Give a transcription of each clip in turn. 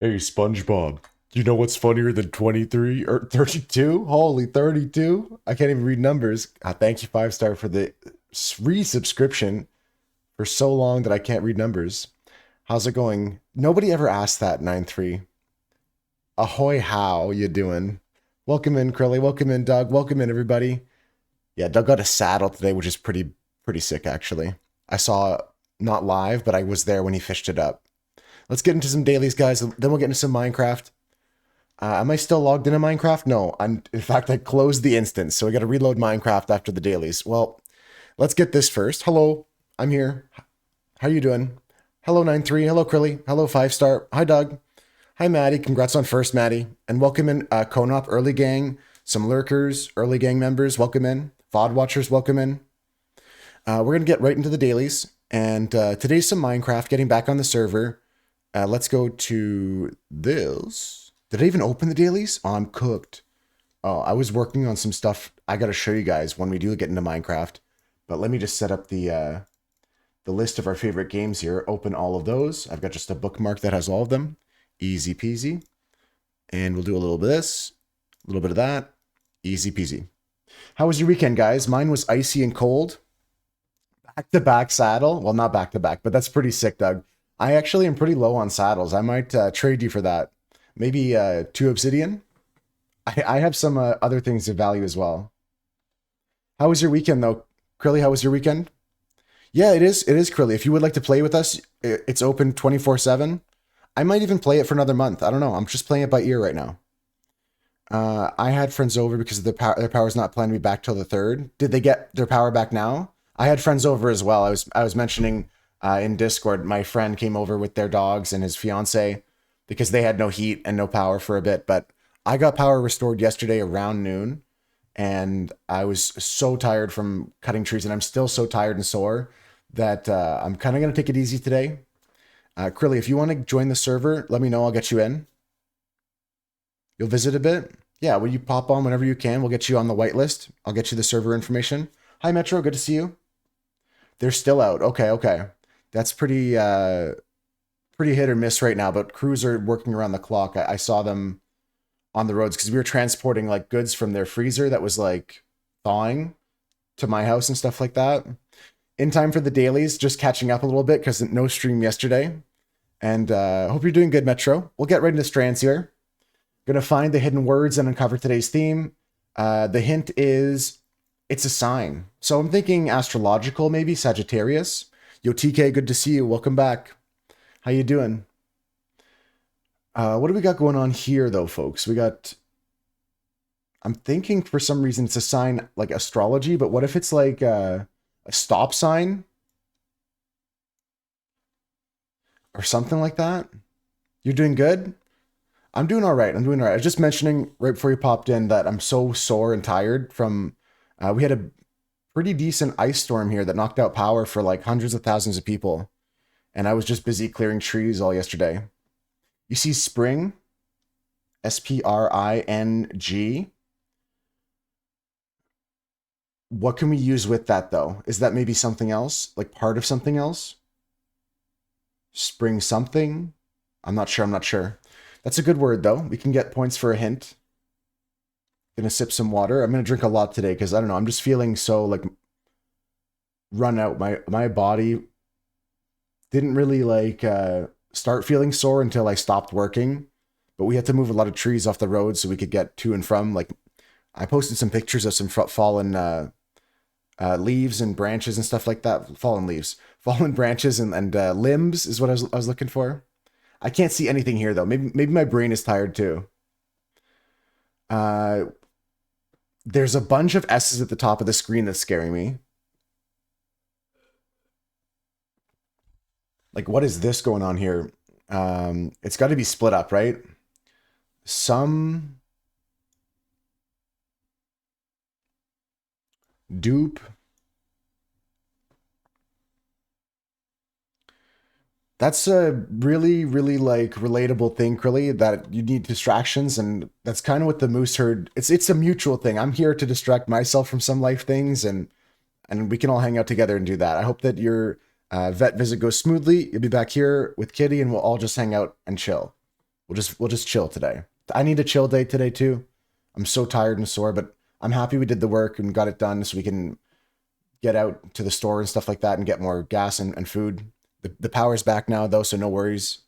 Hey, SpongeBob, you know what's funnier than 23 or 32? Holy 32. I can't even read numbers. Thank you, 5 star, for the resubscription for so long that I can't read numbers. How's it going? Nobody ever asked that, 9-3. Ahoy, how you doing? Welcome in, Curly. Welcome in, Doug. Welcome in, everybody. Yeah, Doug got a saddle today, which is pretty sick, actually. I saw not live, but I was there when he fished it up. Let's get into some dailies, guys. Then we'll get into some Minecraft. Am I still logged into Minecraft? No, in fact, I closed the instance, so I got to reload Minecraft after the dailies. Well, let's get this first. Hello, I'm here. How you doing? Hello, 9-3. Hello, Krilly. Hello, 5 star. Hi, Doug. Hi, Maddie. Congrats on first, Maddie. And welcome in, Konop, Early Gang, some Lurkers, Early Gang members, welcome in. VOD watchers, welcome in. We're going to get right into the dailies. And today's some Minecraft, getting back on the server. Let's go to this. Did I even open the dailies? Oh, I'm cooked. Oh, I was working on some stuff I got to show you guys when we do get into Minecraft. But let me just set up the list of our favorite games here. Open all of those. I've got just a bookmark that has all of them. Easy peasy. And we'll do a little bit of this, a little bit of that. Easy peasy. How was your weekend, guys? Mine was icy and cold. Back to back saddle. Well, not back to back, but that's pretty sick, Doug. I actually am pretty low on saddles. I might trade you for that. Maybe 2 obsidian. I have some other things of value as well. How was your weekend, though, Krilly? How was your weekend? Yeah, it is. It is, Krilly. If you would like to play with us, it's open 24/7. I might even play it for another month. I don't know. I'm just playing it by ear right now. I had friends over because their power's not planned to be back till the third. Did they get their power back now? I had friends over as well. I was mentioning in Discord. My friend came over with their dogs and his fiance because they had no heat and no power for a bit. But I got power restored yesterday around noon, and I was so tired from cutting trees, and I'm still so tired and sore that I'm kind of gonna take it easy today. Krilly, if you want to join the server, let me know. I'll get you in. You'll visit a bit. Yeah, will you pop on whenever you can? We'll get you on the whitelist. I'll get you the server information. Hi, Metro. Good to see you. They're still out. Okay, okay. That's pretty hit or miss right now, but crews are working around the clock. I saw them on the roads because we were transporting like goods from their freezer that was like thawing to my house and stuff like that. In time for the dailies, just catching up a little bit because no stream yesterday. And hope you're doing good, Metro. We'll get right into strands here. Gonna find the hidden words and uncover today's theme. The hint is it's a sign. So I'm thinking astrological, maybe Sagittarius. Yo, TK, good to see you. Welcome back. How you doing? What do we got going on here, though, folks? We got. I'm thinking for some reason it's a sign like astrology, but what if it's like a stop sign or something like that? You're doing good? I'm doing all right. I'm doing all right. I was just mentioning right before you popped in that I'm so sore and tired from. We had a pretty decent ice storm here that knocked out power for like hundreds of thousands of people, and I was just busy clearing trees all yesterday. You see spring, Spring. What can we use with that though? Is that maybe something else? Like part of something else? Spring something? I'm not sure. I'm not sure. That's a good word though. We can get points for a hint. Gonna sip some water. I'm gonna drink a lot today because I don't know. I'm just feeling so like run out. My body didn't really like start feeling sore until I stopped working. But we had to move a lot of trees off the road so we could get to and from. Like I posted some pictures of some fallen leaves and branches and stuff like that. Fallen leaves, fallen branches and limbs is what I was looking for. I can't see anything here though. Maybe my brain is tired too. Uh, there's a bunch of S's at the top of the screen that's scaring me. Like, what is this going on here? It's got to be split up, right? Some dupe. That's a really like relatable thing, Curly, that you need distractions, and that's kind of what the moose herd. It's a mutual thing. I'm here to distract myself from some life things, and we can all hang out together and do that. I hope that your vet visit goes smoothly. You'll be back here with Kitty, and we'll all just hang out and chill. We'll just chill today. I need a chill day today too. I'm so tired and sore, but I'm happy we did the work and got it done so we can get out to the store and stuff like that and get more gas and food. The power's back now though, so no worries.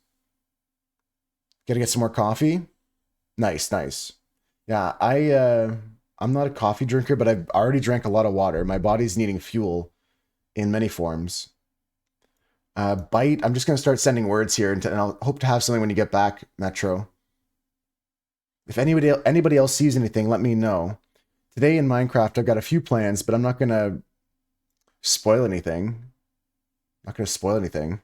Gotta get some more coffee. Nice, nice. Yeah, I'm not a coffee drinker, but I've already drank a lot of water. My body's needing fuel in many forms. Bite. I'm just gonna start sending words here, and I'll hope to have something when you get back, Metro. If anybody else sees anything, let me know. Today in Minecraft, I've got a few plans, but I'm not gonna spoil anything. Not gonna spoil anything.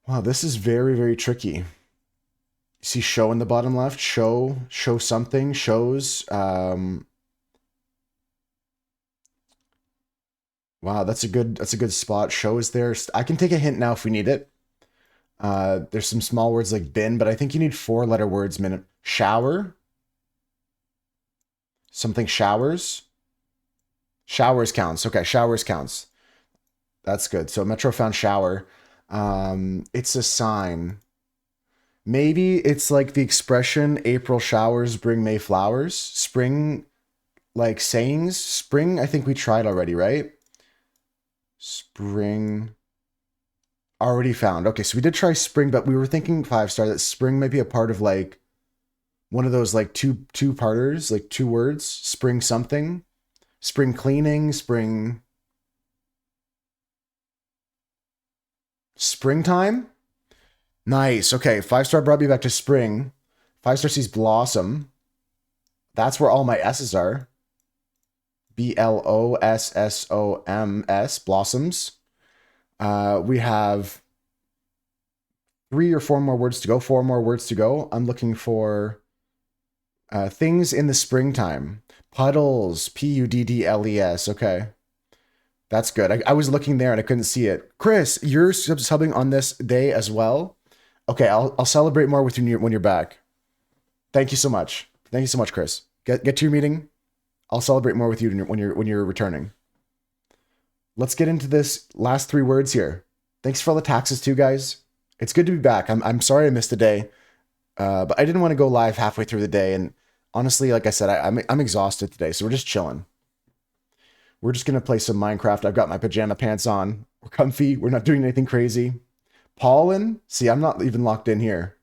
Wow, this is very, very tricky. You see show in the bottom left? Show something, shows. Wow, that's a good spot. Show is there. I can take a hint now if we need it. There's some small words like bin, but I think you need 4-letter words minute. Shower. Something showers. Showers counts. Okay, showers counts. That's good. So Metro found shower. It's a sign. Maybe it's like the expression April showers bring May flowers. Spring, like sayings. Spring, I think we tried already, right? Spring. Already found. Okay, so we did try spring, but we were thinking 5-star that spring might be a part of like one of those like two-parters, like 2 words. Spring something. Spring cleaning, springtime. Nice. Okay, 5-star brought me back to spring. 5-star sees blossom. That's where all my S's are. Blossoms, blossoms. We have 3 or 4 more words to go. 4 more words to go. I'm looking for things in the springtime. Puddles, Puddles. Okay. That's good. I was looking there and I couldn't see it. Chris, you're subbing on this day as well. Okay, I'll celebrate more with you when you're back. Thank you so much. Thank you so much, Chris. Get to your meeting. I'll celebrate more with you when you're returning. Let's get into this last 3 words here. Thanks for all the taxes too, guys. It's good to be back. I'm sorry I missed a day, but I didn't want to go live halfway through the day. And honestly, like I said, I'm exhausted today, so we're just chilling. We're just gonna play some Minecraft. I've got my pajama pants on. We're comfy. We're not doing anything crazy. Pollen. See, I'm not even locked in here.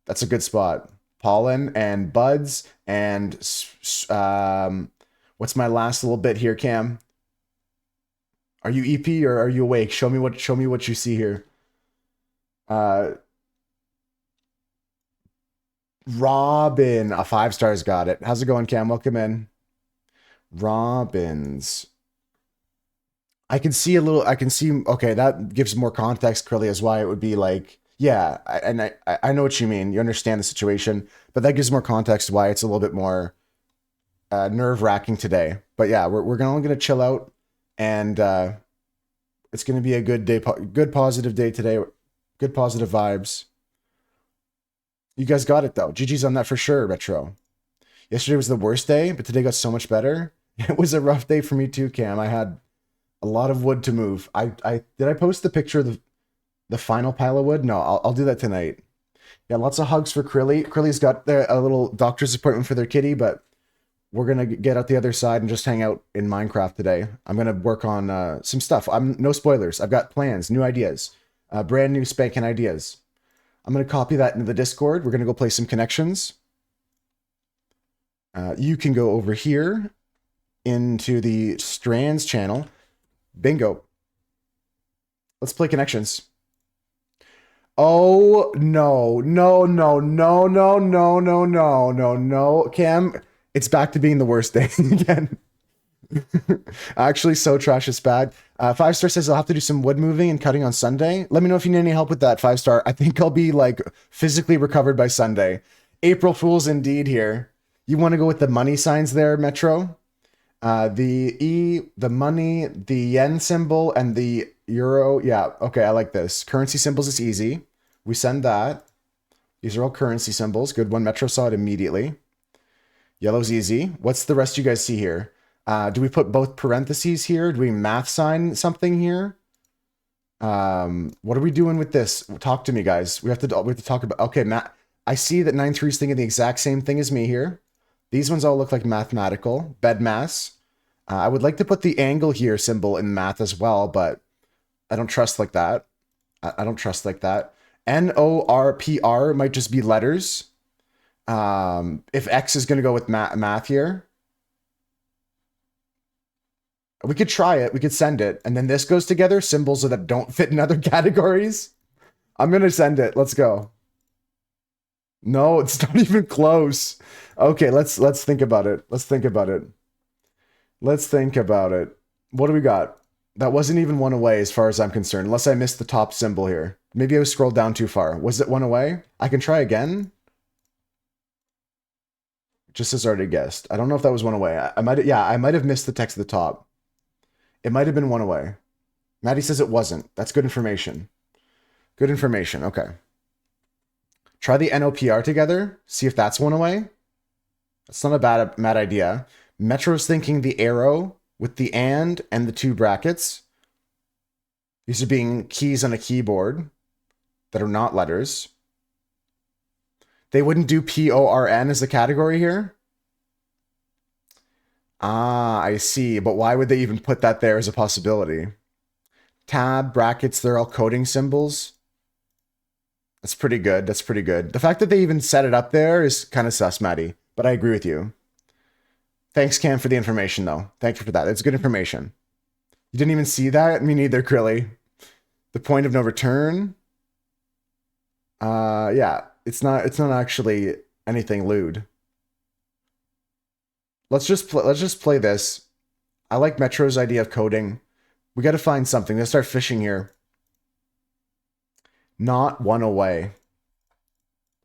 That's a good spot. Pollen and buds and what's my last little bit here, Cam? Are you EP or are you awake? Show me what you see here. Robin, a 5-star's got it. How's it going, Cam? Welcome in. Robins. I can see, okay, that gives more context, Curly, as why it would be like, yeah, I know what you mean. You understand the situation, but that gives more context why it's a little bit more nerve-wracking today. But yeah, we're only gonna chill out, and it's gonna be a good day, good positive day today, good positive vibes. You guys got it though. GG's on that for sure, Retro. Yesterday was the worst day, but today got so much better. It was a rough day for me too, Cam. I had a lot of wood to move. Did I post the picture of the final pile of wood? No, I'll do that tonight. Yeah, lots of hugs for Krilly. Krilly's got a little doctor's appointment for their kitty, but we're gonna get out the other side and just hang out in Minecraft today. I'm gonna work on some stuff. No spoilers. I've got plans, new ideas, brand new spanking ideas. I'm gonna copy that into the Discord. We're gonna go play some connections. You can go over here into the Strands channel. Bingo. Let's play connections. Oh, no. Cam, it's back to being the worst day again. Actually, so trash is bad. 5-star says I'll have to do some wood moving and cutting on Sunday. Let me know if you need any help with that, 5-star. I think I'll be like physically recovered by Sunday. April Fool's indeed here. You want to go with the money signs there, Metro? The E, the money, the yen symbol, and the euro. Yeah, okay, I like this. Currency symbols is easy. We send that. These are all currency symbols. Good one. Metro saw it immediately. Yellow's easy. What's the rest you guys see here? Do we put both parentheses here? Do we math sign something here? What are we doing with this? Talk to me, guys. We have to talk about. Okay, Matt. I see that 9-3 is thinking the exact same thing as me here. These ones all look like mathematical bed mass. I would like to put the angle here symbol in math as well, but I don't trust like that. I don't trust like that. NORPR might just be letters. If X is going to go with math here, we could try it. We could send it. And then this goes together, symbols that don't fit in other categories. I'm going to send it. Let's go. No, it's not even close. Okay, let's think about it. Let's think about it. Let's think about it. What do we got? That wasn't even one away as far as I'm concerned, unless I missed the top symbol here. Maybe I was scrolled down too far. Was it one away? I can try again. Just as already guessed. I don't know if that was one away. I might have missed the text at the top. It might have been one away. Maddie says it wasn't. That's good information. Good information. Okay. Try the NOPR together. See if that's one away. That's not a bad idea. Metro's thinking the arrow with the and the two brackets. These are being keys on a keyboard that are not letters. They wouldn't do PORN as a category here? Ah, I see. But why would they even put that there as a possibility? Tab, brackets, they're all coding symbols. That's pretty good. That's pretty good. The fact that they even set it up there is kind of sus, Maddie. But I agree with you. Thanks, Cam, for the information, though. Thank you for that. It's good information. You didn't even see that? Me neither, Krilly. The point of no return. Yeah. It's not actually anything lewd. Let's just play this. I like Metro's idea of coding. We got to find something. Let's start fishing here. Not one away.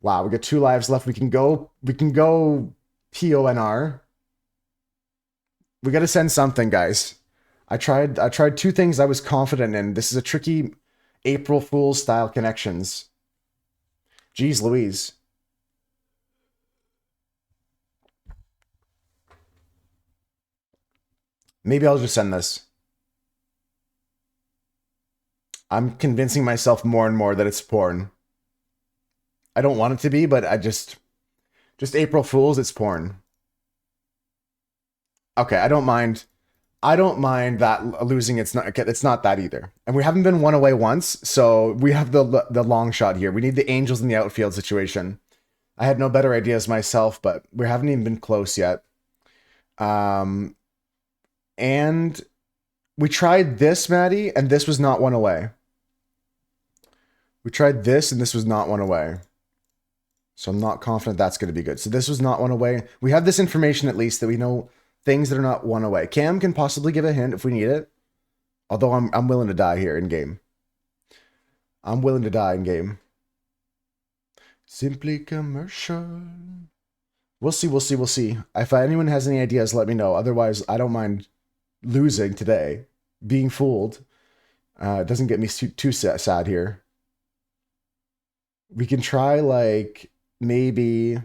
Wow, we got 2 lives left. We can go PONR. We got to send something, guys. I tried 2 things I was confident in. This is a tricky April Fool's style connections. Jeez Louise. Maybe I'll just send this. I'm convincing myself more and more that it's porn. I don't want it to be, but I just April Fools, it's porn. Okay, I don't mind that losing. It's not that either. And we haven't been one away once, so we have the long shot here. We need the Angels in the outfield situation. I had no better ideas myself, but we haven't even been close yet. And we tried this, Maddie, and this was not one away. We tried this, and this was not one away. So I'm not confident that's going to be good. So this was not one away. We have this information at least that we know things that are not one away. Cam can possibly give a hint if we need it. Although I'm willing to die here in game. I'm willing to die in game. Simply commercial. We'll see. If anyone has any ideas, let me know. Otherwise, I don't mind losing today. Being fooled. It doesn't get me too sad here. We can try, like, maybe...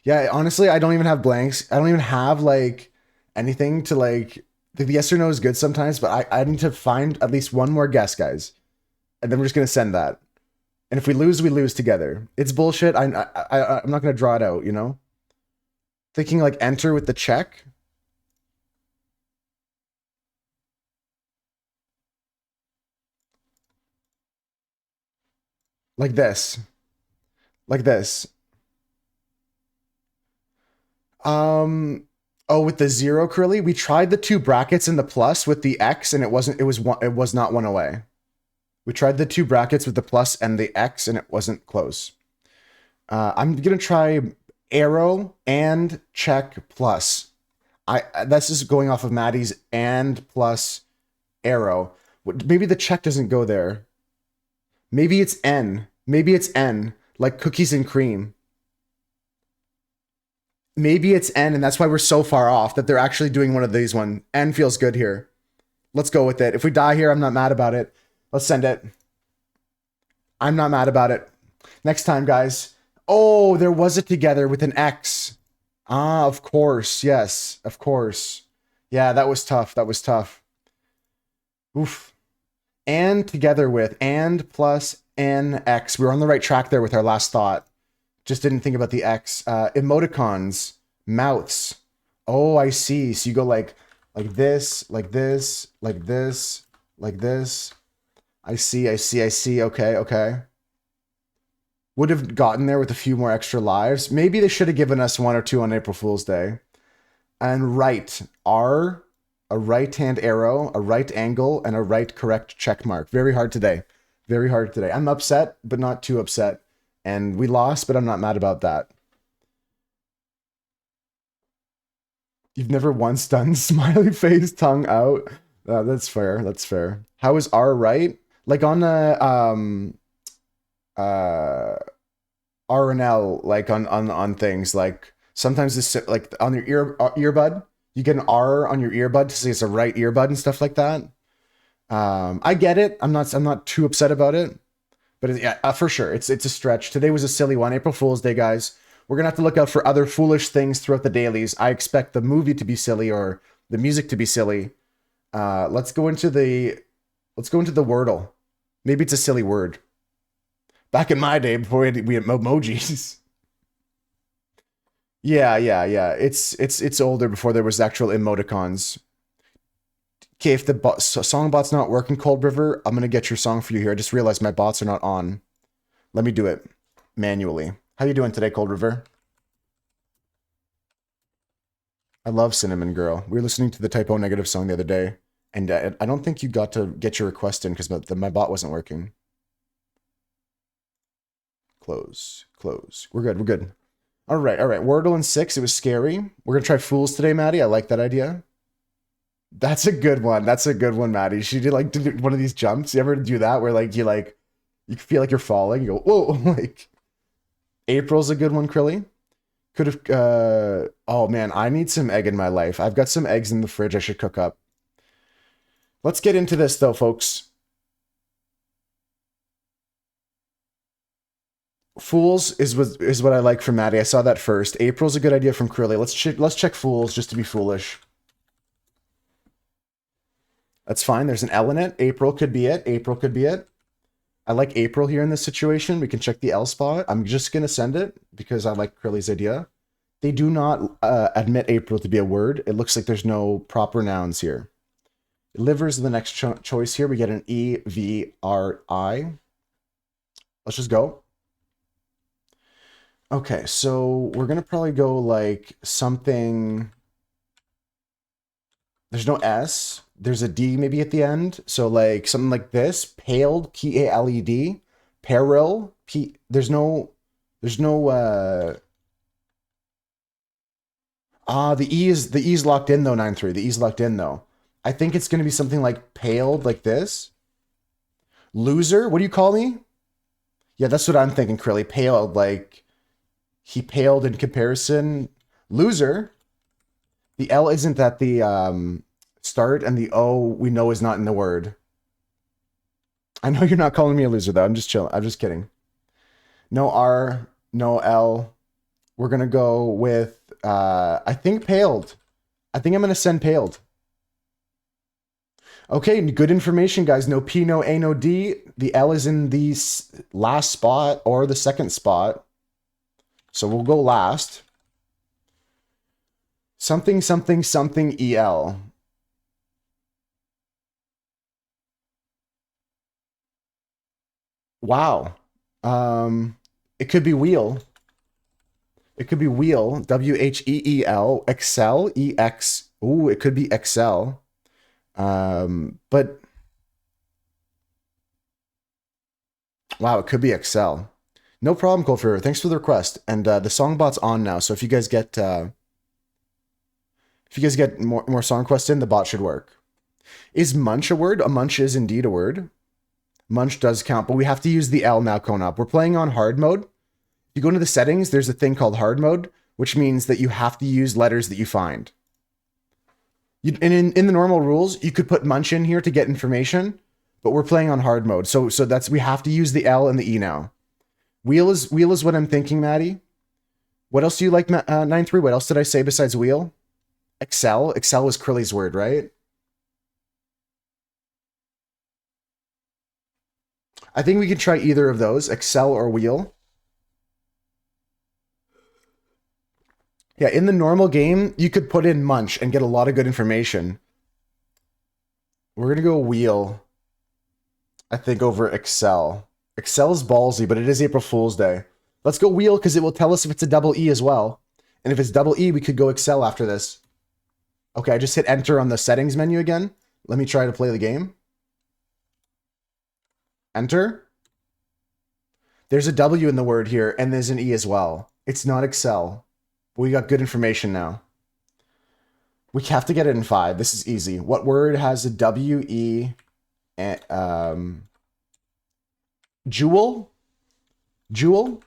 Yeah, honestly, I don't even have blanks. I don't even have, like, anything to, like... The yes or no is good sometimes, but I need to find at least one more guess, guys. And then we're just going to send that. And if we lose, we lose together. It's bullshit. I'm not going to draw it out, you know? Thinking, like, enter with the check. Like this. Like this. Oh, with the 0, Curly, we tried the 2 brackets and the plus with the X, and it was not one away. We tried the 2 brackets with the plus and the X, and it wasn't close. I'm gonna try arrow and check plus. That's just going off of Maddie's and plus arrow. Maybe the check doesn't go there. Maybe it's N. Maybe it's N, like cookies and cream. Maybe it's N, and that's why we're so far off that they're actually doing one of these one. N feels good here. Let's go with it. If we die here, I'm not mad about it. Let's send it. I'm not mad about it. Next time, guys. Oh, there was it together with an X. Ah, of course. Yes, of course. Yeah, that was tough. That was tough. Oof. And together with and plus nx. We were on the right track there with our last thought. Just didn't think about the X. Emoticons, mouths. Oh, I see. So you go like this, like this, like this, like this. I see, I see, I see. Okay, okay. Would have gotten there with a few more extra lives. Maybe they should have given us one or two on April Fool's Day. And right, R, a right hand arrow, a right angle, and a right correct check mark. Very hard today. Very hard today. I'm upset, but not too upset. And we lost, but I'm not mad about that. You've never once done smiley face, tongue out. That's fair. That's fair. How is R right? Like on the uh R and L, like on things like sometimes this like on your earbud, you get an R on your earbud to say it's a right earbud and stuff like that. I get it. I'm not too upset about it, but yeah, for sure, it's a stretch. Today was a silly one. April Fool's Day, guys. We're gonna have to look out for other foolish things throughout the dailies. I expect the movie to be silly or the music to be silly. Let's go into the Wordle. Maybe it's a silly word. Back in my day, before we had emojis. Yeah, yeah, yeah. It's older before there was actual emoticons. Okay, if the song bot's not working, Cold River, I'm gonna get your song for you here. I just realized my bots are not on. Let me do it manually. How you doing today, Cold River? I love Cinnamon Girl. We were listening to the Typo Negative song the other day, and I don't think you got to get your request in because my bot wasn't working. Close, close. We're good, we're good. All right, all right. Wordle in 6, it was scary. We're gonna try Fools today, Maddie. I like that idea. That's a good one. That's a good one, Maddie. She did one of these jumps. You ever do that where you feel like you're falling? You go, whoa, like April's a good one, Krilly. Could have oh man, I need some egg in my life. I've got some eggs in the fridge I should cook up. Let's get into this though, folks. Fools is what I like from Maddie. I saw that first. April's a good idea from Curly. Let's check Fools just to be foolish. That's fine. There's an L in it. April could be it. April could be it. I like April here in this situation. We can check the L spot. I'm just gonna send it because I like Curly's idea. They do not admit April to be a word. It looks like there's no proper nouns here. Liver's the next choice here. We get an E-V-R-I. Let's just go. Okay, so we're gonna probably go like something. There's no S. There's a D maybe at the end. So like something like this. Paled, P-A-L-E-D. Peril, P. There's no the E's locked in though, 9-3. The E's locked in though. I think it's gonna be something like paled like this. Loser, what do you call me? Yeah, that's what I'm thinking, Krilly. Paled, like he paled in comparison. Loser. The L isn't at the start, and the O we know is not in the word. I know you're not calling me a loser, though. I'm just chilling. I'm just kidding. No R, no L. We're going to go with, I think, paled. I think I'm going to send paled. Okay, good information, guys. No P, no A, no D. The L is in the last spot or the second spot. So we'll go last. Something, something, something, EL. Wow. It could be wheel. It could be wheel. W-H-E-E-L. Excel. E-X. Ooh, it could be Excel. But wow, it could be Excel. No problem, Colfer. Thanks for the request. And the songbot's on now, so if you guys get more song requests in, the bot should work. Is munch a word? A munch is indeed a word. Munch does count, but we have to use the L now, Conop. We're playing on hard mode. If you go into the settings, there's a thing called hard mode, which means that you have to use letters that you find. And in the normal rules, you could put munch in here to get information, but we're playing on hard mode. So we have to use the L and the E now. Wheel is what I'm thinking, Maddie. What else do you like, 9-3? What else did I say besides wheel? Excel? Excel was Crilly's word, right? I think we can try either of those, Excel or wheel. Yeah, in the normal game, you could put in munch and get a lot of good information. We're going to go wheel, I think, over Excel. Excel's ballsy, but it is April Fool's Day. Let's go wheel because it will tell us if it's a double E as well. And if it's double E, we could go Excel after this. Okay, I just hit enter on the settings menu again. Let me try to play the game. Enter. There's a W in the word here, and there's an E as well. It's not Excel. We got good information now. We have to get it in 5. This is easy. What word has a W, E, and, jewel? Jewel?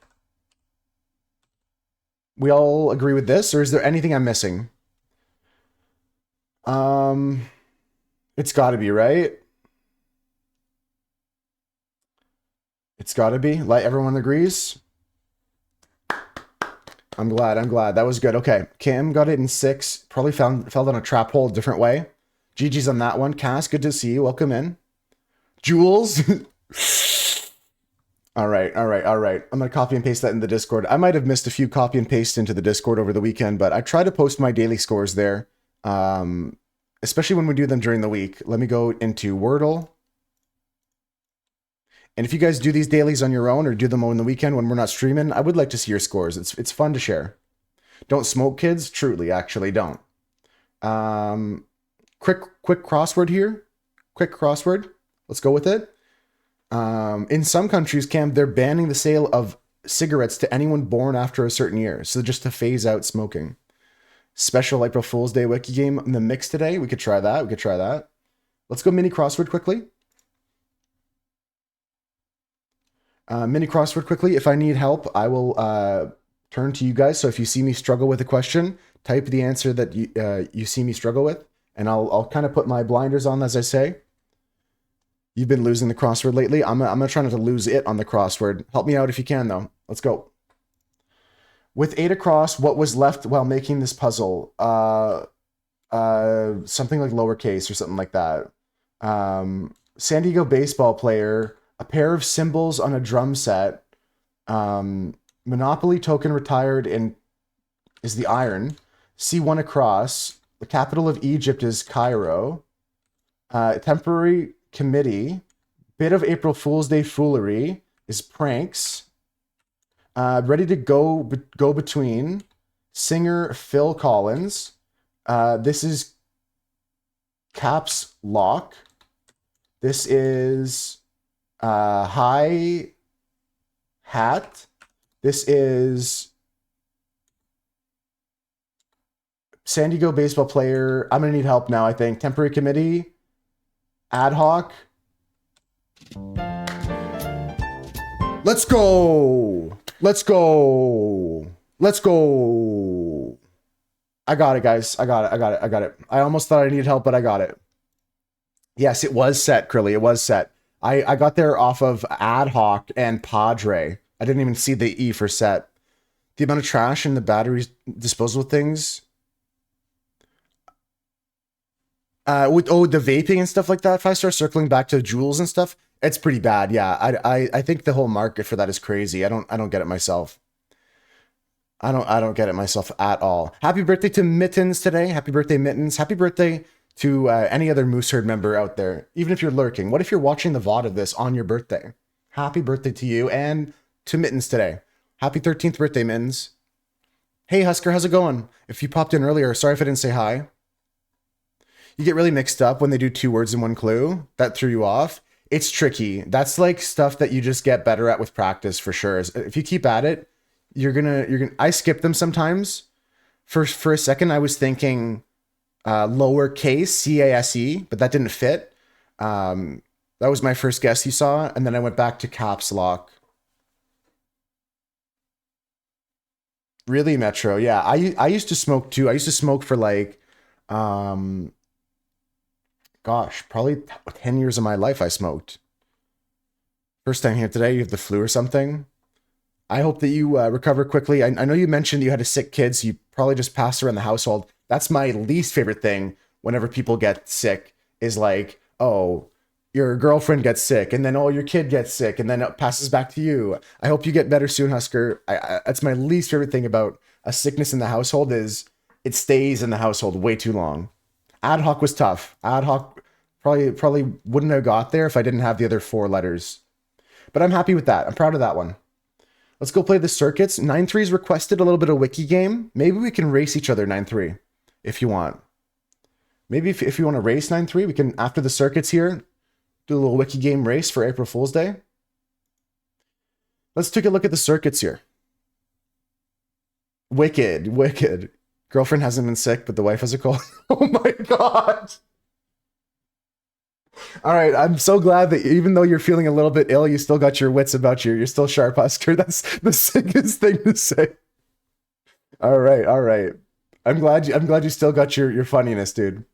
We all agree with this, or is there anything I'm missing? It's got to be, right? It's got to be. Like, everyone agrees? I'm glad. That was good. Okay, Kim got it in 6. Probably fell down a trap hole a different way. GG's on that one. Cass, good to see you. Welcome in. Jules? All right. I'm going to copy and paste that in the Discord. I might have missed a few copy and paste into the Discord over the weekend, but I try to post my daily scores there, especially when we do them during the week. Let me go into Wordle. And if you guys do these dailies on your own or do them on the weekend when we're not streaming, I would like to see your scores. It's fun to share. Don't smoke, kids. Truly, actually, don't. Quick crossword here. Quick crossword. Let's go with it. In some countries, Cam, they're banning the sale of cigarettes to anyone born after a certain year. So just to phase out smoking. Special April Fool's Day wiki game in the mix today. We could try that. Let's go mini crossword quickly. Mini crossword quickly. If I need help, I will turn to you guys. So if you see me struggle with a question, type the answer that you see me struggle with, and I'll kind of put my blinders on as I say. You've been losing the crossword lately. I'm gonna try not to lose it on the crossword. Help me out if you can, though. Let's go. With 8 across, what was left while making this puzzle? Something like lowercase or something like that. San Diego baseball player. A pair of cymbals on a drum set. Monopoly token retired in is the iron. C1 across. The capital of Egypt is Cairo. Temporary committee. Bit of April Fool's Day foolery is pranks. Ready to go between. Singer Phil Collins. This is caps lock. This is high hat. This is San Diego baseball player. I'm gonna need help now, I think. Temporary committee. Ad hoc. Let's go. I got it, guys. I got it. I almost thought I needed help, but I got it. Yes, it was set, Crilly. It was set. I got there off of ad hoc and Padre. I didn't even see the E for set. The amount of trash in the batteries disposable things. With the vaping and stuff like that, if I start circling back to Juuls and stuff, it's pretty bad. Yeah, I think the whole market for that is crazy. I don't get it myself. I don't get it myself at all. Happy birthday to Mittens today. Happy birthday, Mittens. Happy birthday to any other Moose Herd member out there, even if you're lurking. What if you're watching the VOD of this on your birthday? Happy birthday to you and to Mittens today. Happy 13th birthday, Mittens. Hey, Husker, how's it going? If you popped in earlier, sorry if I didn't say hi. You get really mixed up when they do 2 words in 1 clue. That threw you off. It's tricky. That's like stuff that you just get better at with practice for sure. If you keep at it, you're gonna. I skip them sometimes. For a second, I was thinking lowercase CASE, but that didn't fit. That was my first guess you saw, and then I went back to caps lock. Really, Metro? Yeah, I used to smoke too. I used to smoke for like, gosh, probably 10 years of my life I smoked. First time here today, you have the flu or something. I hope that you recover quickly. I know you mentioned you had a sick kid, so you probably just passed around the household. That's my least favorite thing whenever people get sick is like, oh, your girlfriend gets sick, and then oh, your kid gets sick, and then it passes back to you. I hope you get better soon, Husker. That's my least favorite thing about a sickness in the household is it stays in the household way too long. Ad hoc was tough. Ad hoc probably wouldn't have got there if I didn't have the other four letters. But I'm happy with that. I'm proud of that one. Let's go play the circuits. 9-3's requested a little bit of wiki game. Maybe we can race each other 9-3 if you want. Maybe if you want to race 9-3, we can, after the circuits here, do a little wiki game race for April Fool's Day. Let's take a look at the circuits here. Wicked, wicked. Girlfriend hasn't been sick, but the wife has a cold. Oh my god. All right, I'm so glad that even though you're feeling a little bit ill, you still got your wits about you. You're still sharp, Husker. That's the sickest thing to say. All right, all right. I'm glad you still got your funniness, dude.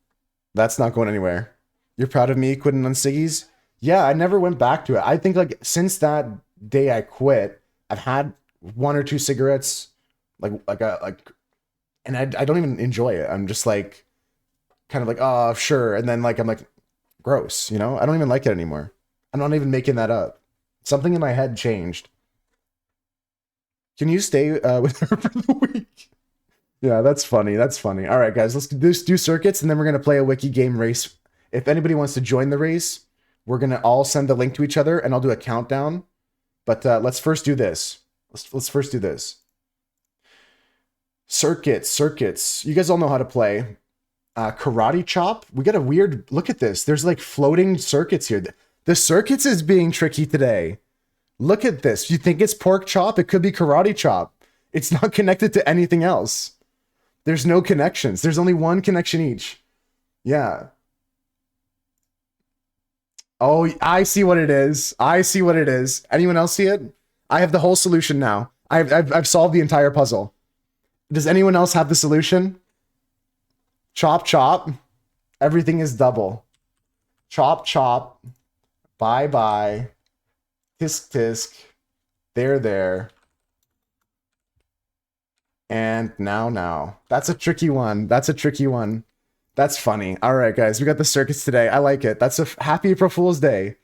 That's not going anywhere. You're proud of me quitting on ciggies? Yeah, I never went back to it. I think like since that day I quit, I've had one or two cigarettes, and I don't even enjoy it. I'm just like kind of like, oh sure, and then like I'm like gross, you know? I don't even like it anymore. I'm not even making that up. Something in my head changed. Can you stay with her for the week? Yeah, that's funny. That's funny. All right, guys, let's do circuits, and then we're gonna play a wiki game race. If anybody wants to join the race, we're gonna all send the link to each other, and I'll do a countdown. But let's first do this. Let's first do this. Circuits. You guys all know how to play. Karate chop. We got a weird look at this. There's like floating circuits here. The circuits is being tricky today. Look at this. You think it's pork chop? It could be karate chop. It's not connected to anything else. There's no connections. There's only one connection each. Yeah. Oh, I see what it is. I see what it is. Anyone else see it? I have the whole solution now. I've solved the entire puzzle. Does anyone else have the solution? Chop, chop. Everything is double. Chop, chop. Bye, bye. Tisk, tisk. There. And now. That's a tricky one. That's funny. All right, guys. We got the circuits today. I like it. That's a happy April Fool's Day.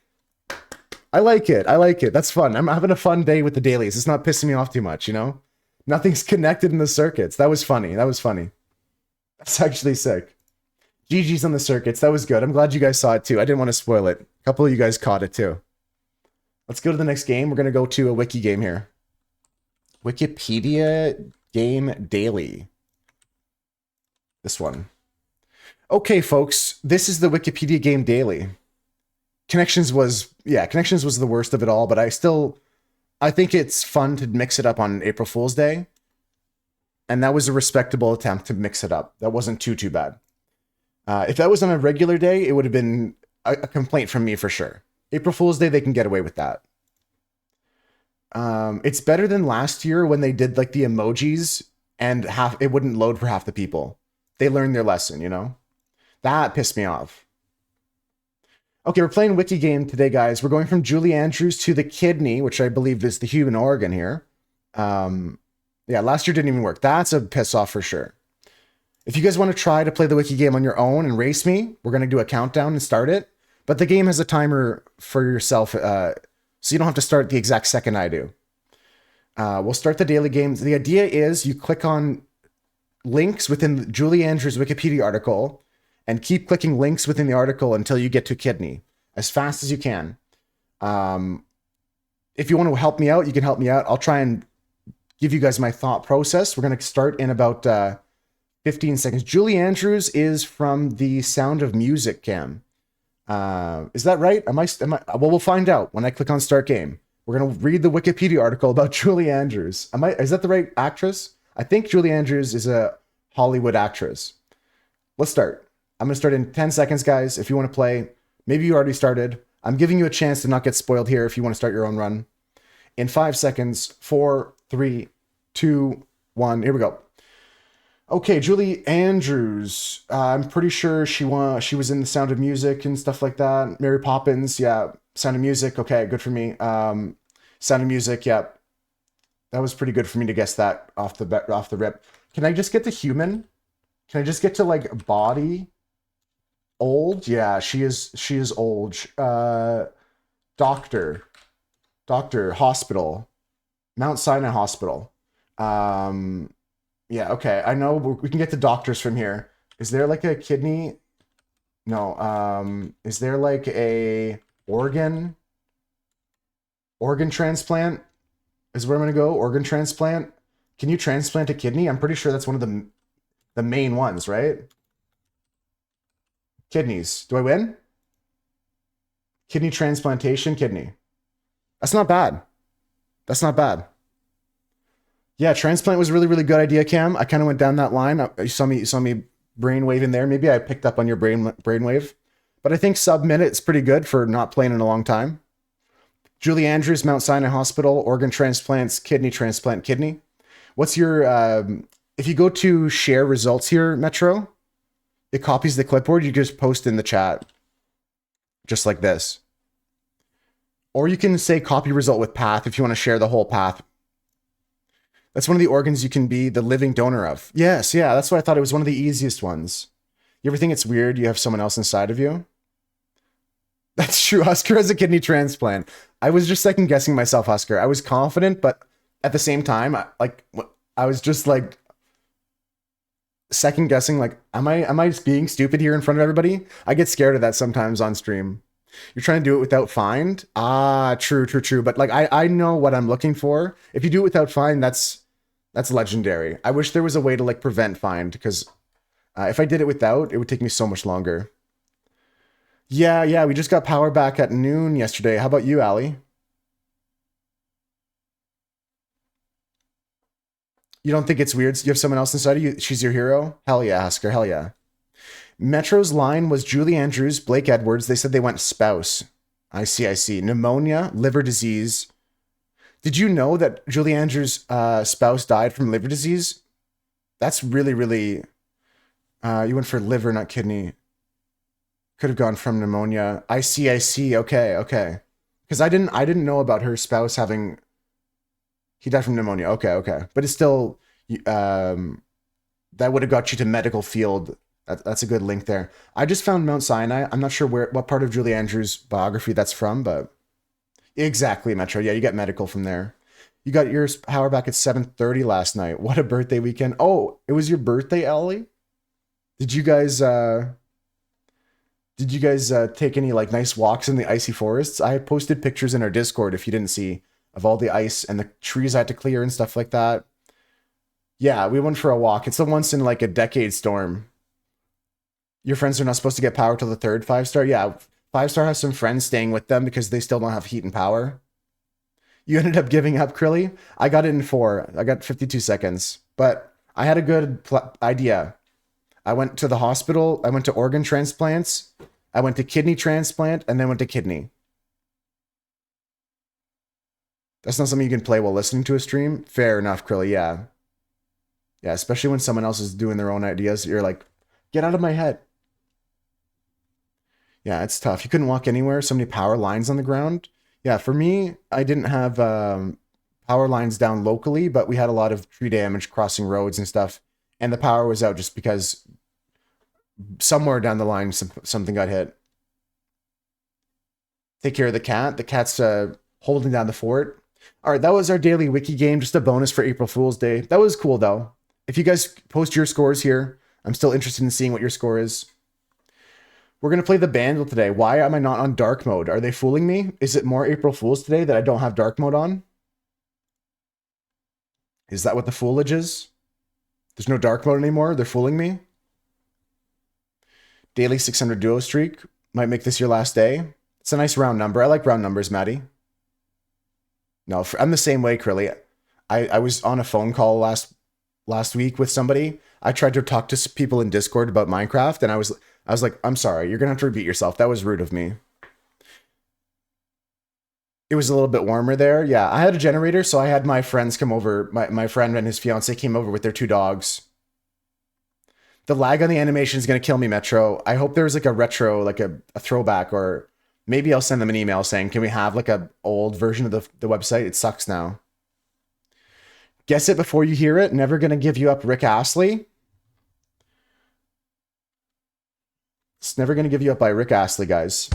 I like it. That's fun. I'm having a fun day with the dailies. It's not pissing me off too much, you know? Nothing's connected in the circuits. That was funny. That's actually sick. GG's on the circuits. That was good. I'm glad you guys saw it too. I didn't want to spoil it. A couple of you guys caught it too. Let's go to the next game. We're going to go to a wiki game here. Wikipedia Game Daily. This one. Okay, folks. This is the Wikipedia Game Daily. Connections was the worst of it all, but I think it's fun to mix it up on April Fool's Day. And that was a respectable attempt to mix it up. That wasn't too bad. If that was on a regular day, it would have been a complaint from me for sure. April Fool's Day, they can get away with that. It's better than last year when they did like the emojis and it wouldn't load for half the people. They learned their lesson, you know? That pissed me off. Okay, we're playing Wiki Game today, guys. We're going from Julie Andrews to the kidney, which I believe is the human organ here. Yeah, last year didn't even work. That's a piss off for sure. If you guys want to try to play the Wiki Game on your own and race me, we're going to do a countdown and start it. But the game has a timer for yourself, so you don't have to start the exact second I do. We'll start the daily games. The idea is you click on links within Julie Andrews' Wikipedia article and keep clicking links within the article until you get to kidney as fast as you can. If you want to help me out, you can help me out. I'll try and give you guys my thought process. We're going to start in about 15 seconds. Julie Andrews is from the Sound of Music cam. Is that right? Well, we'll find out when I click on start game. We're going to read the Wikipedia article about Julie Andrews. Is that the right actress? I think Julie Andrews is a Hollywood actress. Let's start. I'm going to start in 10 seconds, guys. If you want to play, maybe you already started. I'm giving you a chance to not get spoiled here if you want to start your own run. In 5 seconds, 4, 3, 2, 1. Here we go. Okay, Julie Andrews. I'm pretty sure she was in The Sound of Music and stuff like that. Mary Poppins, yeah. Sound of Music, okay, good for me. Sound of Music, yeah. That was pretty good for me to guess that off the rip. Can I just get to human? Can I just get to like body? Old? Yeah, she is old. Doctor. Doctor, hospital. Mount Sinai Hospital. Um yeah, okay. I know we can get to doctors from here. Is there like a kidney? No. Is there like a organ transplant? Is where I'm gonna go. Organ transplant. Can you transplant a kidney? I'm pretty sure that's one of the main ones, right? Kidneys. Do I win? Kidney transplantation, kidney. That's not bad. That's not bad. Yeah, transplant was a really, really good idea, Cam. I kind of went down that line. You saw me brain waving there. Maybe I picked up on your brainwave. But I think submit pretty good for not playing in a long time. Julie Andrews, Mount Sinai Hospital, organ transplants, kidney transplant, kidney. What's your if you go to share results here, Metro, it copies the clipboard. You just post in the chat, just like this. Or you can say copy result with path if you want to share the whole path. That's one of the organs you can be the living donor of. Yes, yeah, that's what I thought. It was one of the easiest ones. You ever think it's weird you have someone else inside of you? That's true. Husker has a kidney transplant. I was just second guessing myself, Husker. I was confident, but at the same time, I was just like second guessing. Like, am I just being stupid here in front of everybody? I get scared of that sometimes on stream. You're trying to do it without find. Ah, true, true, true. But like, I know what I'm looking for. If you do it without find, that's legendary. I wish there was a way to like prevent find because if I did it without, it would take me so much longer. Yeah, yeah, we just got power back at noon yesterday. How about you, Ali? You don't think it's weird? You have someone else inside of you? She's your hero? Hell yeah, Oscar. Hell yeah. Metro's line was Julie Andrews, Blake Edwards. They said they went spouse. I see, I see. Pneumonia, liver disease. Did you know that Julie Andrews' spouse died from liver disease? That's really, really. You went for liver, not kidney. Could have gone from pneumonia. I see, I see. Okay, okay. Because I didn't know about her spouse having. He died from pneumonia. Okay, okay. But it's still, um, that would have got you to medical field. That's a good link there. I just found Mount Sinai. I'm not sure what part of Julie Andrews' biography that's from, but exactly, Metro. Yeah, you get medical from there. You got your power back at 7:30 last night. What a birthday weekend. Oh, it was your birthday, Ellie? Did you guys take any like nice walks in the icy forests? I posted pictures in our Discord if you didn't see of all the ice and the trees I had to clear and stuff like that. Yeah, we went for a walk. It's a once in like a decade storm. Your friends are not supposed to get power till the third 5-star. Yeah, 5-star has some friends staying with them because they still don't have heat and power. You ended up giving up, Krilly. I got it in 4. I got 52 seconds, but I had a good idea. I went to the hospital. I went to organ transplants. I went to kidney transplant and then went to kidney. That's not something you can play while listening to a stream. Fair enough, Krilly. Yeah. Yeah, especially when someone else is doing their own ideas. You're like, get out of my head. Yeah, it's tough. You couldn't walk anywhere. So many power lines on the ground. Yeah, for me, I didn't have power lines down locally, but we had a lot of tree damage crossing roads and stuff. And the power was out just because somewhere down the line something got hit. Take care of the cat. The cat's holding down the fort. All right, that was our daily wiki game. Just a bonus for April Fool's Day. That was cool though. If you guys post your scores here, I'm still interested in seeing what your score is. We're going to play the Bandle today. Why am I not on dark mode? Are they fooling me? Is it more April Fool's today that I don't have dark mode on? Is that what the foolage is? There's no dark mode anymore? They're fooling me? Daily 600 duo streak. Might make this your last day. It's a nice round number. I like round numbers, Maddie. No, I'm the same way, Krilly. I was on a phone call last week with somebody. I tried to talk to people in Discord about Minecraft, and I was like, I'm sorry, you're gonna have to repeat yourself. That was rude of me. It was a little bit warmer there. Yeah, I had a generator, so I had my friends come over. My friend and his fiance came over with their 2 dogs. The lag on the animation is gonna kill me, Metro. I hope there's like a retro, like a throwback, or maybe I'll send them an email saying, can we have like a old version of the website? It sucks now. Guess it before you hear it. Never Gonna Give You Up, Rick Astley. It's Never Gonna Give You Up by Rick Astley, guys.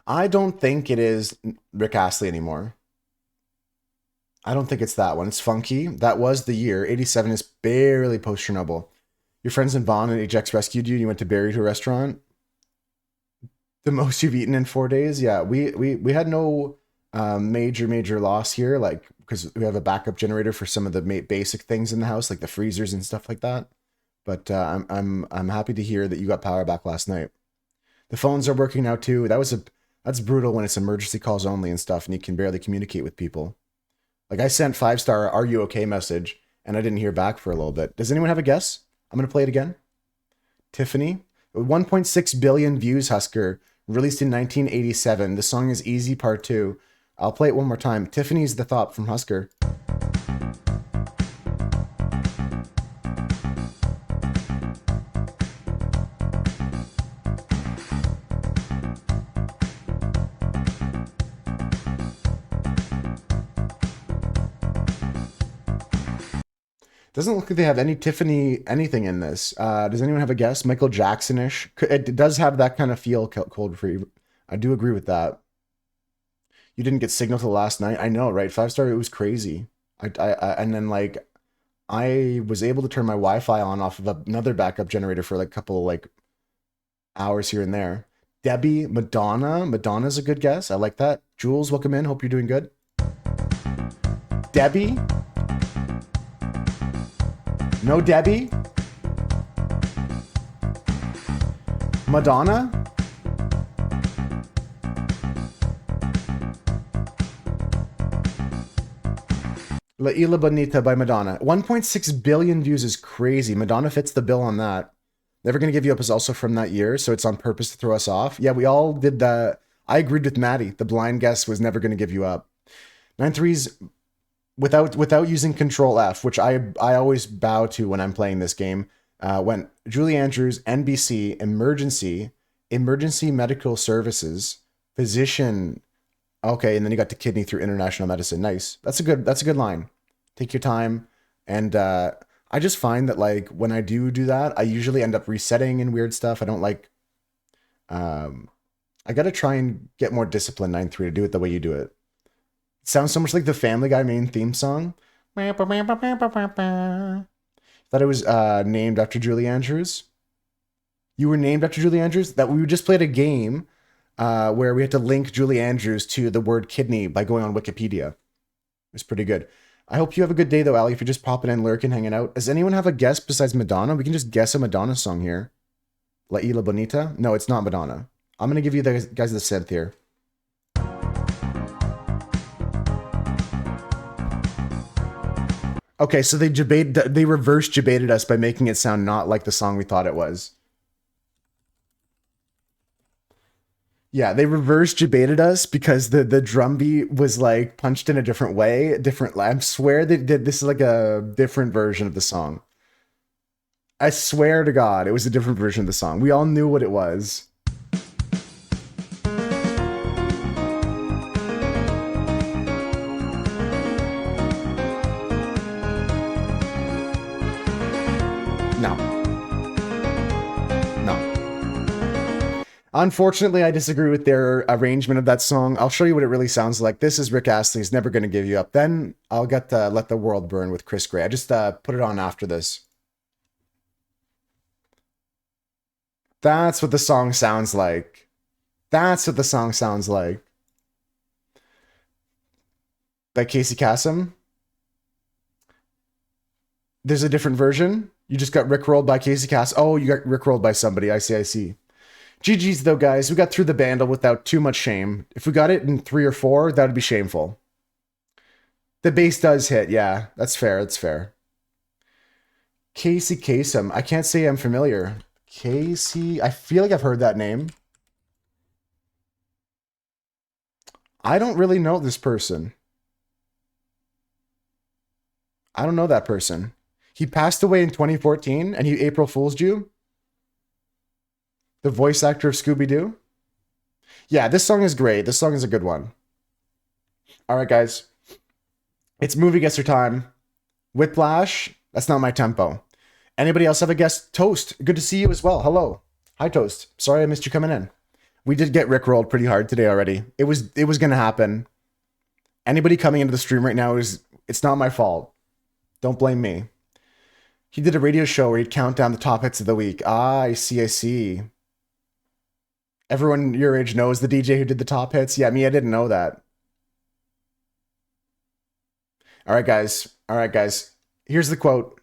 I don't think it is Rick Astley anymore. I don't think it's that one. It's funky. That was the year. 87 is barely post Chernobyl. Your friends in Vaughn and Ajax rescued you and you went to Barrie to a restaurant. The most you've eaten in 4 days? Yeah, we had no major loss here, like, because we have a backup generator for some of the basic things in the house, like the freezers and stuff like that. But I'm happy to hear that you got power back last night. The phones are working now too. That's brutal when it's emergency calls only and stuff, and you can barely communicate with people. Like I sent 5-star "Are you okay?" message, and I didn't hear back for a little bit. Does anyone have a guess? I'm gonna play it again. Tiffany, 1.6 billion views. Husker, released in 1987. The song is Easy Part 2. I'll play it one more time. Tiffany's the Thought from Husker. Doesn't look like they have any Tiffany anything in this. Does anyone have a guess? Michael Jackson-ish. It does have that kind of feel, Cold Free. I do agree with that. You didn't get signal till last night. I know, right? 5-star, it was crazy. And then like I was able to turn my Wi-Fi on off of another backup generator for like a couple of like hours here and there. Debbie, Madonna. Madonna's a good guess. I like that. Jules, welcome in. Hope you're doing good. Debbie. No Debbie? Madonna? La Isla Bonita by Madonna. 1.6 billion views is crazy. Madonna fits the bill on that. Never Gonna Give You Up is also from that year, so it's on purpose to throw us off. Yeah, we all did that. I agreed with Maddie. The blind guess was Never Gonna Give You Up. 9-3's without using Control F, which I always bow to when I'm playing this game, went Julie Andrews, NBC, emergency medical services, physician. Okay, and then you got to kidney through international medicine. Nice. That's a good line. Take your time. And I just find that like when I do that, I usually end up resetting and weird stuff. I don't like. I gotta try and get more discipline, 9-3, to do it the way you do it. It sounds so much like the Family Guy main theme song. Thought it was named after Julie Andrews. You were named after Julie Andrews? That we just played a game where we had to link Julie Andrews to the word kidney by going on Wikipedia. It was pretty good. I hope you have a good day though, Ali. If you're just popping in, lurking, hanging out. Does anyone have a guess besides Madonna? We can just guess a Madonna song here. La Isla Bonita? No, it's not Madonna. I'm going to give you the guys the synth here. Okay, so they reverse debated us by making it sound not like the song we thought it was. Yeah, they reverse debated us because the drum beat was like punched in a different way, different. I swear they did. This is like a different version of the song. I swear to God, it was a different version of the song. We all knew what it was. Unfortunately, I disagree with their arrangement of that song. I'll show you what it really sounds like. This is Rick Astley's Never Gonna Give You Up. Then I'll get to Let the World Burn with Chris Gray. I just put it on after this. That's what the song sounds like. That's what the song sounds like. By Casey Kasem. There's a different version. You just got rickrolled by Casey Kasem. Oh, you got rickrolled by somebody. I see. GG's though, guys. We got through the bandle without too much shame. If we got it in 3 or 4, that would be shameful. The bass does hit. Yeah, that's fair. That's fair. Casey Kasem. I can't say I'm familiar. Casey. I feel like I've heard that name. I don't really know this person. I don't know that person. He passed away in 2014 and he April Fool's you? The voice actor of Scooby Doo? Yeah, this song is great. This song is a good one. All right, guys. It's movie guesser time. Whiplash, that's not my tempo. Anybody else have a guest? Toast, good to see you as well. Hello. Hi, Toast. Sorry I missed you coming in. We did get rickrolled pretty hard today already. It was gonna happen. Anybody coming into the stream right now it's not my fault. Don't blame me. He did a radio show where he'd count down the top hits of the week. Ah, I see, I see. Everyone your age knows the DJ who did the top hits. Yeah, me, I didn't know that. All right, guys. All right, guys. Here's the quote.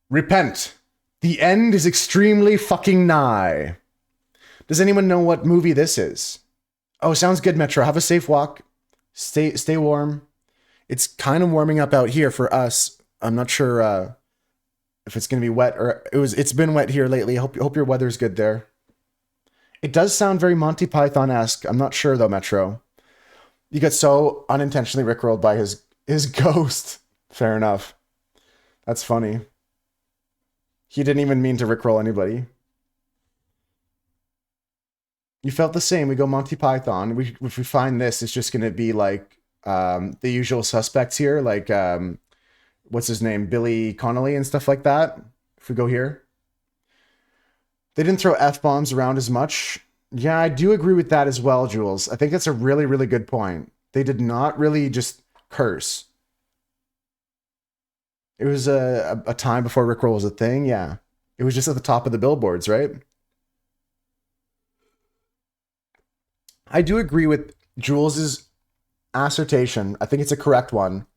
Repent. The end is extremely fucking nigh. Does anyone know what movie this is? Oh, sounds good, Metro. Have a safe walk. Stay warm. It's kind of warming up out here for us. I'm not sure if it's gonna be wet or it's been wet here lately. Hope your weather's good there. It does sound very Monty Python-esque. I'm not sure though, Metro. You get so unintentionally rickrolled by his ghost. Fair enough. That's funny. He didn't even mean to rickroll anybody. You felt the same. We go Monty Python. If we find this, it's just going to be like the usual suspects here, like what's his name, Billy Connolly and stuff like that. If we go here, they didn't throw F-bombs around as much. Yeah, I do agree with that as well, Jules. I think that's a really, really good point. They did not really just curse. It was a time before rickroll was a thing. Yeah, it was just at the top of the billboards, right? I do agree with Jules's assertion. I think it's a correct one.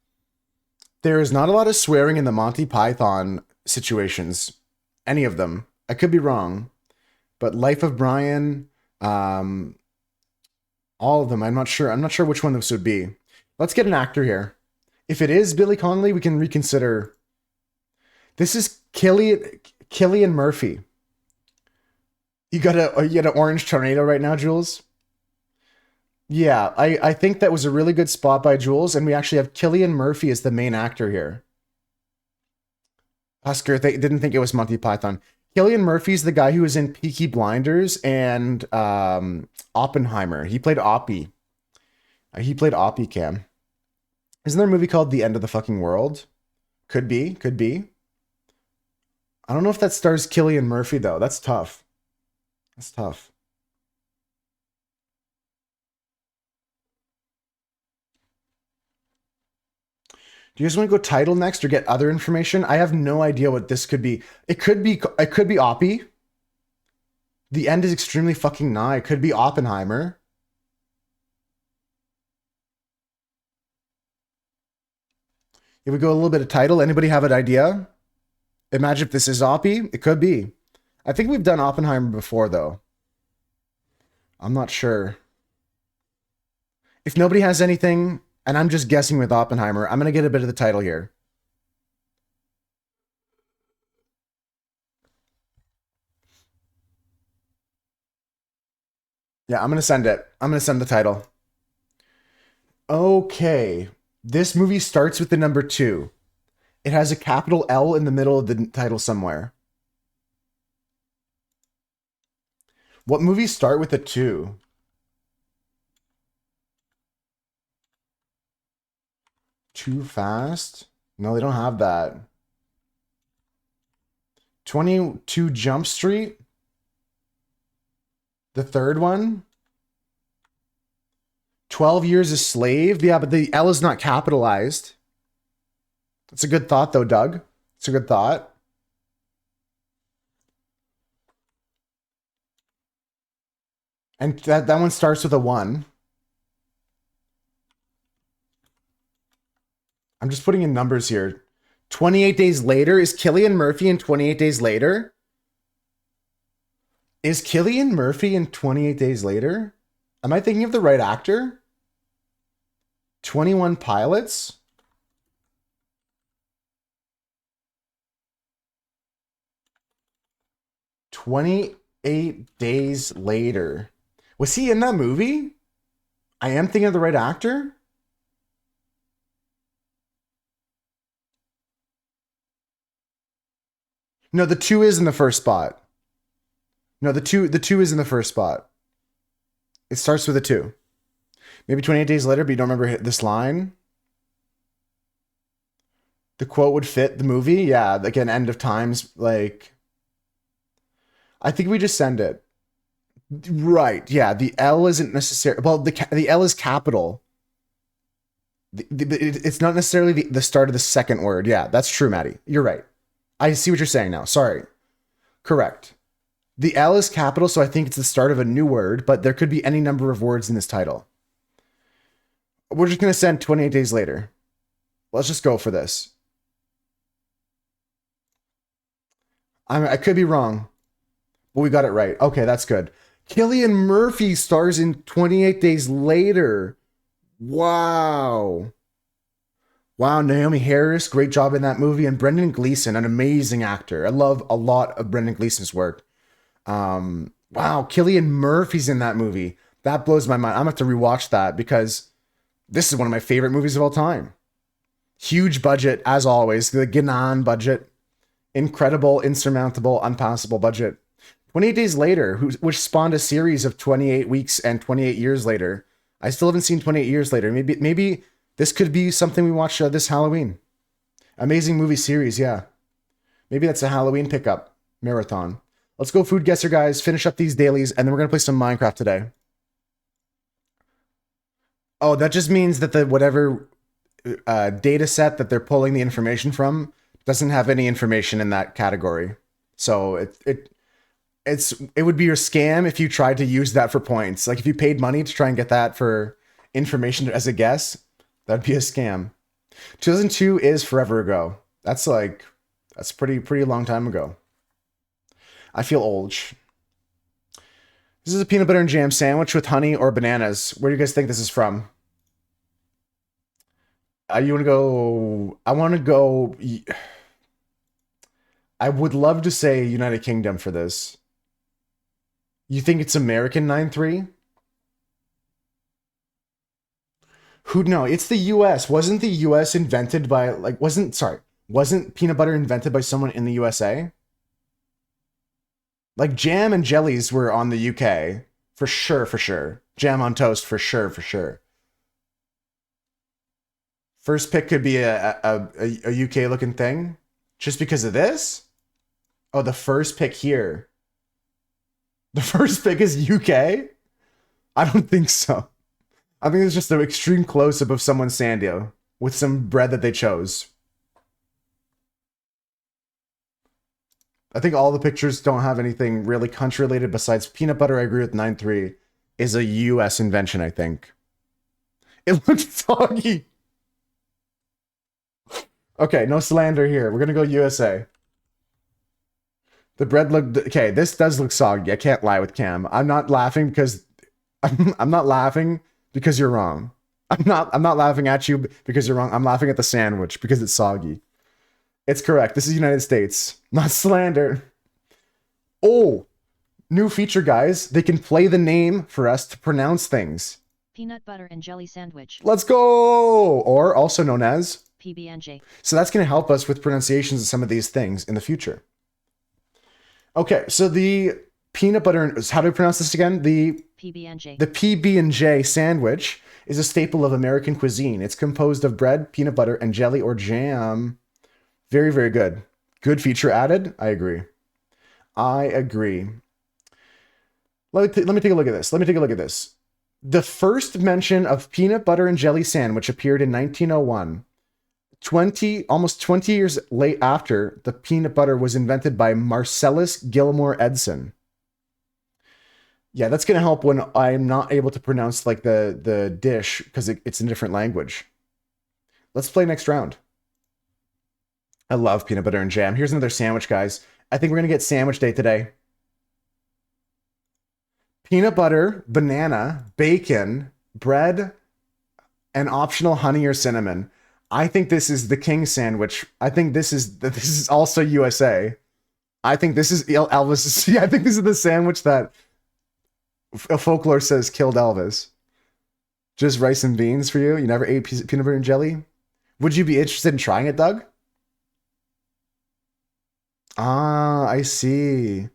There is not a lot of swearing in the Monty Python situations. Any of them. I could be wrong. But Life of Brian, all of them. I'm not sure. I'm not sure which one this would be. Let's get an actor here. If it is Billy Connolly, we can reconsider. This is Cillian Murphy. You got an orange tornado right now, Jules? Yeah, I think that was a really good spot by Jules, and we actually have Cillian Murphy as the main actor here. Husker, they didn't think it was Monty Python. Cillian Murphy's the guy who was in Peaky Blinders and Oppenheimer. He played Oppie. He played Oppie, Cam. Isn't there a movie called The End of the Fucking World? Could be, could be. I don't know if that stars Cillian Murphy, though. That's tough. That's tough. Do you guys want to go title next or get other information? I have no idea what this could be. It could be Oppie. The end is extremely fucking nigh. It could be Oppenheimer. If we go a little bit of title, anybody have an idea? Imagine if this is Oppie. It could be. I think we've done Oppenheimer before, though. I'm not sure. If nobody has anything, and I'm just guessing with Oppenheimer, I'm going to get a bit of the title here. Yeah, I'm going to send it. I'm going to send the title. Okay. This movie starts with the number 2. It has a capital L in the middle of the title somewhere. What movies start with a 2? Too Fast? No, they don't have that. 22 Jump Street? The third one? 12 Years a Slave? Yeah, but the L is not capitalized. It's a good thought, though, Doug. It's a good thought. And that one starts with a 1. I'm just putting in numbers here. 28 Days Later? Is Cillian Murphy in 28 Days Later? Is Cillian Murphy in 28 Days Later? Am I thinking of the right actor? 21 Pilots? "28 Days Later." Was he in that movie? I am thinking of the right actor? No, the 2 is in the first spot. No, the two is in the first spot. It starts with a 2. Maybe 28 days later, but you don't remember this line. The quote would fit the movie. Yeah, again, end of times. Like, I think we just send it. Right. Yeah. The L isn't necessary. Well, the L is capital. It's not necessarily the start of the second word. Yeah, that's true, Maddie. You're right. I see what you're saying now. Sorry. Correct. The L is capital, so I think it's the start of a new word, but there could be any number of words in this title. We're just going to send 28 days later. Let's just go for this. I could be wrong, but we got it right. Okay, that's good. Cillian Murphy stars in 28 Days Later. Wow. Wow, Naomi Harris, great job in that movie. And Brendan Gleeson, an amazing actor. I love a lot of Brendan Gleeson's work. Wow, Cillian Murphy's in that movie. That blows my mind. I'm going to have to rewatch that because this is one of my favorite movies of all time. Huge budget, as always. The Ganan budget. Incredible, insurmountable, unpassable budget. 28 Days Later, which spawned a series of 28 weeks and 28 years later. I still haven't seen 28 years later. Maybe this could be something we watch this Halloween. Amazing movie series, yeah. Maybe that's a Halloween pickup marathon. Let's go food guesser, guys. Finish up these dailies, and then we're going to play some Minecraft today. Oh, that just means that the whatever data set that they're pulling the information from doesn't have any information in that category. So it would be your scam if you tried to use that for points. Like if you paid money to try and get that for information as a guess, that'd be a scam. 2002 is forever ago. That's pretty long time ago. I feel old. This is a peanut butter and jam sandwich with honey or bananas. Where do you guys think this is from? You want to go? I want to go. I would love to say United Kingdom for this. You think it's American 9-3? Who no, it's the US. Wasn't the US invented by wasn't peanut butter invented by someone in the USA? Like jam and jellies were on the UK. For sure. Jam on toast for sure. First pick could be a UK looking thing. Just because of this? Oh, the first pick here. The first pick is UK? I don't think so. I think it's just an extreme close-up of someone's sandio with some bread that they chose. I think all the pictures don't have anything really country-related besides peanut butter. I agree with 9-3 is a US invention, I think. It looks soggy. Okay, no slander here. We're gonna go USA. The bread looked okay. This does look soggy. I can't lie with Cam. I'm not laughing because I'm not laughing because you're wrong. I'm not laughing at you because you're wrong. I'm laughing at the sandwich because it's soggy. It's correct. This is United States, not slander. Oh, new feature, guys. They can play the name for us to pronounce things. Peanut butter and jelly sandwich. Let's go! Or also known as PB&J. So that's going to help us with pronunciations of some of these things in the future. Okay, so the peanut butter, how do we pronounce this again? The PB&J. The PB&J sandwich is a staple of American cuisine. It's composed of bread, peanut butter, and jelly or jam. Very, very good. Good feature added. I agree. Let me take a look at this. The first mention of peanut butter and jelly sandwich appeared in 1901. Almost 20 years late after, the peanut butter was invented by Marcellus Gilmore Edson. Yeah, that's going to help when I'm not able to pronounce like the dish because it's in a different language. Let's play next round. I love peanut butter and jam. Here's another sandwich, guys. I think we're going to get sandwich day today. Peanut butter, banana, bacon, bread, and optional honey or cinnamon. I think this is the king sandwich. I think this is also USA. I think this is Elvis. Yeah, I think this is the sandwich that Folklore says killed Elvis. Just rice and beans for you? You never ate peanut butter and jelly? Would you be interested in trying it, Doug? Ah, I see.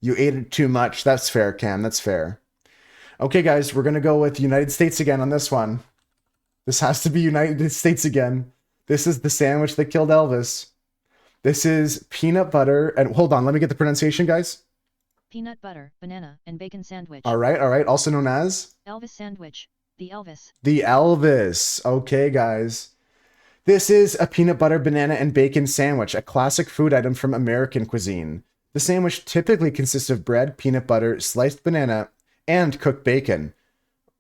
You ate it too much. That's fair, Cam. That's fair. Okay, guys, we're gonna go with United States again on this one. This has to be United States again. This is the sandwich that killed Elvis. This is peanut butter and hold on, let me get the pronunciation, guys. Peanut butter, banana, and bacon sandwich. All right. Also known as Elvis sandwich. The Elvis. the Elvis. Okay, guys. This is a peanut butter, banana, and bacon sandwich, a classic food item from American cuisine. The sandwich typically consists of bread, peanut butter, sliced banana, and cooked bacon.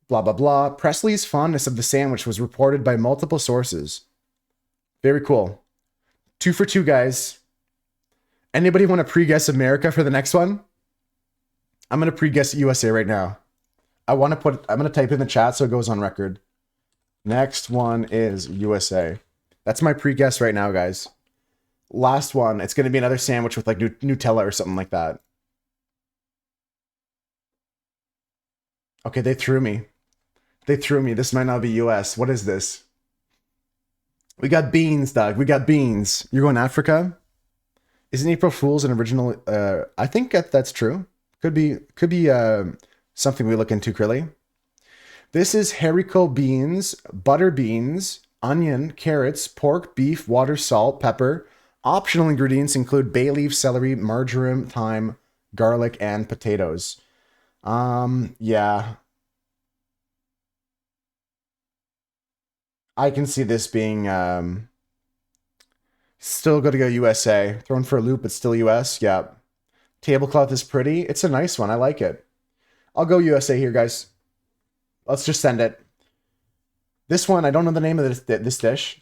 Blah, blah, blah. Presley's fondness of the sandwich was reported by multiple sources. Very cool. 2 for 2, guys. Anybody want to pre-guess America for the next one? I'm going to pre-guess USA right now. I'm going to type in the chat so it goes on record. Next one is USA. That's my pre-guess right now, guys. Last one, it's going to be another sandwich with like Nutella or something like that. Okay, they threw me. This might not be US. What is this? We got beans, Doug. We got beans. You're going Africa? Isn't April Fool's an original? I think that's true. Could be something we look into, Krilly. This is haricot beans, butter beans, onion, carrots, pork, beef, water, salt, pepper. Optional ingredients include bay leaf, celery, marjoram, thyme, garlic, and potatoes. Yeah. I can see this being still going to go USA. Thrown for a loop, but still US. Yeah. Tablecloth is pretty. It's a nice one. I like it. I'll go USA here, guys. Let's just send it. This one, I don't know the name of this dish.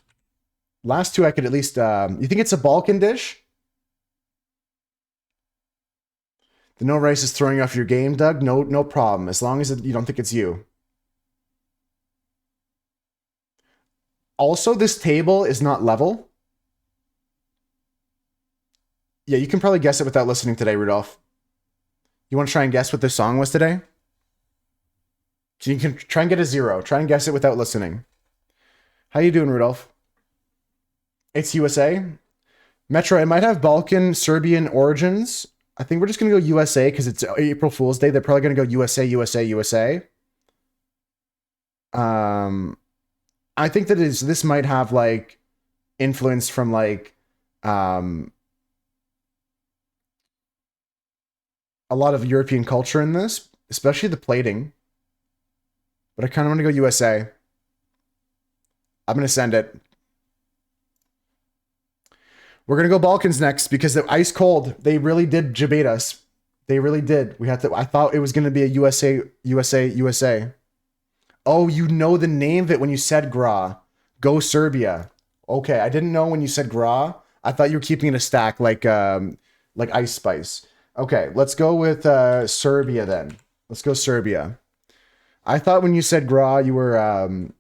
Last two, I could at least... you think it's a Balkan dish? The no rice is throwing off your game, Doug? No problem. As long as you don't think it's you. Also, this table is not level. Yeah, you can probably guess it without listening today, Rudolph. You want to try and guess what this song was today? You can try and get a 0. Try and guess it without listening. How you doing, Rudolph? It's USA. Metro, it might have Balkan, Serbian origins. I think we're just going to go USA because it's April Fool's Day. They're probably going to go USA. I think that this might have like influence from like a lot of European culture in this, especially the plating. But I kind of want to go USA. I'm going to send it. We're going to go Balkans next because they're ice cold. They really did jabate us. They really did. I thought it was going to be a USA. Oh, you know the name of it when you said Gra. Go Serbia. Okay, I didn't know when you said Gra. I thought you were keeping it a stack like Ice Spice. Okay, let's go with Serbia then. Let's go Serbia. I thought when you said Gra, you were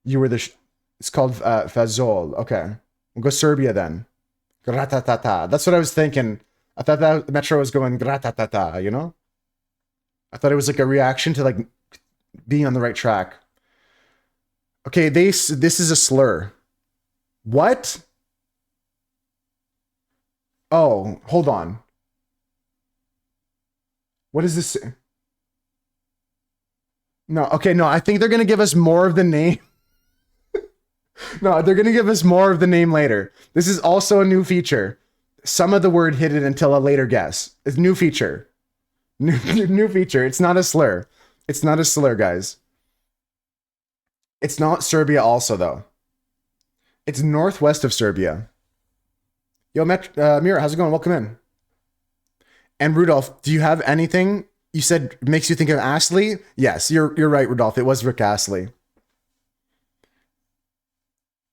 it's called Fazol. Okay, we'll go Serbia then. Gratatata. That's what I was thinking. I thought that Metro was going gratatata. You know. I thought it was like a reaction to like being on the right track. Okay, this is a slur. What? Oh, hold on. What is this? No, okay, no, I think they're going to give us more of the name. No, they're going to give us more of the name later. This is also a new feature. Some of the word hidden until a later guess. It's new feature. New feature. It's not a slur. It's not a slur, guys. It's not Serbia also, though. It's northwest of Serbia. Yo, Mira, how's it going? Welcome in. And Rudolph, do you have anything you said makes you think of Astley? Yes, you're right, Rudolph. It was Rick Astley.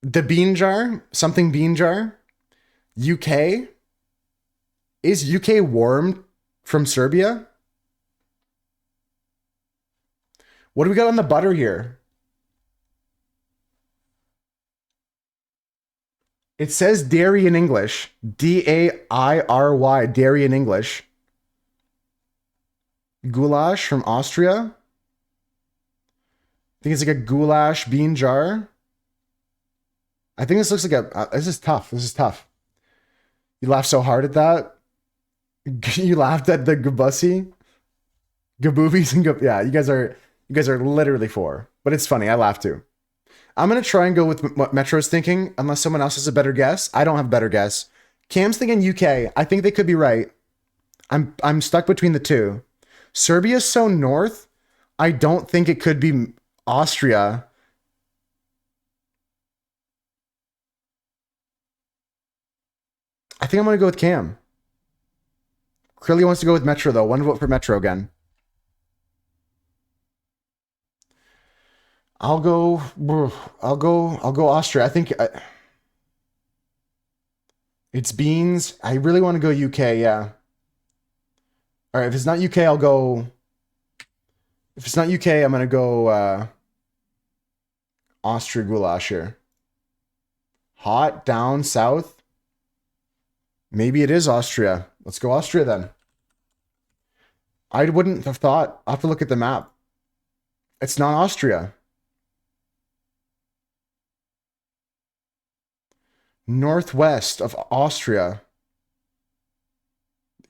The bean jar, something bean jar. UK. Is UK warm from Serbia? What do we got on the butter here? It says dairy in English. D-A-I-R-Y, dairy in English. Goulash from Austria. I think it's like a goulash bean jar. I think this looks like this is tough. You laughed so hard at that. You laughed at the Gabussy, Gaboobies, and yeah. You guys are literally four, but it's funny. I laugh too. I'm gonna try and go with what Metro's thinking, unless someone else has a better guess. I don't have a better guess. Cam's thinking UK. I think they could be right. I'm stuck between the two. Serbia's so north. I don't think it could be Austria. I think I'm gonna go with Cam. Clearly wants to go with Metro though. One vote for Metro again. I'll go. I'll go Austria. I think it's beans. I really want to go UK. Yeah. All right. If it's not UK, I'll go. If it's not UK, I'm gonna go Austria goulash here. Hot down south. Maybe it is Austria. Let's go Austria then. I wouldn't have thought. I'll have to look at the map. It's not Austria. Northwest of Austria.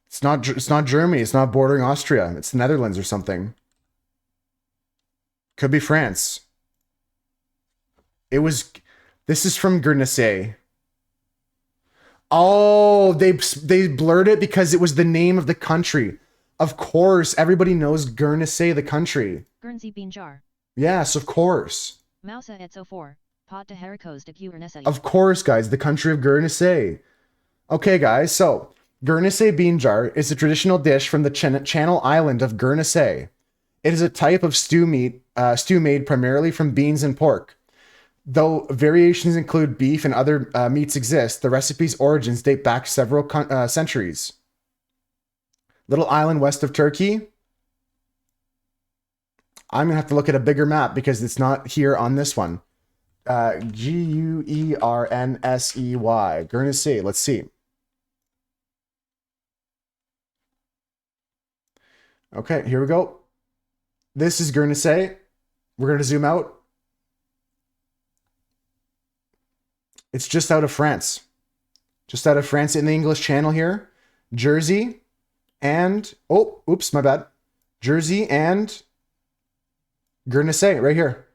It's not Germany. It's not bordering Austria. It's the Netherlands or something. Could be France. It was. This is from Guernesey. Oh, they blurred it because it was the name of the country. Of course, everybody knows Guernesey, the country. Guernsey bean jar. Yes, of course. Mousa et so 4. Pot de haricots de Guernesey. Of course, guys, the country of Guernesey. Okay, guys, so Guernesey bean jar is a traditional dish from the Channel Island of Guernesey. It is a type of stew made primarily from beans and pork. Though variations include beef and other meats exist, the recipe's origins date back several centuries. Little island west of Turkey. I'm going to have to look at a bigger map because it's not here on this one. Guernsey. Guernesey. Let's see. Okay, here we go. This is Guernesey. We're going to zoom out. It's just out of France. Just out of France in the English Channel here. Jersey and... Oh, oops, my bad. Jersey and Guernesey right here.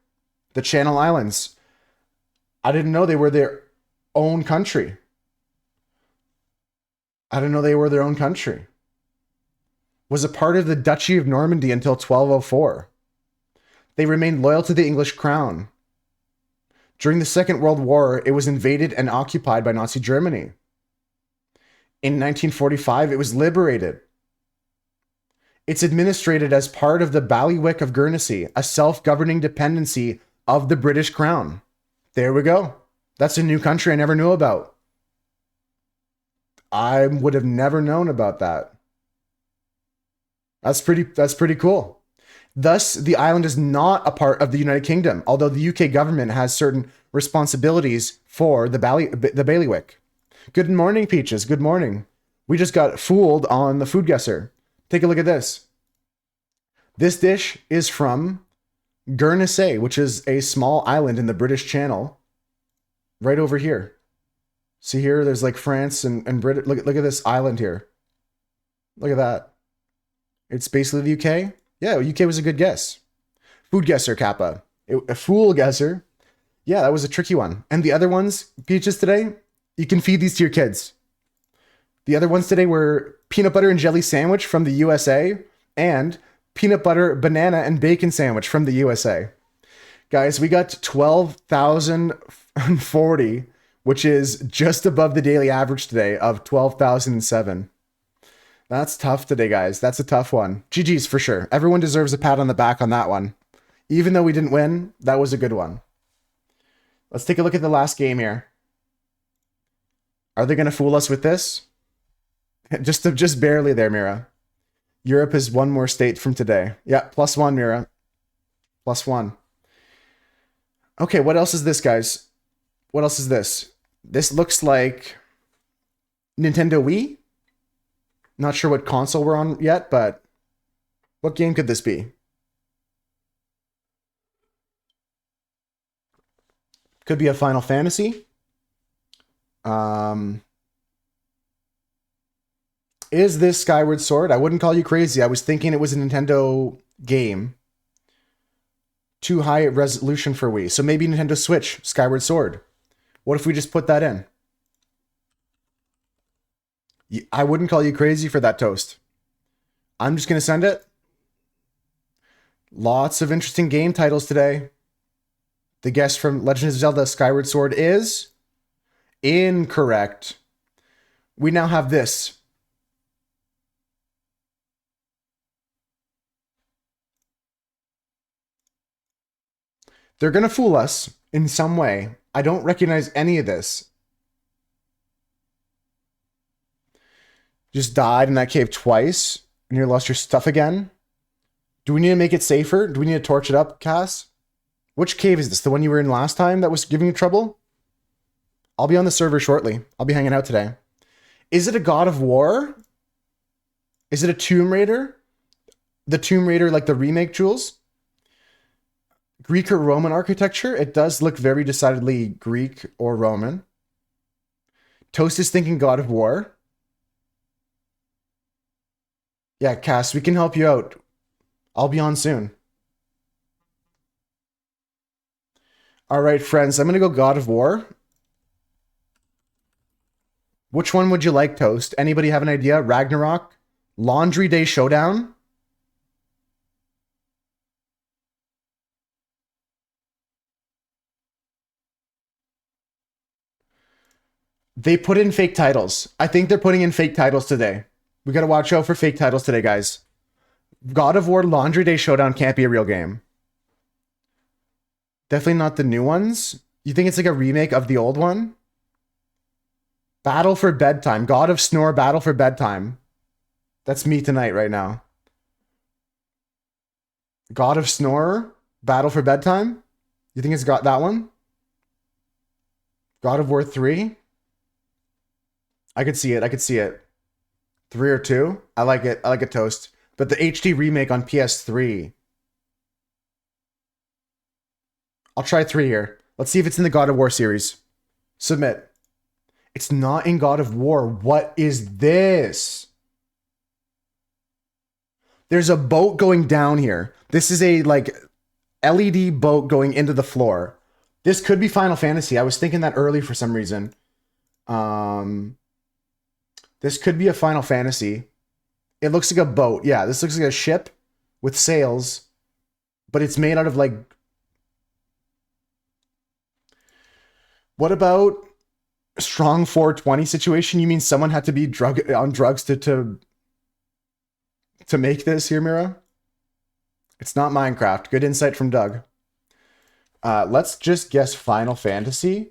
The Channel Islands. I didn't know they were their own country. I didn't know they were their own country. Was a part of the Duchy of Normandy until 1204. They remained loyal to the English crown. During the Second World War, it was invaded and occupied by Nazi Germany. In 1945, it was liberated. It's administrated as part of the Bailiwick of Guernsey, a self-governing dependency of the British Crown. There we go. That's a new country I never knew about. I would have never known about that. That's pretty cool. Thus, the island is not a part of the United Kingdom, although the UK government has certain responsibilities for the bailiwick. Good morning, Peaches. Good morning. We just got fooled on the food guesser. Take a look at this. This dish is from Guernesey, which is a small island in the British Channel. Right over here. See here, there's like France and Britain. Look at this island here. Look at that. It's basically the UK. Yeah, UK was a good guess. Food guesser, Kappa. A fool guesser. Yeah, that was a tricky one. And the other ones, Peaches, today, you can feed these to your kids. The other ones today were peanut butter and jelly sandwich from the USA and peanut butter, banana, and bacon sandwich from the USA. Guys, we got 12,040, which is just above the daily average today of 12,007. That's tough today, guys. That's a tough one. GG's for sure. Everyone deserves a pat on the back on that one. Even though we didn't win, that was a good one. Let's take a look at the last game here. Are they going to fool us with this? Just barely there, Mira. Europe is one more state from today. Yeah, +1, Mira. +1. Okay, what else is this, guys? What else is this? This looks like Nintendo Wii? Not sure what console we're on yet, but what game could this be? Could be a Final Fantasy. Is this Skyward Sword? I wouldn't call you crazy. I was thinking it was a Nintendo game. Too high resolution for Wii. So maybe Nintendo Switch, Skyward Sword. What if we just put that in? I wouldn't call you crazy for that, Toast. I'm just going to send it. Lots of interesting game titles today. The guess from Legend of Zelda Skyward Sword is incorrect. We now have this. They're going to fool us in some way. I don't recognize any of this. Just died in that cave twice, and you lost your stuff again. Do we need to make it safer? Do we need to torch it up, Cass? Which cave is this? The one you were in last time that was giving you trouble? I'll be on the server shortly. I'll be hanging out today. Is it a God of War? Is it a Tomb Raider? The Tomb Raider, like the remake, Jules? Greek or Roman architecture? It does look very decidedly Greek or Roman. Toast is thinking God of War. Yeah, Cass, we can help you out. I'll be on soon. All right, friends, I'm going to go God of War. Which one would you like, Toast? Anybody have an idea? Ragnarok? Laundry Day Showdown? They put in fake titles. I think they're putting in fake titles today. We got to watch out for fake titles today, guys. God of War Laundry Day Showdown can't be a real game. Definitely not the new ones. You think it's like a remake of the old one? Battle for Bedtime. God of Snore Battle for Bedtime. That's me tonight right now. God of Snore Battle for Bedtime? You think it's got that one? God of War 3? I could see it. I could see it. 3 or 2? I like it. I like it, Toast. But the HD remake on PS3. I'll try 3 here. Let's see if it's in the God of War series. Submit. It's not in God of War. What is this? There's a boat going down here. This is a like LED boat going into the floor. This could be Final Fantasy. I was thinking that early for some reason. This could be a Final Fantasy. It looks like a boat. Yeah, this looks like a ship with sails, but it's made out of like... What about strong 420 situation? You mean someone had to be on drugs to make this here, Mira? It's not Minecraft. Good insight from Doug. Let's just guess Final Fantasy.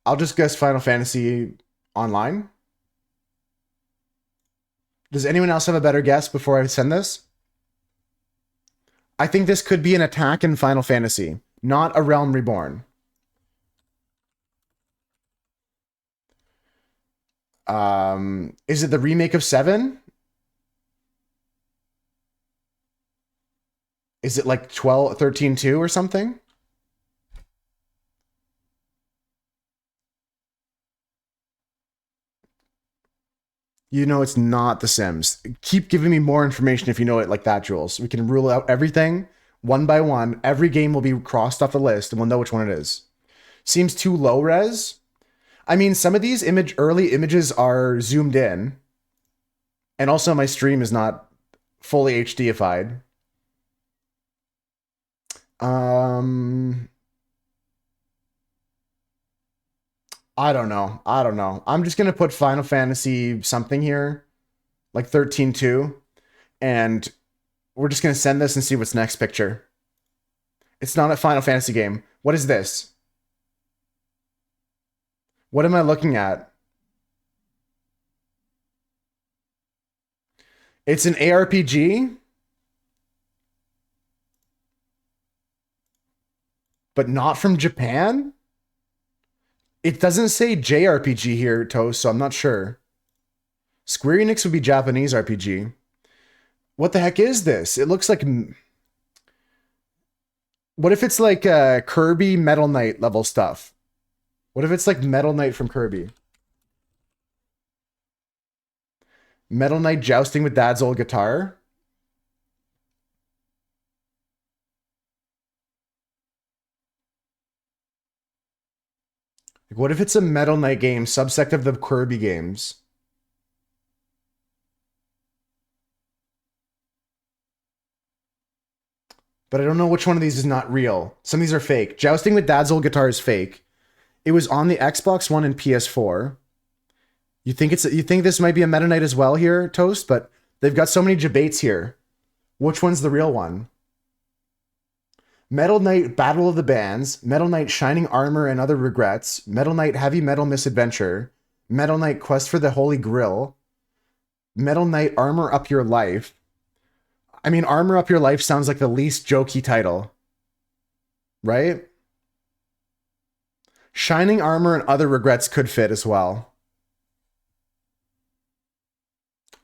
I'll just guess Final Fantasy Online. Does anyone else have a better guess before I send this? I think this could be an attack in Final Fantasy, not a Realm Reborn. Is it the remake of 7? Is it like 13.2 or something? You know it's not The Sims. Keep giving me more information if you know it like that, Jules. We can rule out everything one by one. Every game will be crossed off the list and we'll know which one it is. Seems too low res. I mean, some of these early images are zoomed in. And also my stream is not fully HDified. I don't know. I'm just going to put Final Fantasy something here, like 13.2, and we're just going to send this and see what's next picture. It's not a Final Fantasy game. What is this? What am I looking at? It's an ARPG, but not from Japan? It doesn't say JRPG here, Toast, so I'm not sure. Square Enix would be Japanese RPG. What the heck is this? It looks like... What if it's like Kirby Metal Knight level stuff? What if it's like Metal Knight from Kirby? Metal Knight jousting with Dad's old guitar? Like, what if it's a Metal Knight game, subsect of the Kirby games? But I don't know which one of these is not real. Some of these are fake. Jousting with Dad's old guitar is fake. It was on the Xbox One and PS4. You think this might be a Meta Knight as well here, Toast? But they've got so many debates here. Which one's the real one? Metal Knight Battle of the Bands, Metal Knight Shining Armor and Other Regrets, Metal Knight Heavy Metal Misadventure, Metal Knight Quest for the Holy Grail, Metal Knight Armor Up Your Life. I mean, Armor Up Your Life sounds like the least jokey title, right? Shining Armor and Other Regrets could fit as well.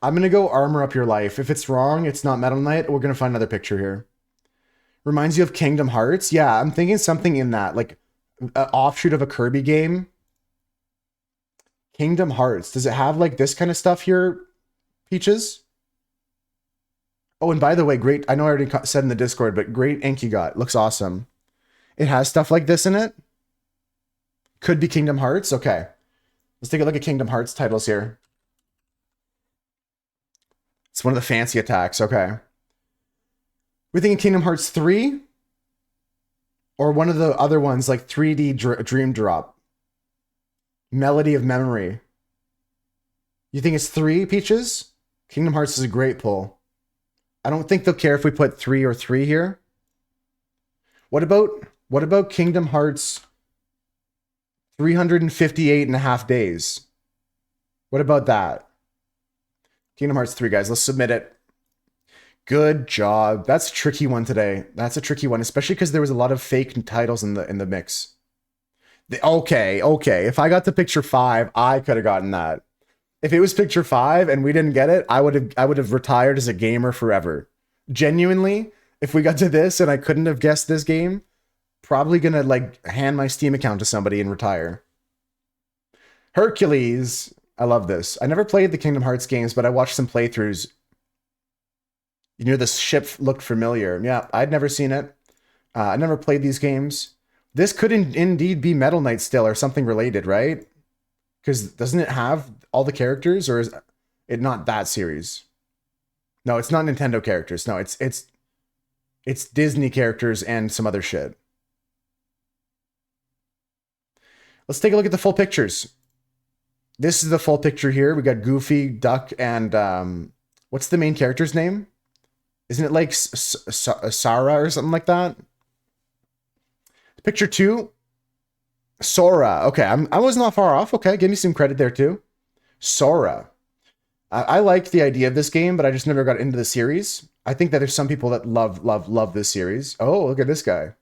I'm going to go Armor Up Your Life. If it's wrong, it's not Metal Knight. We're going to find another picture here. Reminds you of Kingdom Hearts? Yeah, I'm thinking something in that, like an offshoot of a Kirby game. Kingdom Hearts. Does it have like this kind of stuff here, Peaches? Oh, and by the way, great. I know I already said in the Discord, but great ink you got. Looks awesome. It has stuff like this in it. Could be Kingdom Hearts. Okay. Let's take a look at Kingdom Hearts titles here. It's one of the fancy attacks. Okay. We're thinking Kingdom Hearts 3? Or one of the other ones like 3D Dream Drop. Melody of Memory. You think it's 3, Peaches? Kingdom Hearts is a great pull. I don't think they'll care if we put 3 or 3 here. What about Kingdom Hearts 358 and a half days? What about that? Kingdom Hearts 3, guys. Let's submit it. Good job. That's a tricky one today. That's a tricky one, especially because there was a lot of fake titles in the mix. Okay. If I got to picture 5, I could have gotten that. If it was picture 5 and we didn't get it, I would have retired as a gamer forever. Genuinely, if we got to this and I couldn't have guessed this game, probably gonna like hand my Steam account to somebody and retire. Hercules. I love this. I never played the Kingdom Hearts games, but I watched some playthroughs. You knew the ship looked familiar. Yeah, I'd never seen it. I never played these games. This could indeed be Metal Knight still or something related, right? Because doesn't it have all the characters, or is it not that series? No, it's not Nintendo characters. No, it's Disney characters and some other shit. Let's take a look at the full pictures. This is the full picture here. We got Goofy, Duck, and what's the main character's name? Isn't it like Sarah or something like that? Picture 2, Sora. Okay, I was not far off. Okay, give me some credit there too. Sora. I liked the idea of this game, but I just never got into the series. I think that there's some people that love this series. Oh, look at this guy.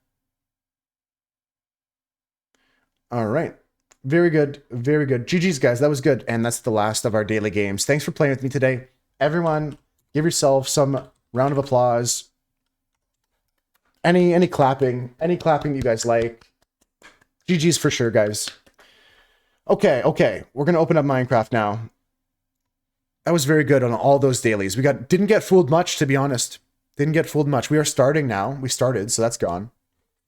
All right. Very good. Very good. GG's, guys. That was good. And that's the last of our daily games. Thanks for playing with me today. Everyone, give yourself some round of applause. Any clapping you guys like. GG's for sure, guys. Okay. We're going to open up Minecraft now. That was very good on all those dailies. Didn't get fooled much, to be honest. Didn't get fooled much. We are starting now. We started, so that's gone.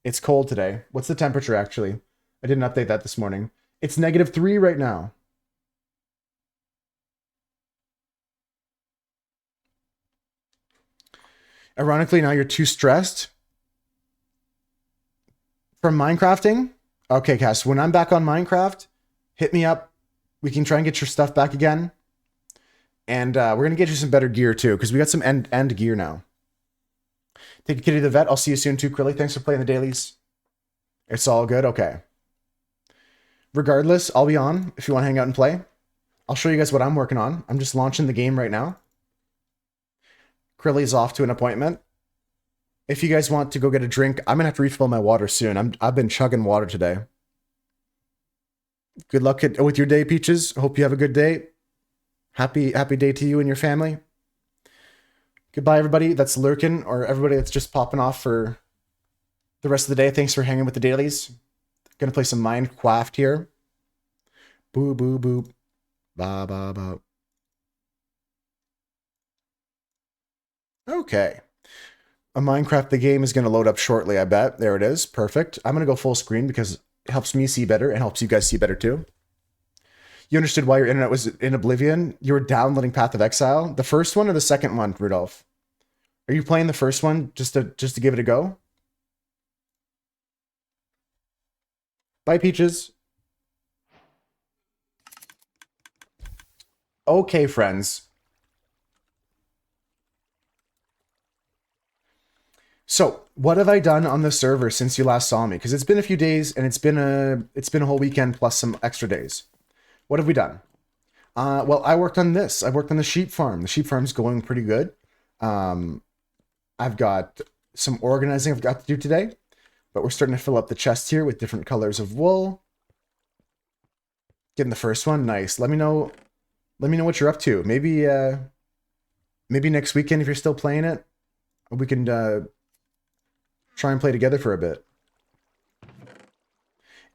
It's cold today. What's the temperature, actually? I didn't update that this morning. It's -3 right now. Ironically, now you're too stressed from Minecrafting. Okay, Cass, when I'm back on Minecraft, hit me up. We can try and get your stuff back again. And we're going to get you some better gear, too, because we got some end gear now. Take a kitty to the vet. I'll see you soon, too, Krilly. Thanks for playing the dailies. It's all good? Okay. Regardless, I'll be on if you want to hang out and play. I'll show you guys what I'm working on. I'm just launching the game right now. Krilly's off to an appointment. If you guys want to go get a drink, I'm going to have to refill my water soon. I've been chugging water today. Good luck with your day, Peaches. Hope you have a good day. Happy day to you and your family. Goodbye, everybody that's lurking, or everybody that's just popping off for the rest of the day. Thanks for hanging with the dailies. Gonna play some Minecraft here. Boo, boo, boo. Ba, ba, ba. Okay. A Minecraft the game is going to load up shortly, I bet. There it is. Perfect. I'm going to go full screen because it helps me see better and helps you guys see better too. You understood why your internet was in oblivion? You were downloading Path of Exile? The first one or the second one, Rudolph? Are you playing the first one just to give it a go? Bye, Peaches. Okay, friends. So, what have I done on the server since you last saw me? Because it's been a few days and it's been a whole weekend plus some extra days. What have we done? Well, I worked on this. I worked on the sheep farm. The sheep farm's going pretty good. I've got some organizing I've got to do today, but we're starting to fill up the chest here with different colors of wool. Getting the first one, nice. Let me know what you're up to. Maybe next weekend if you're still playing it, we can try and play together for a bit.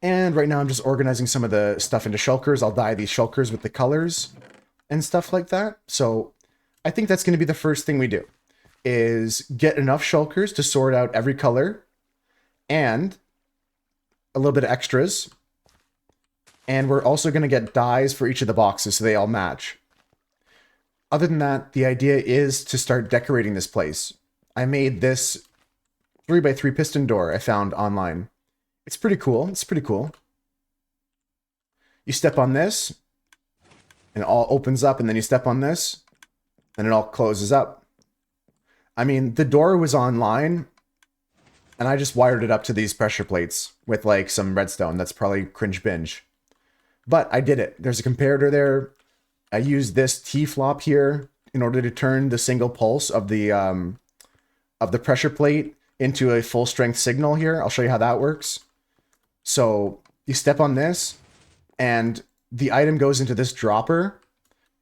And right now I'm just organizing some of the stuff into shulkers. I'll dye these shulkers with the colors and stuff like that. So I think that's going to be the first thing we do, is get enough shulkers to sort out every color and a little bit of extras. And we're also going to get dyes for each of the boxes so they all match. Other than that, the idea is to start decorating this place. I made this 3x3 piston door I found online. It's pretty cool. It's pretty cool. You step on this, and it all opens up, and then you step on this, and it all closes up. I mean, the door was online, and I just wired it up to these pressure plates with, like, some redstone. That's probably cringe binge. But I did it. There's a comparator there. I used this T-flop here in order to turn the single pulse of the pressure plate into a full strength signal here. I'll show you how that works. So you step on this and the item goes into this dropper,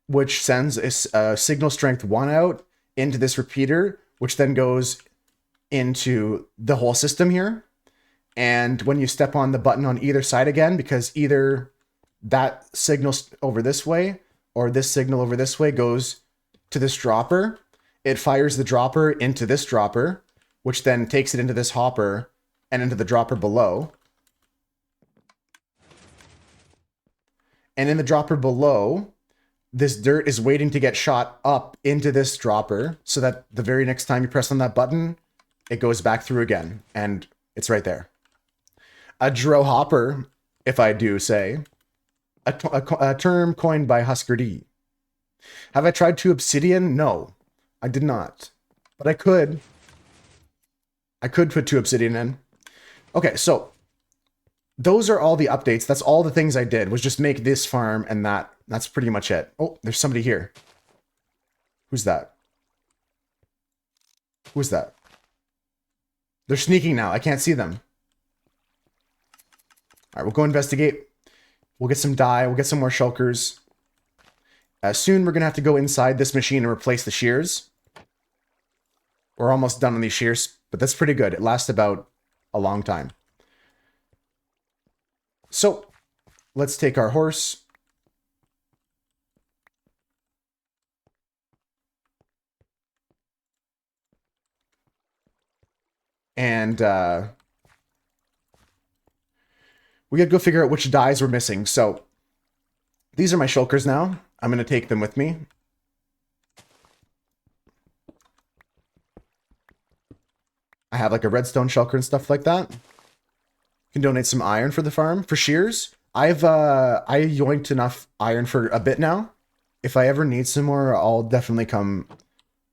which sends a signal strength 1 out into this repeater, which then goes into the whole system here. And when you step on the button on either side again, because either that signal over this way or this signal over this way goes to this dropper, it fires the dropper into this dropper, which then takes it into this hopper and into the dropper below. And in the dropper below, this dirt is waiting to get shot up into this dropper so that the very next time you press on that button, it goes back through again, and it's right there. A Dro hopper, if I do say, a term coined by Husker D. Have I tried to obsidian? No, I did not. But I could. I could put 2 obsidian in. Okay, so those are all the updates. That's all the things I did, was just make this farm, and that's pretty much it. Oh, there's somebody here. Who's that? Who's that? They're sneaking now. I can't see them. All right, we'll go investigate. We'll get some dye. We'll get some more shulkers. Soon we're going to have to go inside this machine and replace the shears. We're almost done on these shears, but that's pretty good. It lasts about a long time. So let's take our horse. And we gotta go figure out which dyes we're missing. So these are my shulkers now. I'm going to take them with me. I have like a redstone shulker and stuff like that. You can donate some iron for the farm. For shears, I yoinked enough iron for a bit now. If I ever need some more, I'll definitely come.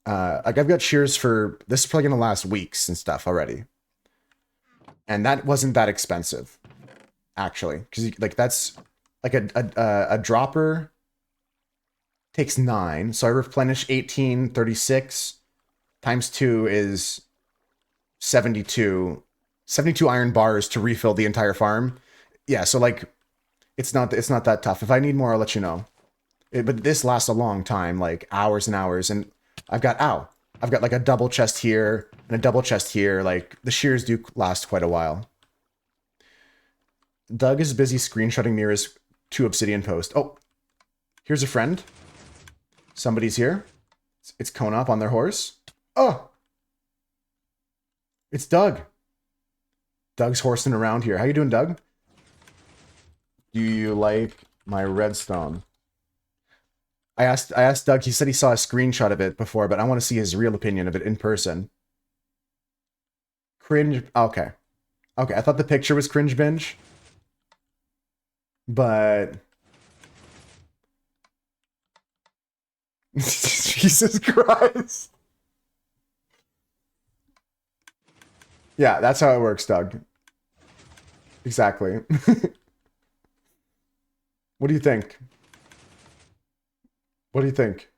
Like I've got shears for, this is probably going to last weeks and stuff already. And that wasn't that expensive, actually. Because like that's like a dropper takes 9. So I replenish 18, 36 times 2 is 72 iron bars to refill the entire farm. Yeah, so like it's not that tough. If I need more, I'll let you know. But this lasts a long time, like hours and hours. And I've got like a double chest here. And a double chest here. Like, the shears do last quite a while. Doug is busy screenshotting Mira's 2 obsidian post. Oh, here's a friend. Somebody's here. It's Kona up on their horse. Oh! It's Doug. Doug's horsing around here. How you doing, Doug? Do you like my redstone? I asked Doug, he said he saw a screenshot of it before, but I want to see his real opinion of it in person. Cringe. Okay. Okay, I thought the picture was cringe binge. But Jesus Christ. Yeah, that's how it works, Doug. Exactly. What do you think? What do you think?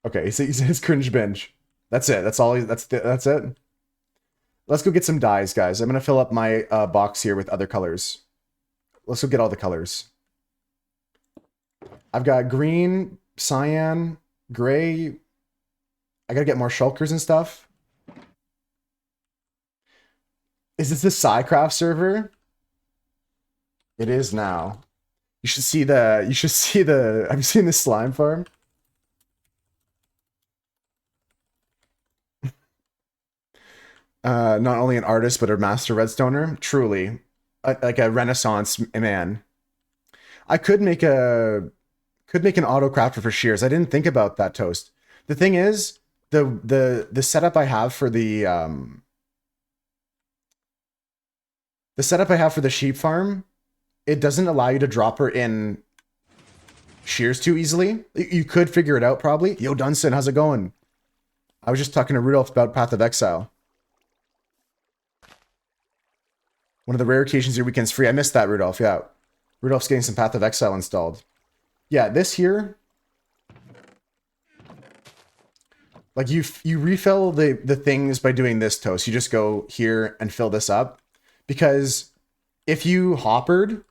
Okay, he says cringe binge. That's it. That's all. That's it. Let's go get some dyes, guys. I'm gonna fill up my box here with other colors. Let's go get all the colors. I've got green, cyan, gray. I gotta get more shulkers and stuff. Is this the Psycraft server? It is now. You should see the. Have you seen the slime farm? Not only an artist but a master redstoner. Truly, like a renaissance man. I could make an auto crafter for shears. I didn't think about that, Toast. The thing is, the setup I have for the setup I have for the sheep farm, it doesn't allow you to drop her in shears too easily. You could figure it out probably. Yo, Dunson, how's it going? I was just talking to Rudolph about Path of Exile. One of the rare occasions your weekend's free. I missed that, Rudolph. Yeah. Rudolph's getting some Path of Exile installed. Yeah, this here, like you refill the things by doing this, Toast. You just go here and fill this up. Because if you hoppered,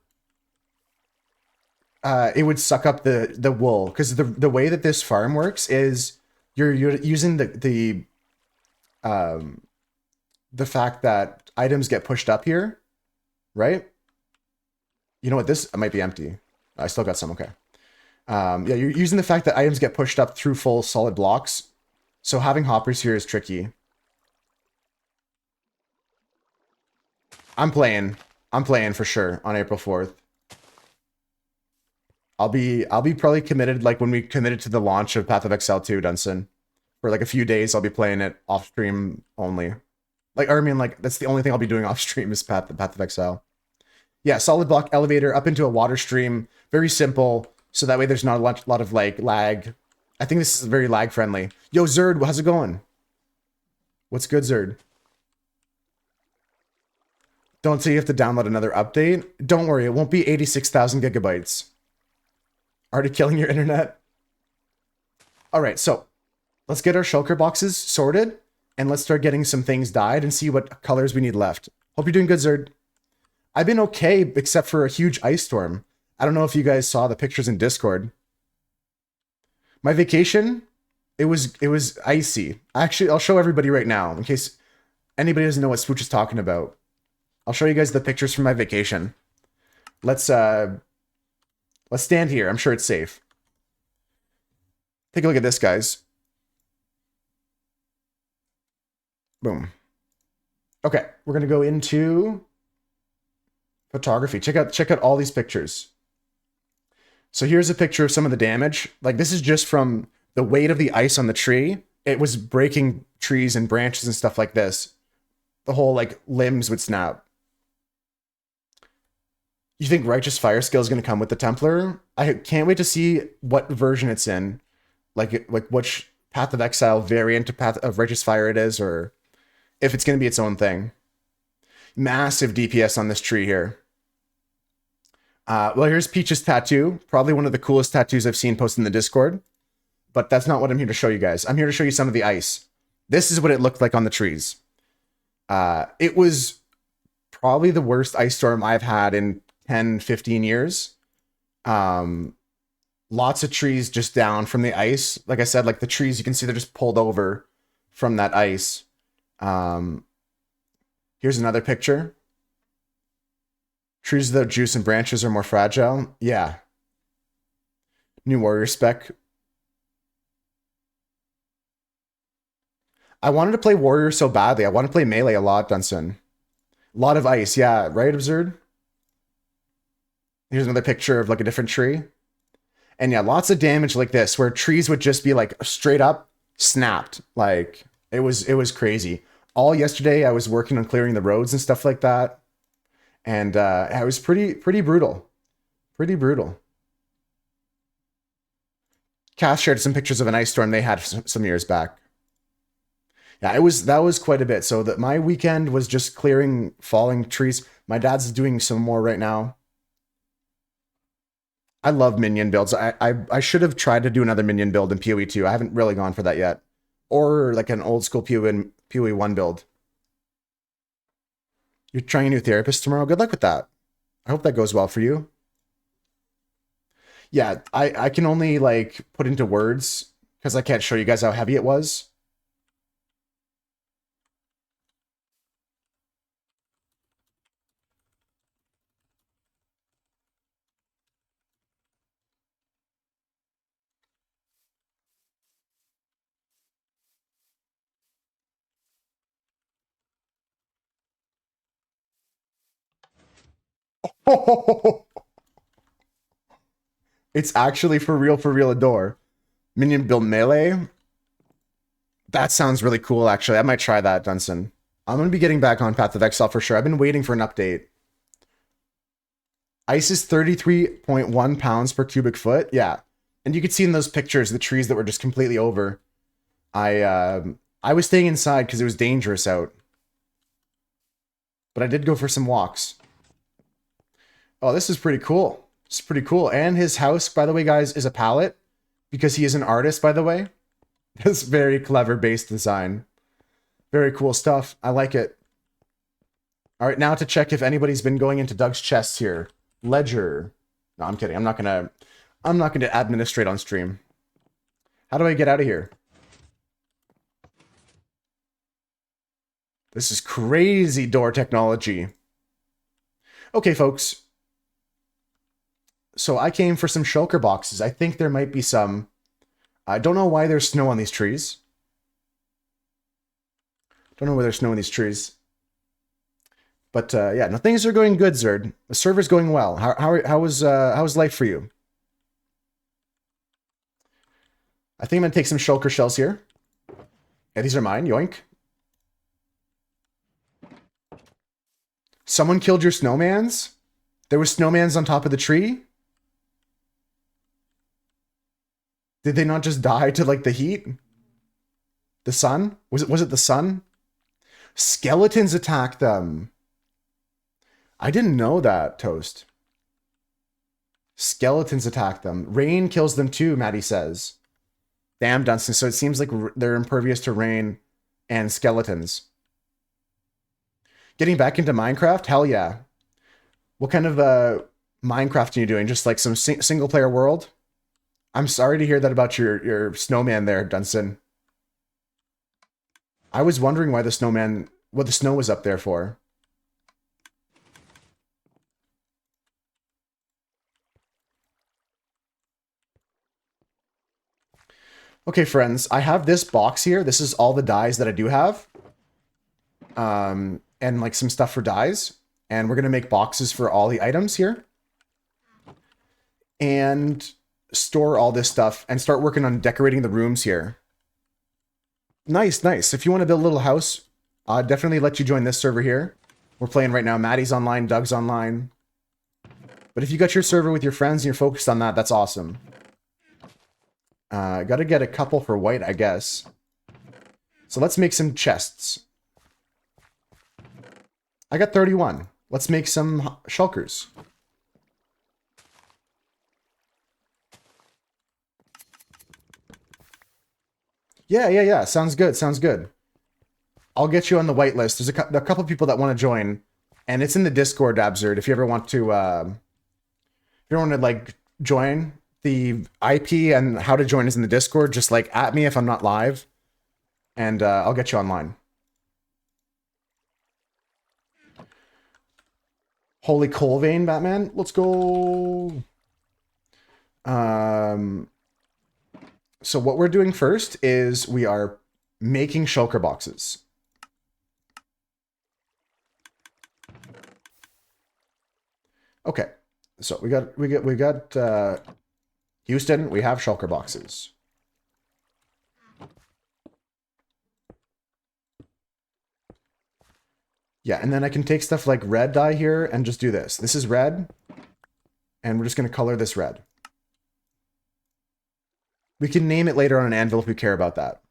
it would suck up the wool. Because the way that this farm works is you're using the fact that items get pushed up here, right? You know what? This might be empty. I still got some. Okay. Yeah, you're using the fact that items get pushed up through full solid blocks. So having hoppers here is tricky. I'm playing for sure on April 4th. I'll be probably committed, like when we committed to the launch of Path of Exile 2, Dunson. For like a few days, I'll be playing it off stream only. Like, or I mean, like that's the only thing I'll be doing off stream is Path of Exile. Yeah, solid block elevator up into a water stream. Very simple. So that way there's not a lot of like lag. I think this is very lag friendly. Yo, Zerd, how's it going? What's good, Zerd? Don't say you have to download another update. Don't worry, it won't be 86,000 gigabytes. Already killing your internet? Alright, so let's get our shulker boxes sorted and let's start getting some things dyed and see what colors we need left. Hope you're doing good, Zerd. I've been okay, except for a huge ice storm. I don't know if you guys saw the pictures in Discord. My vacation, it was icy. Actually, I'll show everybody right now in case anybody doesn't know what Swooch is talking about. I'll show you guys the pictures from my vacation. Let's stand here. I'm sure it's safe. Take a look at this, guys. Boom. Okay, we're gonna go into photography. Check out all these pictures. So here's a picture of some of the damage. Like this is just from the weight of the ice on the tree. It was breaking trees and branches and stuff like this. The whole like limbs would snap. You think Righteous Fire skill is going to come with the Templar? I can't wait to see what version it's in. Like which Path of Exile variant of Righteous Fire it is, or if it's going to be its own thing. Massive DPS on this tree here. Well, here's Peach's tattoo. Probably one of the coolest tattoos I've seen posted in the Discord. But that's not what I'm here to show you guys. I'm here to show you some of the ice. This is what it looked like on the trees. It was probably the worst ice storm I've had in 10, 15 years. Lots of trees just down from the ice. Like I said, like the trees, you can see they're just pulled over from that ice. Here's another picture. Trees without juice and branches are more fragile. Yeah. New warrior spec. I wanted to play warrior so badly. I want to play melee a lot, Dunson. A lot of ice. Yeah, right, Absurd? Here's another picture of like a different tree. And yeah, lots of damage like this, where trees would just be like straight up snapped. Like it was crazy. All yesterday I was working on clearing the roads and stuff like that. And it was pretty brutal. Pretty brutal. Cass shared some pictures of an ice storm they had some years back. Yeah, that was quite a bit. So that my weekend was just clearing falling trees. My dad's doing some more right now. I love minion builds. I should have tried to do another minion build in PoE 2. I haven't really gone for that yet. Or like an old school PoE 1 build. You're trying a new therapist tomorrow? Good luck with that. I hope that goes well for you. Yeah, I can only like put into words because I can't show you guys how heavy it was. It's actually for real a door. Minion build melee. That sounds really cool, actually. I might try that, Dunson. I'm going to be getting back on Path of Exile for sure. I've been waiting for an update. Ice is 33.1 pounds per cubic foot. Yeah. And you could see in those pictures the trees that were just completely over. I was staying inside because it was dangerous out. But I did go for some walks. Oh, this is pretty cool. It's pretty cool. And his house, by the way, guys, is a pallet. Because he is an artist, by the way. It's very clever base design. Very cool stuff. I like it. All right, now to check if anybody's been going into Doug's chests here. Ledger. No, I'm kidding. I'm not gonna administrate on stream. How do I get out of here? This is crazy door technology. Okay, folks. So I came for some shulker boxes. I think there might be some. I don't know why there's snow on these trees. Don't know why there's snow on these trees. But yeah, no, things are going good, Zerd. The server's going well. How was life for you? I think I'm gonna take some shulker shells here. Yeah, these are mine. Yoink. Someone killed your snowmans? There were snowmans on top of the tree? Did they not just die to like the heat? The sun? Was it the sun? Skeletons attacked them. I didn't know that, Toast. Skeletons attack them. Rain kills them too, Maddie says. Damn, Dunstan. So it seems like they're impervious to rain and skeletons. Getting back into Minecraft? Hell yeah. What kind of Minecraft are you doing? Just like some single player world? I'm sorry to hear that about your snowman there, Dunstan. I was wondering why what the snow was up there for. Okay, friends, I have this box here. This is all the dyes that I do have. And like some stuff for dyes. And we're going to make boxes for all the items here. And store all this stuff and start working on decorating the rooms here. Nice, nice. If you want to build a little house, I'd definitely let you join this server here. We're playing right now. Maddie's online, Doug's online. But if you got your server with your friends and you're focused on that, that's awesome. Got to get a couple for white, I guess. So let's make some chests. I got 31. Let's make some shulkers. Yeah. Sounds good. Sounds good. I'll get you on the whitelist. There's a couple people that want to join, and it's in the Discord, Absurd. If you ever want to, like join, the IP and how to join is in the Discord. Just like at me if I'm not live. and I'll get you online. Holy coal vein, Batman. Let's go. So what we're doing first is we are making shulker boxes. Okay, so we got Houston. We have shulker boxes. Yeah, and then I can take stuff like red dye here and just do this. This is red, and we're just going to color this red. We can name it later on an anvil if we care about that.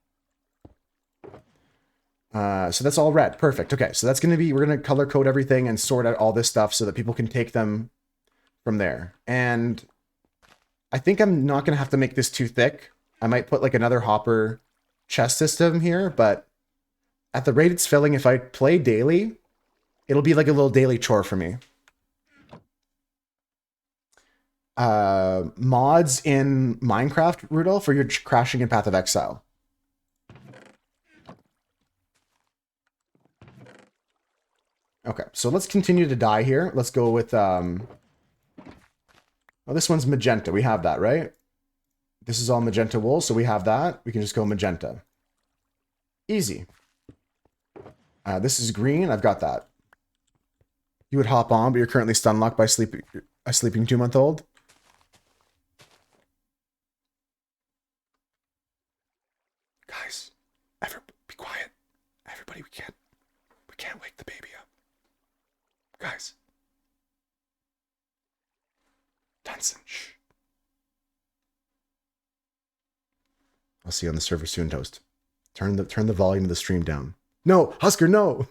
So that's all red. Perfect. Okay, so that's going to be, we're going to color code everything and sort out all this stuff so that people can take them from there. And I think I'm not going to have to make this too thick. I might put like another hopper chest system here, but at the rate it's filling, if I play daily, it'll be like a little daily chore for me. Mods in Minecraft, Rudolph, or you're crashing in Path of Exile? Okay, so let's continue to dye here. Let's go with, oh, this one's magenta. We have that, right? This is all magenta wool, so we have that. We can just go magenta. Easy. This is green. I've got that. You would hop on, but you're currently stun locked by a sleeping 2-month-old. Guys, be quiet. Everybody, we can't wake the baby up. Guys. Dunson, shh. I'll see you on the server soon, Toast. Turn the volume of the stream down. No, Husker, no.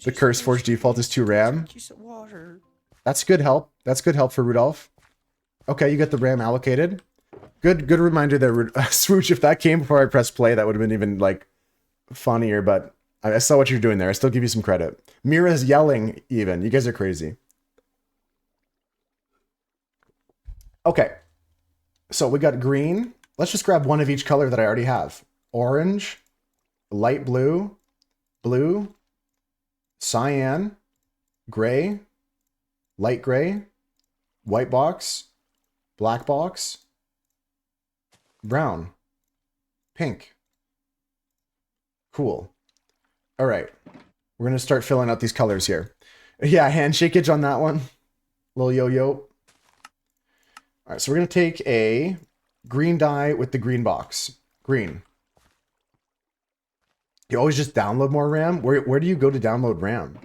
The Curse Forge default is 2 RAM. That's good help. That's good help for Rudolph. Okay, you get the RAM allocated. Good reminder there, Swooch. If that came before I pressed play, that would have been even like funnier. But I saw what you're doing there. I still give you some credit. Mira's yelling. Even you guys are crazy. Okay, so we got green. Let's just grab one of each color that I already have. Orange, light blue, blue, cyan, gray, light gray, white box, black box, brown, pink. Cool. All right. We're going to start filling out these colors here. Yeah, handshakeage on that one. Little yo-yo. All right, so we're going to take a green dye with the green box. Green. You always just download more RAM? Where do you go to download RAM?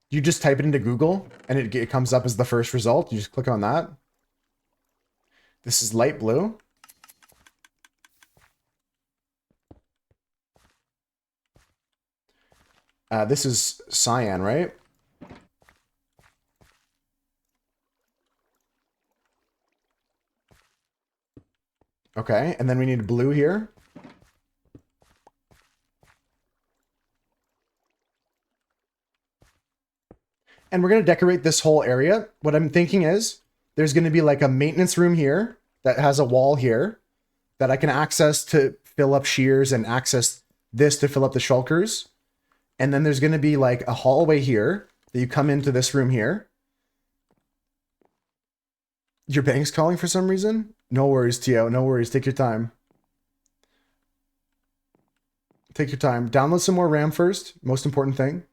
You just type it into Google and it comes up as the first result. You just click on that. This is light blue. This is cyan, right? Okay, and then we need blue here. And we're going to decorate this whole area. What I'm thinking is there's going to be like a maintenance room here that has a wall here that I can access to fill up shears and access this to fill up the shulkers. And then there's going to be like a hallway here that you come into this room here. Your bank's calling for some reason? No worries, Tio. No worries. Take your time. Take your time. Download some more RAM first. Most important thing.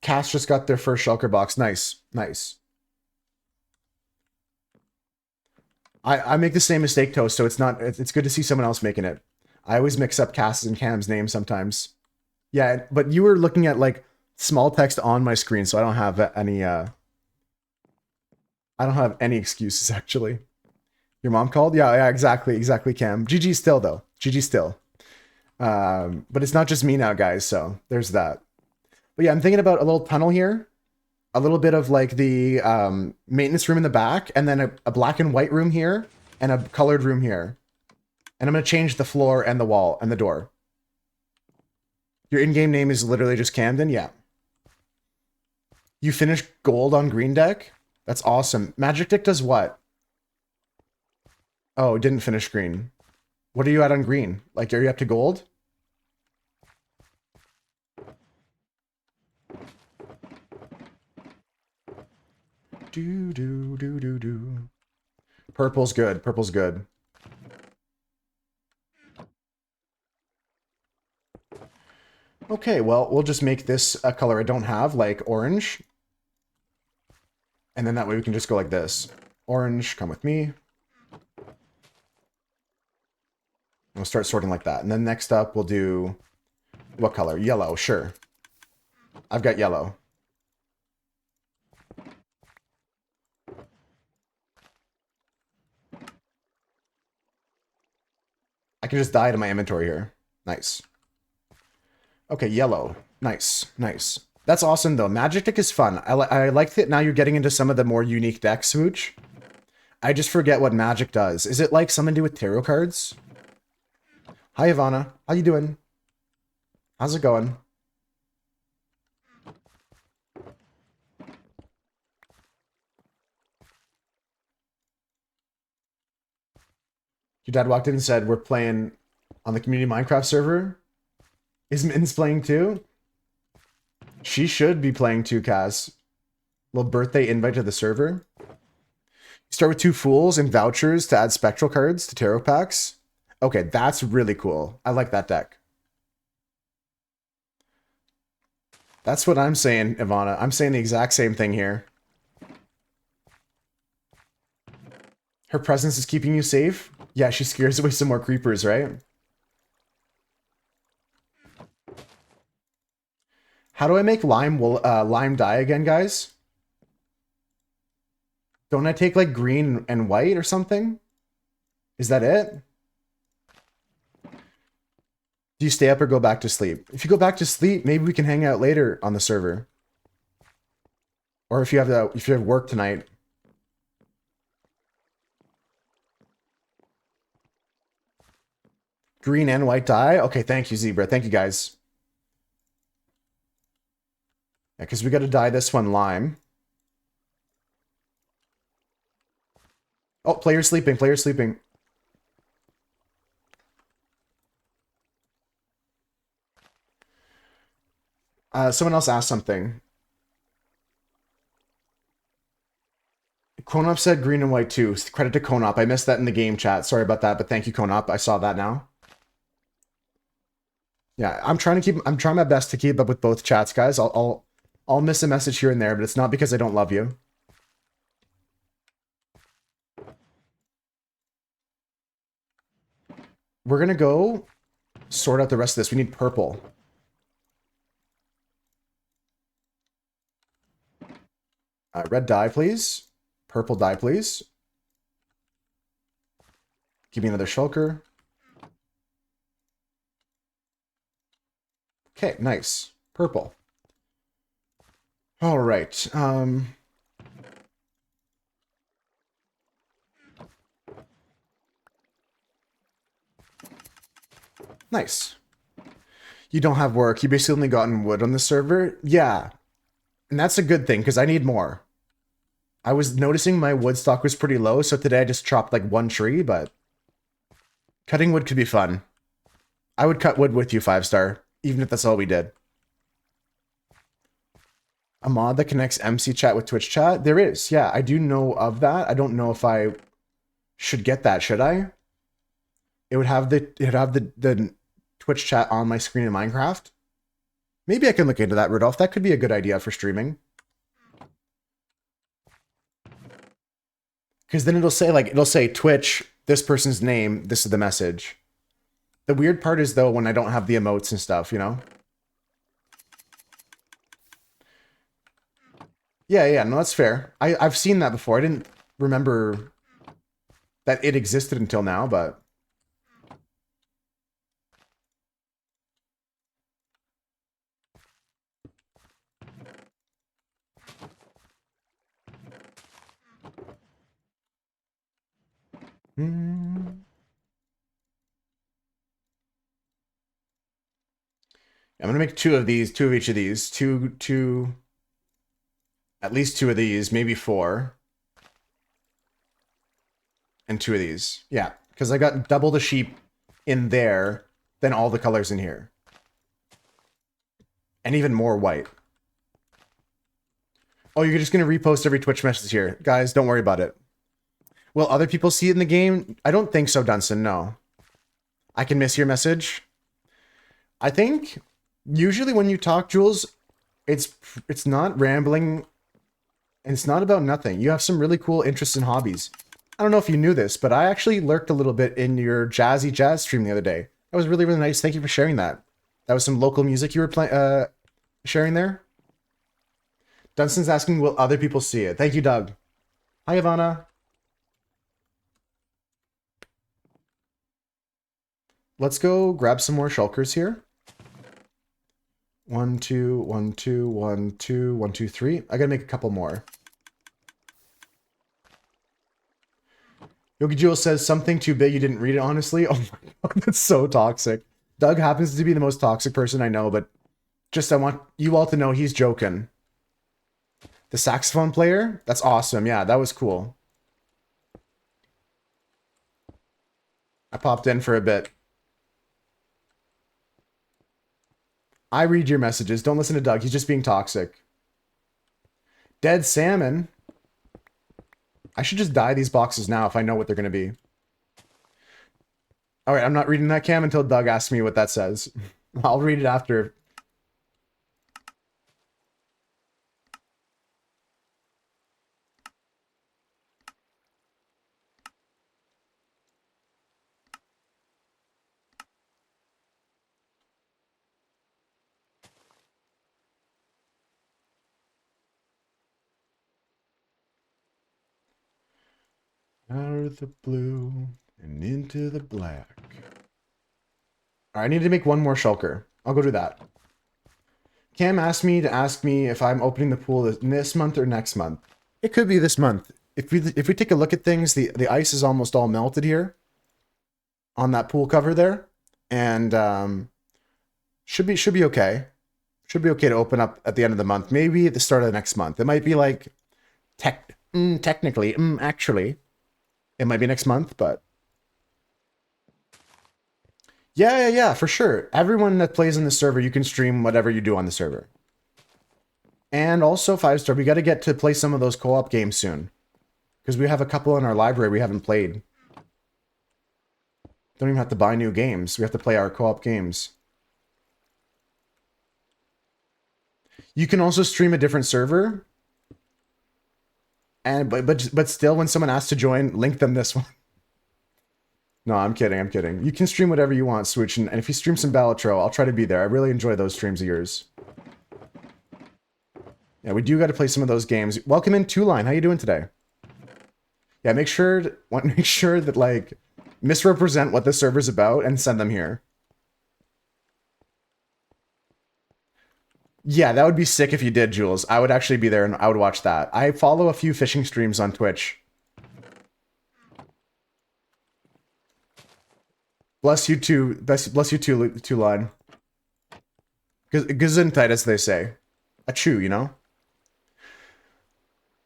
Cass just got their first shulker box. Nice. Nice. I make the same mistake, Toast, so it's good to see someone else making it. I always mix up Cass's and Cam's names sometimes. Yeah, but you were looking at like small text on my screen, so I don't have any excuses actually. Your mom called? Yeah, exactly, Cam. GG still though. GG still. But it's not just me now, guys, so there's that. But yeah, I'm thinking about a little tunnel here. A little bit of like the maintenance room in the back, and then a black and white room here, and a colored room here. And I'm going to change the floor and the wall and the door. Your in-game name is literally just Camden? Yeah. You finished gold on green deck? That's awesome. Magic Dick does what? Oh, it didn't finish green. What are you at on green? Like, are you up to gold? Do, do, do, do, do. Purple's good. Purple's good. Okay, well, we'll just make this a color I don't have, like orange. And then that way we can just go like this. Orange, come with me. We'll start sorting like that. And then next up, we'll do... What color? Yellow, sure. I've got yellow. I can just dye it in my inventory here. Nice. Okay, yellow. Nice, nice. That's awesome, though. Magic Deck is fun. I like that now you're getting into some of the more unique decks, Smooch. I just forget what Magic does. Is it like something to do with tarot cards? Hi, Ivana. How you doing? How's it going? Your dad walked in and said, we're playing on the community Minecraft server. Is Min's playing too? She should be playing too, Kaz. Little birthday invite to the server. You start with 2 Fools and vouchers to add spectral cards to tarot packs. Okay, that's really cool. I like that deck. That's what I'm saying, Ivana. I'm saying the exact same thing here. Her presence is keeping you safe? Yeah, she scares away some more creepers, right? How do I make lime dye again, guys? Don't I take like green and white or something? Is that it? Do you stay up or go back to sleep? If you go back to sleep, maybe we can hang out later on the server. Or if you have work tonight. Green and white dye? Okay, thank you, Zebra. Thank you, guys. Yeah, because we got to dye this one lime. Oh, player's sleeping. Player's sleeping. Someone else asked something. Konop said green and white too. Credit to Konop. I missed that in the game chat. Sorry about that, but thank you, Konop. I saw that now. Yeah, I'm trying my best to keep up with both chats, guys. I'll miss a message here and there, but it's not because I don't love you. We're gonna go sort out the rest of this. We need purple. Red dye, please. Purple dye, please. Give me another shulker. Okay, nice. Purple. All right. Nice. You don't have work. You basically only gotten wood on the server? Yeah. And that's a good thing, because I need more. I was noticing my wood stock was pretty low, so today I just chopped like 1 tree, but cutting wood could be fun. I would cut wood with you, 5-star, even if that's all we did. A mod that connects MC chat with Twitch chat? There is, yeah, I do know of that. I don't know if I should get that, should I? It would have the Twitch chat on my screen in Minecraft. Maybe I can look into that, Rudolph. That could be a good idea for streaming. Because then it'll say Twitch, this person's name, this is the message. The weird part is, though, when I don't have the emotes and stuff, you know? Yeah, no, that's fair. I've seen that before. I didn't remember that it existed until now, but... I'm gonna make 2 of these, 2 of each of these. Two At least 2 of these, maybe 4. And 2 of these. Yeah, because I got double the sheep in there than all the colors in here. And even more white. Oh, you're just going to repost every Twitch message here. Guys, don't worry about it. Will other people see it in the game? I don't think so, Dunson, no. I can miss your message. I think usually when you talk, Jules, it's not rambling and it's not about nothing. You have some really cool interests and hobbies. I don't know if you knew this, but I actually lurked a little bit in your jazzy jazz stream the other day. That was really, really nice. Thank you for sharing that. That was some local music you were sharing there. Dunson's asking, will other people see it? Thank you, Doug. Hi, Ivana. Let's go grab some more shulkers here. 1, 2, 1, 2, 1, 2, 1, 2, 3. I gotta make a couple more. Yogi Jewel says something too big, you didn't read it, honestly. Oh my god, that's so toxic. Doug happens to be the most toxic person I know, but just I want you all to know he's joking. The saxophone player? That's awesome. Yeah, that was cool. I popped in for a bit. I read your messages. Don't listen to Doug. He's just being toxic. Dead salmon. I should just dye these boxes now if I know what they're going to be. All right, I'm not reading that, Cam, until Doug asks me what that says. I'll read it after. Out of the blue and into the black. All right, I need to make one more shulker. I'll go do that. Cam asked me to ask me if I'm opening the pool this month or next month. It could be this month. If we take a look at things, the ice is almost all melted here on that pool cover there, and should be okay. Should be okay to open up at the end of the month. Maybe at the start of the next month. It might be like technically, actually. It might be next month, but yeah, for sure. Everyone that plays in the server, you can stream whatever you do on the server. And also, 5-star, we got to get to play some of those co-op games soon. Because we have a couple in our library we haven't played. Don't even have to buy new games. We have to play our co-op games. You can also stream a different server. And but still, when someone asks to join, link them this one. No, I'm kidding. You can stream whatever you want, Switch, and if you stream some Balatro, I'll try to be there. I really enjoy those streams of yours. Yeah, we do got to play some of those games. Welcome in, Two-Line. How you doing today? Yeah, make sure that, like, misrepresent what the server's about and send them here. Yeah, that would be sick if you did, Jules. I would actually be there and I would watch that. I follow a few fishing streams on Twitch. Bless you too. Bless you too, Two-Line. Gesundheit, as they say. Achoo, you know?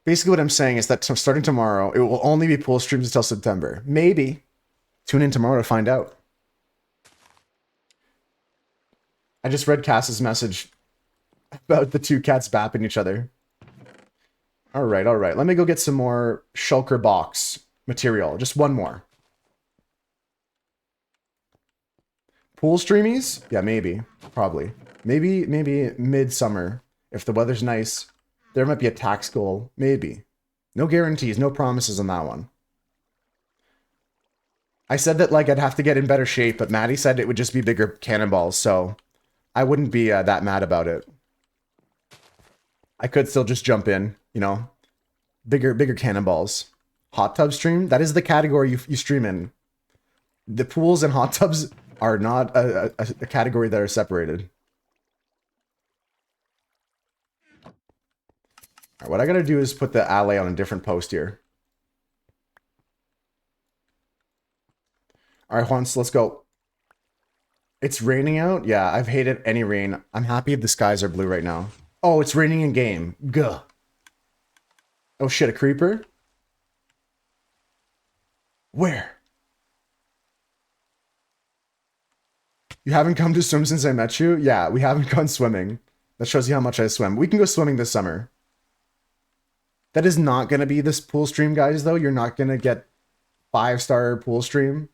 Basically what I'm saying is that starting tomorrow, it will only be pool streams until September. Maybe. Tune in tomorrow to find out. I just read Cass's message about the two cats bapping each other. All right. Let me go get some more shulker box material. Just one more. Pool streamies? Yeah, maybe. Probably. Maybe midsummer. If the weather's nice. There might be a tax goal. Maybe. No guarantees, no promises on that one. I said that, like, I'd have to get in better shape, but Maddie said it would just be bigger cannonballs, so I wouldn't be that mad about it. I could still just jump in, you know? Bigger cannonballs. Hot tub stream? That is the category you stream in. The pools and hot tubs are not a category that are separated. All right, what I gotta do is put the alley on a different post here. All right, Juans, let's go. It's raining out? Yeah, I've hated any rain. I'm happy the skies are blue right now. Oh, it's raining in game. Gah. Oh shit, a creeper? Where? You haven't come to swim since I met you? Yeah, we haven't gone swimming. That shows you how much I swim. We can go swimming this summer. That is not going to be this pool stream, guys, though. You're not going to get 5-star pool stream.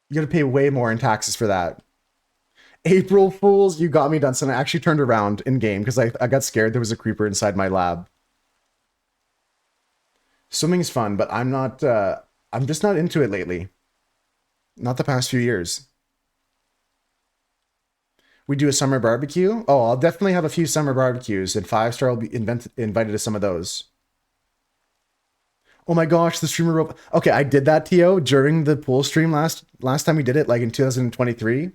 You got to pay way more in taxes for that. April Fools, you got me, Dunson. I actually turned around in game because I got scared there was a creeper inside my lab. Swimming's fun, but I'm just not into it lately. Not the past few years. We do a summer barbecue? Oh, I'll definitely have a few summer barbecues, and 5-star will be invited to some of those. Oh my gosh, the streamer rope. Okay, I did that, Tio, during the pool stream last time we did it, like in 2023.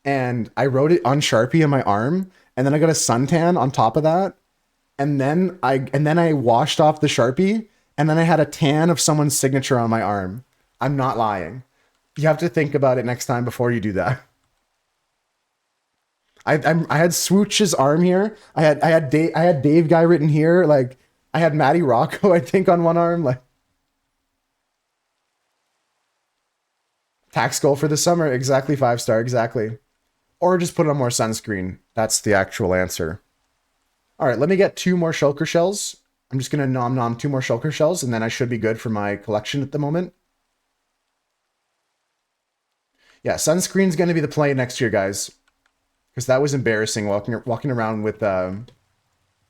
And I wrote it on Sharpie on my arm, and then I got a suntan on top of that. And then I washed off the Sharpie, and then I had a tan of someone's signature on my arm. I'm not lying. You have to think about it next time before you do that. I had Swooch's arm here. I had Dave guy written here. Like I had Matty Rocco, I think, on one arm. Like tax goal for the summer, exactly 5-star, exactly. Or just put on more sunscreen. That's the actual answer. All right, let me get 2 more shulker shells. I'm just gonna nom 2 more shulker shells, and then I should be good for my collection at the moment. Yeah, sunscreen's gonna be the play next year, guys. Because that was embarrassing walking around with a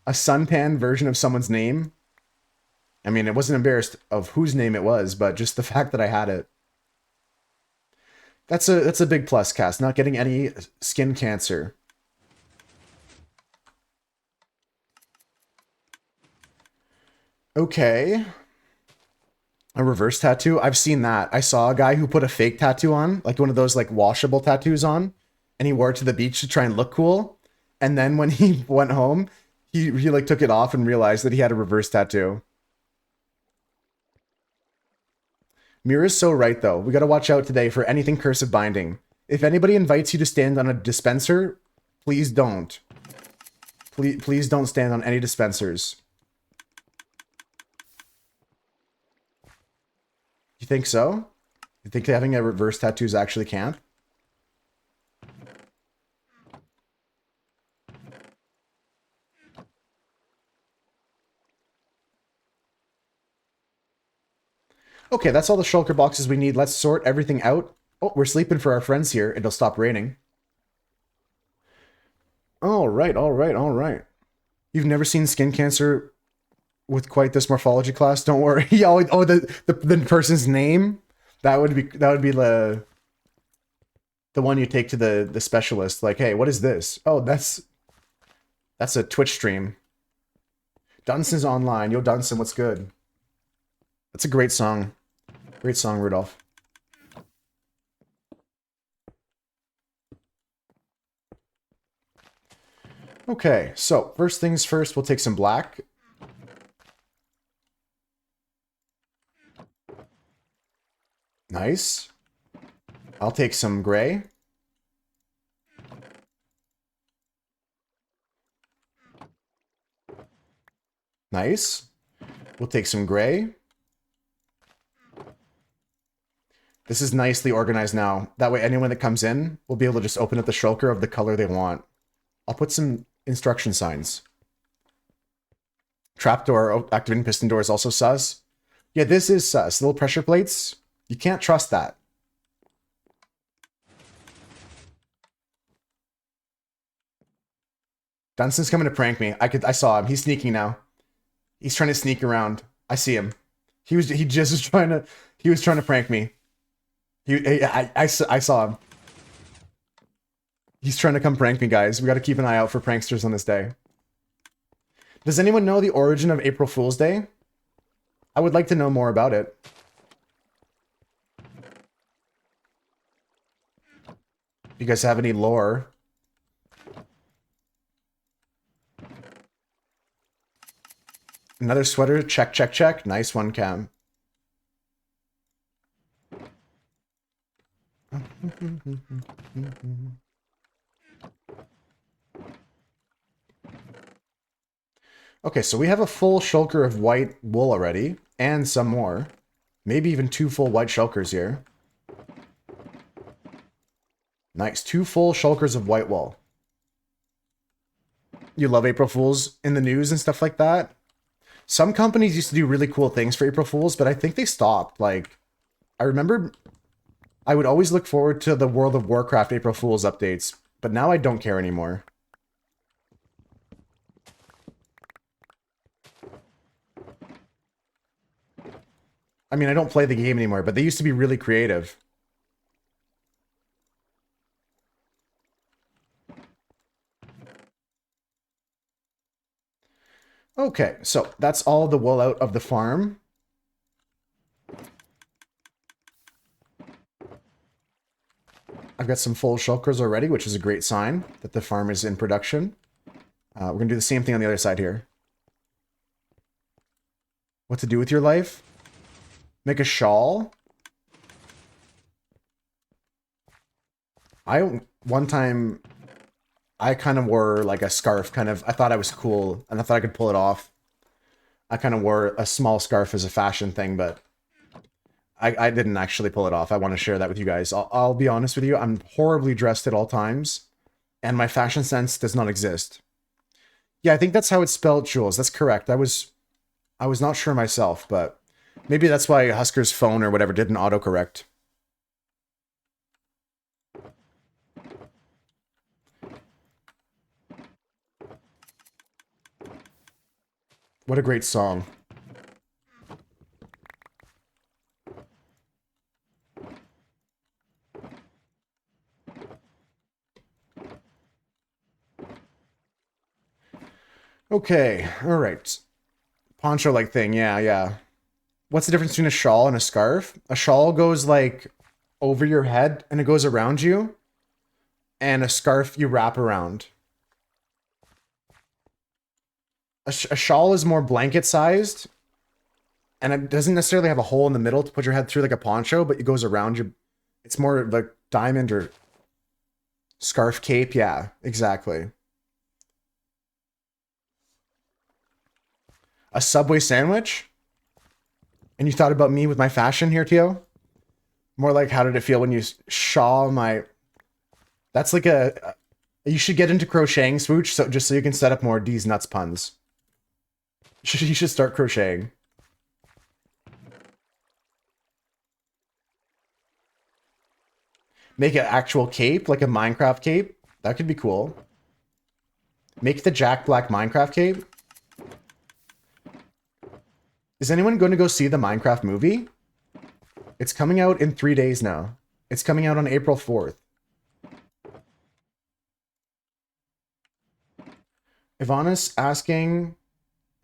suntan version of someone's name. I mean, it wasn't embarrassed of whose name it was, but just the fact that I had it. That's a big plus, Cass. Not getting any skin cancer. Okay. A reverse tattoo? I've seen that. I saw a guy who put a fake tattoo on, like one of those like washable tattoos on, and he wore it to the beach to try and look cool. And then when he went home, he like took it off and realized that he had a reverse tattoo. Mira's so right though. We gotta watch out today for anything cursive binding. If anybody invites you to stand on a dispenser, please don't. Please don't stand on any dispensers. You think so? You think having a reverse tattoo is actually camp? Okay, that's all the shulker boxes we need. Let's sort everything out. Oh, we're sleeping for our friends here. It'll stop raining. All right, all right, all right. You've never seen skin cancer with quite this morphology class? Don't worry. Oh, the person's name? That would be the one you take to the specialist. Like, hey, what is this? Oh, that's a Twitch stream. Dunson's online. Yo, Dunson, what's good? That's a great song. Great song, Rudolph. Okay, so first things first, we'll take some black. Nice. I'll take some gray. Nice. We'll take some gray. This is nicely organized now. That way anyone that comes in will be able to just open up the shulker of the color they want. I'll put some instruction signs. Trapdoor, activating piston door is also sus. Yeah, this is sus. Little pressure plates. You can't trust that. Dunson's coming to prank me. I saw him. He's sneaking now. He's trying to sneak around. I see him. He was trying to prank me. I saw him. He's trying to come prank me, guys. We got to keep an eye out for pranksters on this day. Does anyone know the origin of April Fool's Day? I would like to know more about it. You guys have any lore? Another sweater. Check, check, check. Nice one, Cam. Okay, so we have a full shulker of white wool already, and some more. Maybe even 2 full white shulkers here. Nice, 2 full shulkers of white wool. You love April Fools in the news and stuff like that? Some companies used to do really cool things for April Fools, but I think they stopped. Like, I remember I would always look forward to the World of Warcraft April Fools updates, but now I don't care anymore. I mean, I don't play the game anymore, but they used to be really creative. Okay, so that's all the wool out of the farm. I've got some full shulkers already, which is a great sign that the farm is in production. We're going to do the same thing on the other side here. What to do with your life? Make a shawl? One time, I kind of wore like a scarf, I thought I was cool, and I thought I could pull it off. I kind of wore a small scarf as a fashion thing, but I didn't actually pull it off. I want to share that with you guys. I'll be honest with you, I'm horribly dressed at all times, and my fashion sense does not exist. Yeah, I think that's how it's spelled, Jules. That's correct. I was not sure myself, but maybe that's why Husker's phone or whatever didn't autocorrect. What a great song. Okay, all right. Poncho-like thing, yeah. What's the difference between a shawl and a scarf? A shawl goes like over your head and it goes around you, and a scarf you wrap around. A shawl is more blanket sized, and it doesn't necessarily have a hole in the middle to put your head through like a poncho, but it goes around you. It's more like diamond or scarf cape. Yeah, exactly. A Subway sandwich? And you thought about me with my fashion here, Tio? More like, how did it feel when you shaw my... That's like a... You should get into crocheting, Swooch, so just so you can set up more D's nuts puns. You should start crocheting. Make an actual cape, like a Minecraft cape. That could be cool. Make the Jack Black Minecraft cape. Is anyone going to go see the Minecraft movie? It's coming out in 3 days now. It's coming out on April 4th. Ivana's asking,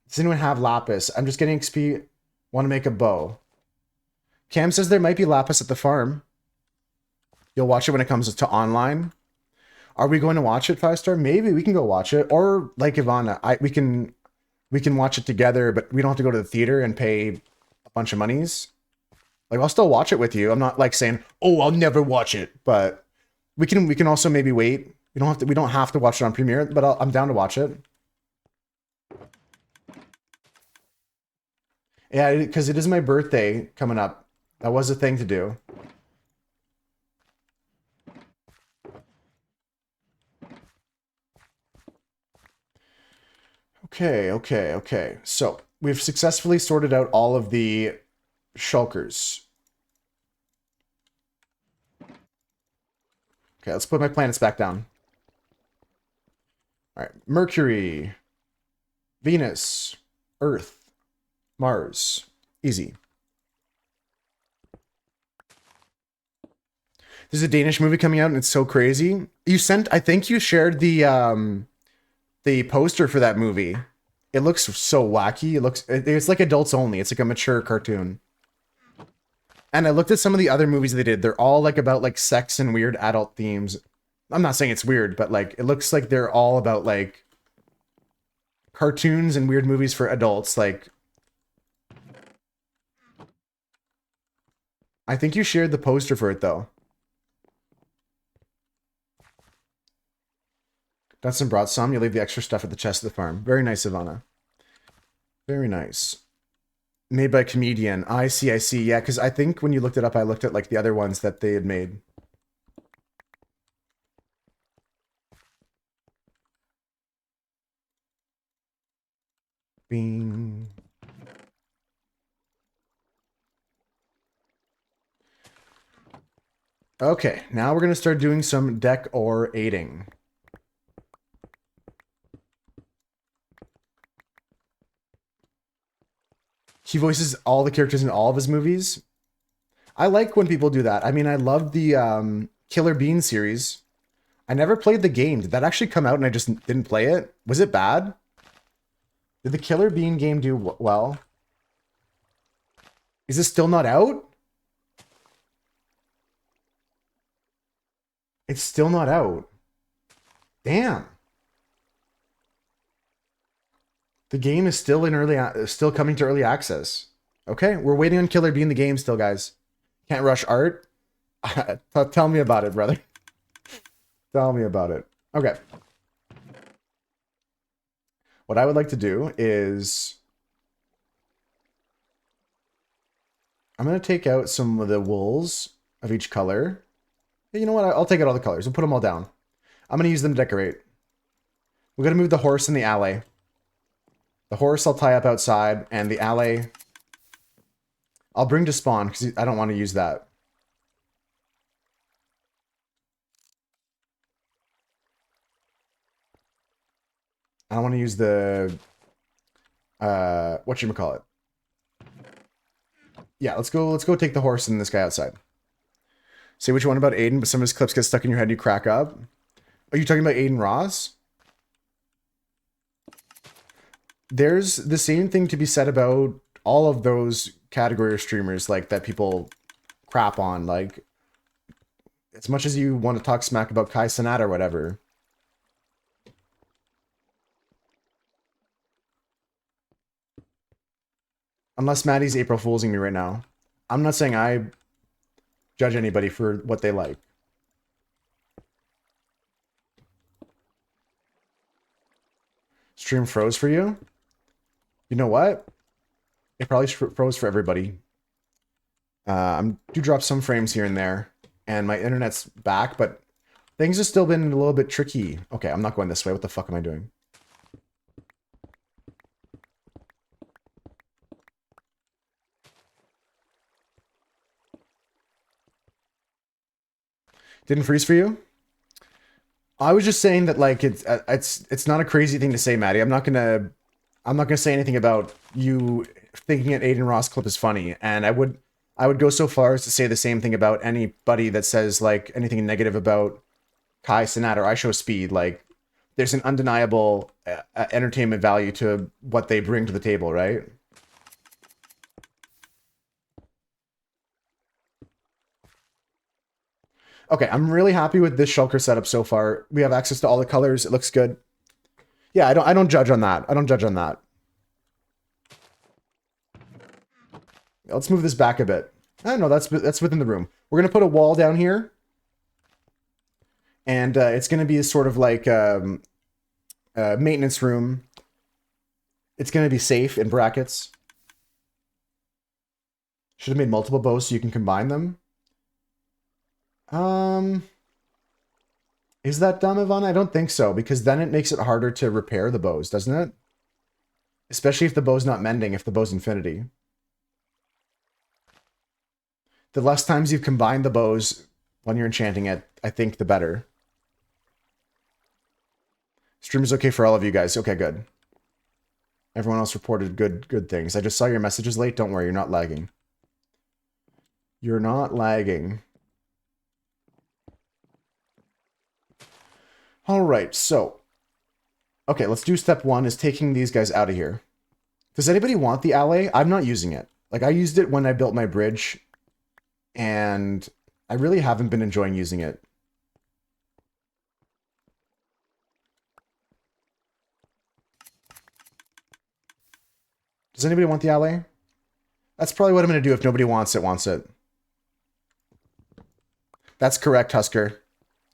does anyone have lapis? I'm just getting XP. Want to make a bow. Cam says there might be lapis at the farm. You'll watch it when it comes to online. Are we going to watch it, 5-star? Maybe we can go watch it. Or like Ivana, we can watch it together, but we don't have to go to the theater and pay a bunch of monies. Like, I'll still watch it with you. I'm not like saying, "Oh, I'll never watch it," but we can also maybe wait. We don't have to watch it on Premiere, but I'm down to watch it. Yeah, because it is my birthday coming up. That was a thing to do. Okay. So we've successfully sorted out all of the shulkers. Okay, let's put my planets back down. All right, Mercury, Venus, Earth, Mars. Easy. There's a Danish movie coming out and it's so crazy. I think you shared the poster for that movie. It looks so wacky. It's like adults only. It's like a mature cartoon. And I looked at some of the other movies they did. They're all like about like sex and weird adult themes. I'm not saying it's weird, but like it looks like they're all about like cartoons and weird movies for adults. Like, I think you shared the poster for it though. Dutson brought some. You leave the extra stuff at the chest of the farm. Very nice, Ivana. Very nice. Made by Comedian. I see, I see. Yeah, because I think when you looked it up, I looked at like the other ones that they had made. Bing. Okay, now we're going to start doing some deck or aiding. He voices all the characters in all of his movies. I like when people do that. I mean, I love the Killer Bean series. I never played the game. Did that actually come out and I just didn't play it? Was it bad? Did the Killer Bean game do well? Is this still not out? It's still not out. Damn. The game is still in still coming to early access. Okay, we're waiting on Killer Bean the game still, guys. Can't rush art. Tell me about it, brother. Tell me about it. Okay. What I would like to do is I'm going to take out some of the wools of each color. You know what? I'll take out all the colors and put them all down. I'm going to use them to decorate. We're going to move the horse in the alley. The horse I'll tie up outside, and the alley I'll bring to spawn because I don't want to use that. I don't want to use the whatchamacallit. Yeah, let's go take the horse and this guy outside. Say what you want about Aiden, but some of his clips get stuck in your head and you crack up. Are you talking about Aiden Ross? There's the same thing to be said about all of those category of streamers like that people crap on. Like, as much as you want to talk smack about Kai Cenat or whatever. Unless Maddie's April Foolsing me right now. I'm not saying I judge anybody for what they like. Stream froze for you? You know what? It probably froze for everybody. I do drop some frames here and there, and my internet's back, but things have still been a little bit tricky. Okay, I'm not going this way. What the fuck am I doing? Didn't freeze for you? I was just saying that like it's not a crazy thing to say, Maddie. I'm not gonna say anything about you thinking an Aiden Ross clip is funny, and I would go so far as to say the same thing about anybody that says like anything negative about Kai Cenat or IShowSpeed. Like, there's an undeniable entertainment value to what they bring to the table, right? Okay, I'm really happy with this shulker setup so far. We have access to all the colors. It looks good. Yeah, I don't judge on that. I don't judge on that. Let's move this back a bit. I don't know, that's within the room. We're gonna put a wall down here, and it's gonna be a sort of like maintenance room. It's gonna be safe in brackets. Should have made multiple bows so you can combine them. Is that dumb, Ivana? I don't think so, because then it makes it harder to repair the bows, doesn't it? Especially if the bow's not mending, if the bow's infinity. The less times you've combined the bows when you're enchanting it, I think the better. Stream is okay for all of you guys. Okay, good. Everyone else reported good things. I just saw your messages late. Don't worry, you're not lagging. You're not lagging. All right, so. Okay, let's do step one, is taking these guys out of here. Does anybody want the alley? I'm not using it. Like, I used it when I built my bridge, and I really haven't been enjoying using it. Does anybody want the alley? That's probably what I'm going to do if nobody wants it. That's correct, Husker.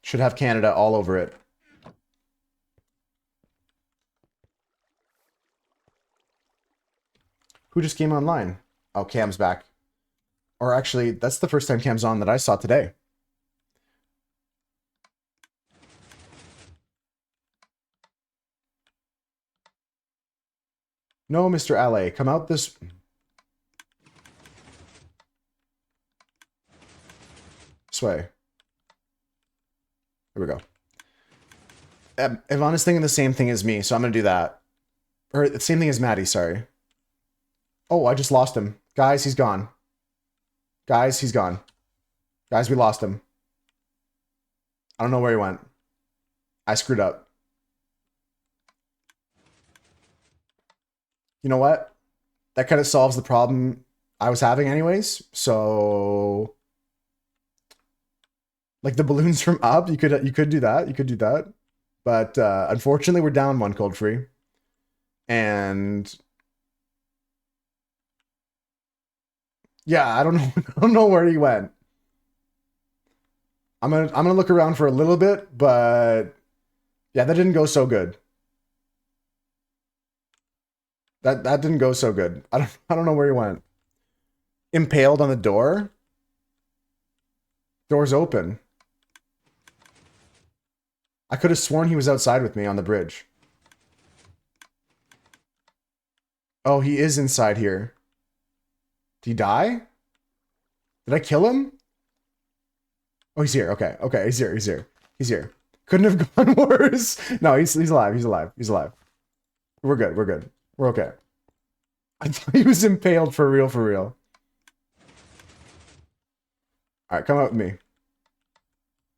Should have Canada all over it. Who just came online? Oh, Cam's back. Or actually, that's the first time Cam's on that I saw today. No, Mr. Alley, come out this... way. Here we go. Ivana's thinking the same thing as me, so I'm going to do that. Or the same thing as Maddie, sorry. Oh, I just lost him. Guys, he's gone. Guys, he's gone. Guys, we lost him. I don't know where he went. I screwed up. You know what? That kind of solves the problem I was having anyways. So... like the balloons from up, you could do that. You could do that. But unfortunately, we're down one cold free. And... yeah, I don't know. I don't know where he went. I'm gonna look around for a little bit, but yeah, that didn't go so good. That didn't go so good. I don't know where he went. Impaled on the door. Door's open. I could have sworn he was outside with me on the bridge. Oh, he is inside here. Did he die? Did I kill him? Oh, he's here. Okay. Okay, he's here. He's here. He's here. Couldn't have gone worse. No, he's alive. He's alive. He's alive. We're good. We're good. We're okay. I thought he was impaled for real, for real. Alright, come out with me.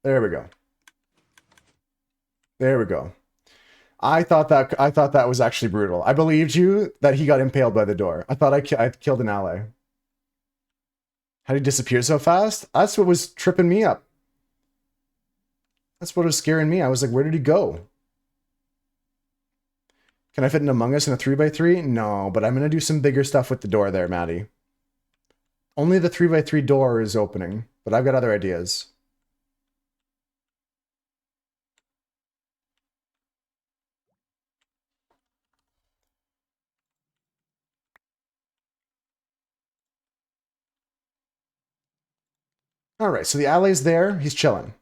There we go. There we go. I thought that was actually brutal. I believed you that he got impaled by the door. I thought I killed an ally. How did he disappear so fast? That's what was tripping me up. That's what was scaring me. I was like, where did he go? Can I fit an Among Us in a 3x3? No, but I'm going to do some bigger stuff with the door there, Maddie. Only the 3x3 door is opening, but I've got other ideas. All right, so the ally's there. He's chilling.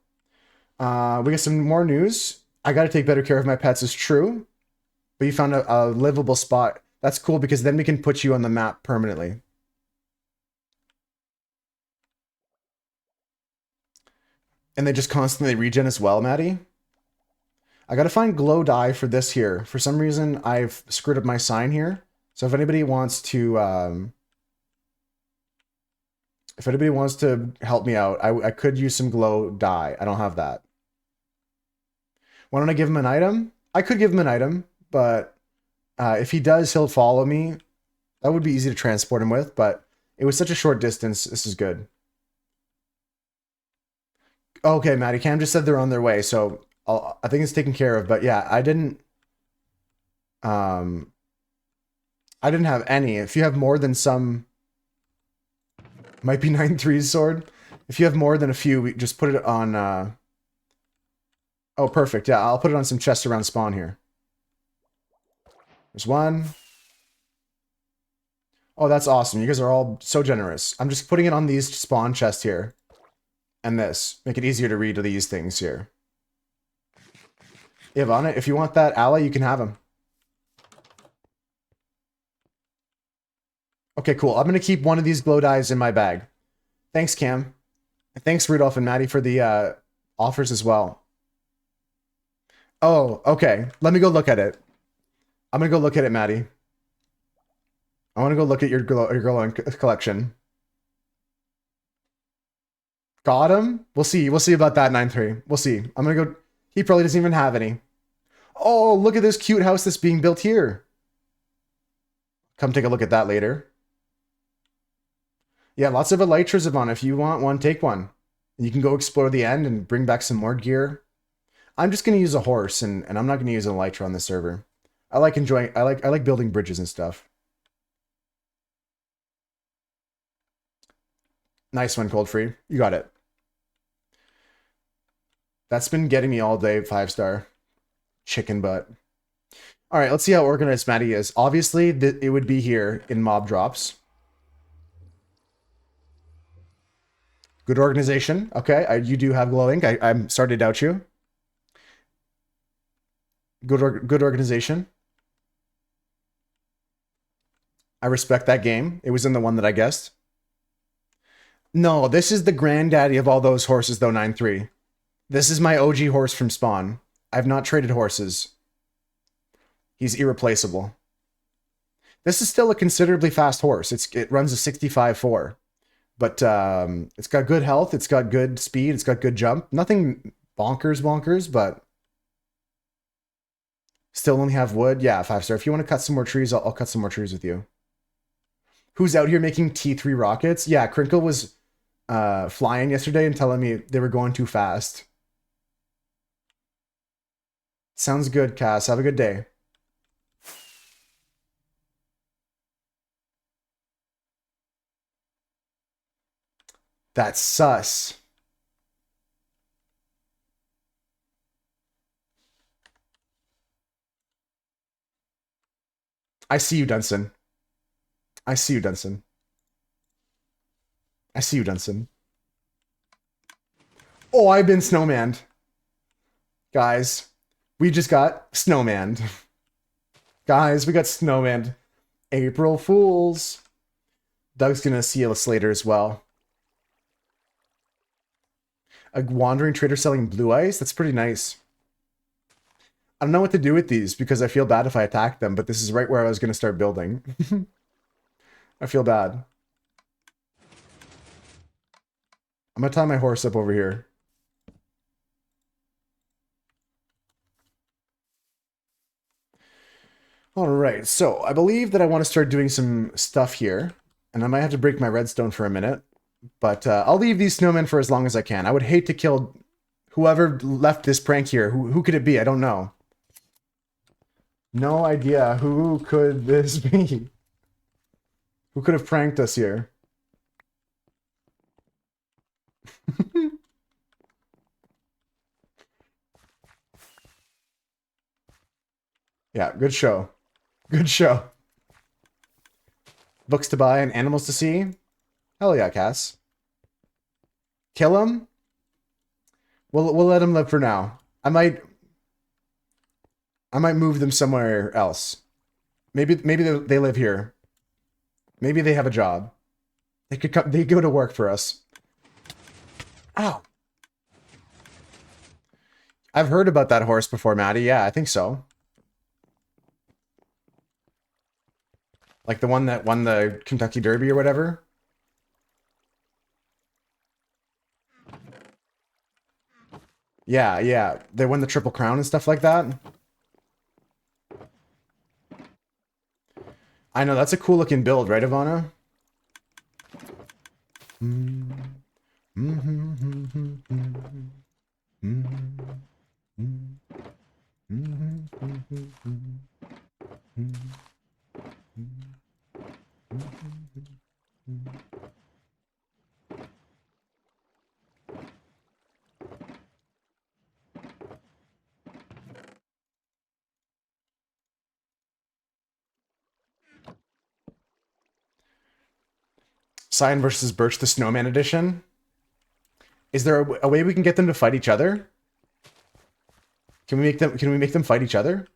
We got some more news. I got to take better care of my pets is true, but you found a livable spot. That's cool because then we can put you on the map permanently. And they just constantly regen as well, Maddie. I got to find glow dye for this here. For some reason, I've screwed up my sign here. So if anybody wants to... if anybody wants to help me out, I could use some glow dye. I don't have that. Why don't I give him an item? I could give him an item, but if he does, he'll follow me. That would be easy to transport him with, but it was such a short distance. This is good. Okay, Maddie, Cam just said they're on their way, so I think it's taken care of. But yeah, I didn't have any. If you have more than some... might be 9-3's sword. If you have more than a few, we just put it on... oh, perfect. Yeah, I'll put it on some chests around spawn here. There's one. Oh, that's awesome. You guys are all so generous. I'm just putting it on these spawn chests here. And this. Make it easier to read these things here. Ivana, if you want that ally, you can have him. Okay, cool. I'm going to keep one of these glow dyes in my bag. Thanks, Cam. Thanks, Rudolph and Maddie, for the offers as well. Oh, okay. Let me go look at it. I'm going to go look at it, Maddie. I want to go look at your glowing collection. Got him? We'll see. We'll see about that, 9-3. We'll see. I'm going to go... he probably doesn't even have any. Oh, look at this cute house that's being built here. Come take a look at that later. Yeah, lots of elytras, Ivana. If you want one, take one. And you can go explore the end and bring back some more gear. I'm just going to use a horse, and I'm not going to use an elytra on this server. I like building bridges and stuff. Nice one, Cold Free. You got it. That's been getting me all day, 5-star. Chicken butt. All right, let's see how organized Maddie is. Obviously, it would be here in mob drops. Good organization. Okay, you do have glowing. I'm starting to doubt you. Good organization. I respect that game. It was in the one that I guessed. No, this is the granddaddy of all those horses, though, 9-3. This is my OG horse from Spawn. I've not traded horses. He's irreplaceable. This is still a considerably fast horse. It runs a 65.4. But it's got good health, it's got good speed, it's got good jump. Nothing bonkers, but still only have wood. Yeah, 5-star. If you want to cut some more trees, I'll cut some more trees with you. Who's out here making T3 rockets? Yeah, Crinkle was flying yesterday and telling me they were going too fast. Sounds good, Cass. Have a good day. That's sus. I see you, Dunson. I see you, Dunson. I see you, Dunson. Oh, I've been snowmanned. Guys, we just got snowmanned. Guys, we got snowmanned. April Fools. Doug's gonna see us later as well. A wandering trader selling blue ice? That's pretty nice. I don't know what to do with these because I feel bad if I attack them, but this is right where I was going to start building. I feel bad. I'm going to tie my horse up over here. All right, so I believe that I want to start doing some stuff here, and I might have to break my redstone for a minute, but I'll leave these snowmen for as long as I can. I would hate to kill whoever left this prank here. Who could it be? I don't know. No idea. Who could this be? Who could have pranked us here? Yeah, good show. Good show. Books to buy and animals to see? Hell yeah, Cass. Kill him? We'll let him live for now. I might move them somewhere else. Maybe they live here. Maybe they have a job. They could come, they go to work for us. Ow. I've heard about that horse before, Maddie. Yeah, I think so. Like the one that won the Kentucky Derby or whatever. Yeah. They won the Triple Crown and stuff like that. I know, that's a cool looking build, right, Ivana? Cyan versus Birch the Snowman edition. Is there a way we can get them to fight each other? Can we make them fight each other?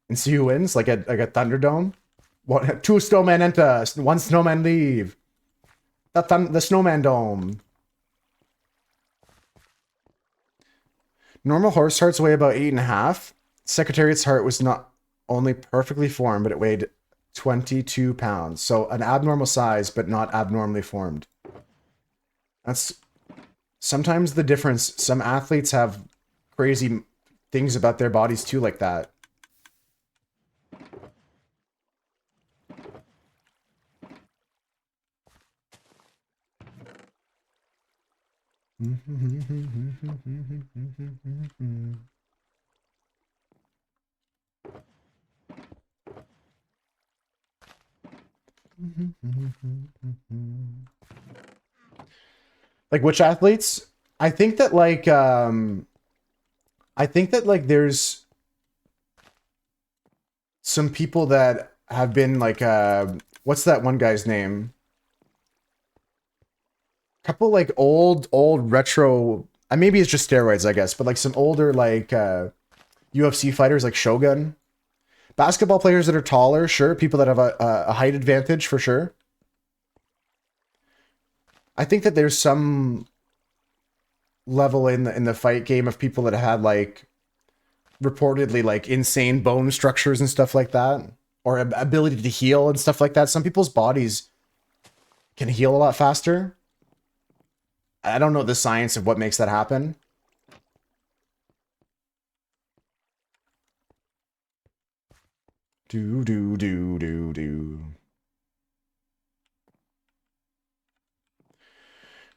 And see who wins? Like a Thunderdome? What, 2 snowmen enter, 1 snowman leave. The Snowman Dome. Normal horse hearts weigh about 8.5. Secretariat's heart was not only perfectly formed, but it weighed 22 pounds. So an abnormal size, but not abnormally formed. That's sometimes the difference. Some athletes have crazy things about their bodies too, like that. Like which athletes? I think that like there's some people that have been like, what's that one guy's name? Couple like old retro, maybe it's just steroids, I guess, but like some older like UFC fighters like Shogun. Basketball players that are taller, sure. People that have a height advantage, for sure. I think that there's some level in the fight game of people that had like reportedly like insane bone structures and stuff like that, or ability to heal and stuff like that. Some people's bodies can heal a lot faster. I don't know the science of what makes that happen. Do.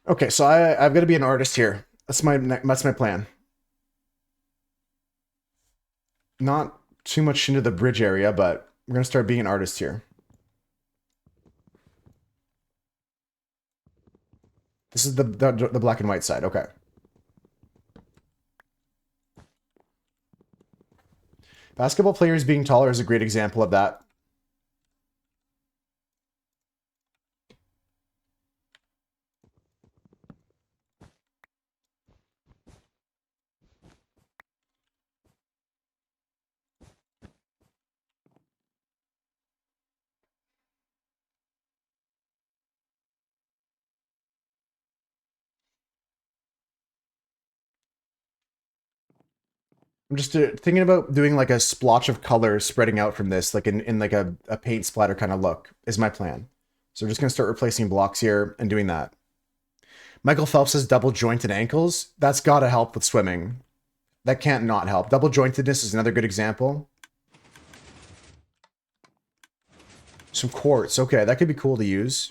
Okay, so I've got to be an artist here. That's my plan. Not too much into the bridge area, but we're gonna start being an artist here. This is the black and white side. Okay. Basketball players being taller is a great example of that. I'm just thinking about doing like a splotch of color spreading out from this, like in like a paint splatter kind of look, is my plan. So we're just going to start replacing blocks here and doing that. Michael Phelps says double jointed ankles. That's got to help with swimming. That can't not help. Double jointedness is another good example. Some quartz. Okay, that could be cool to use.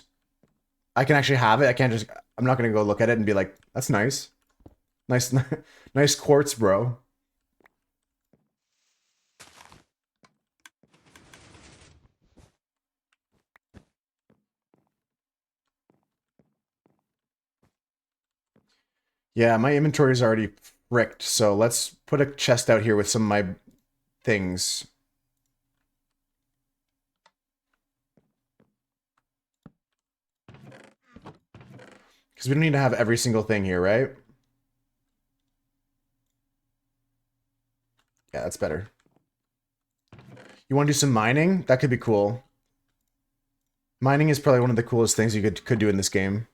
I can actually have it. I can't just... I'm not going to go look at it and be like, that's nice. Nice, nice quartz, bro. Yeah, my inventory is already fricked, so let's put a chest out here with some of my things. Because we don't need to have every single thing here, right? Yeah, that's better. You want to do some mining? That could be cool. Mining is probably one of the coolest things you could do in this game.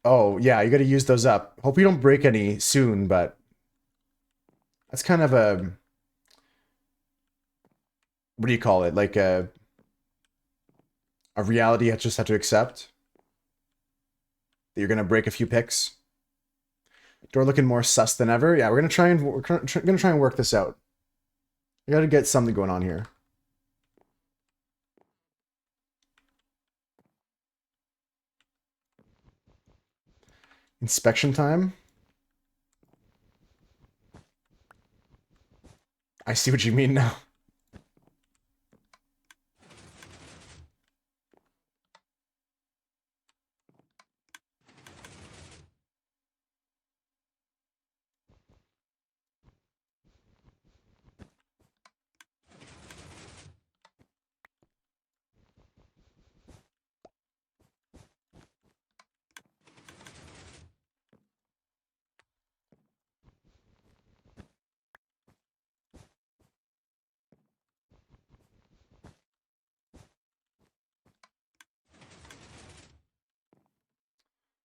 Oh, yeah, you got to use those up. Hope you don't break any soon, but that's kind of a... What do you call it? Like a reality you just have to accept. That you're going to break a few picks. Door looking more sus than ever. Yeah, we're gonna try and work this out. We gotta get something going on here. Inspection time. I see what you mean now.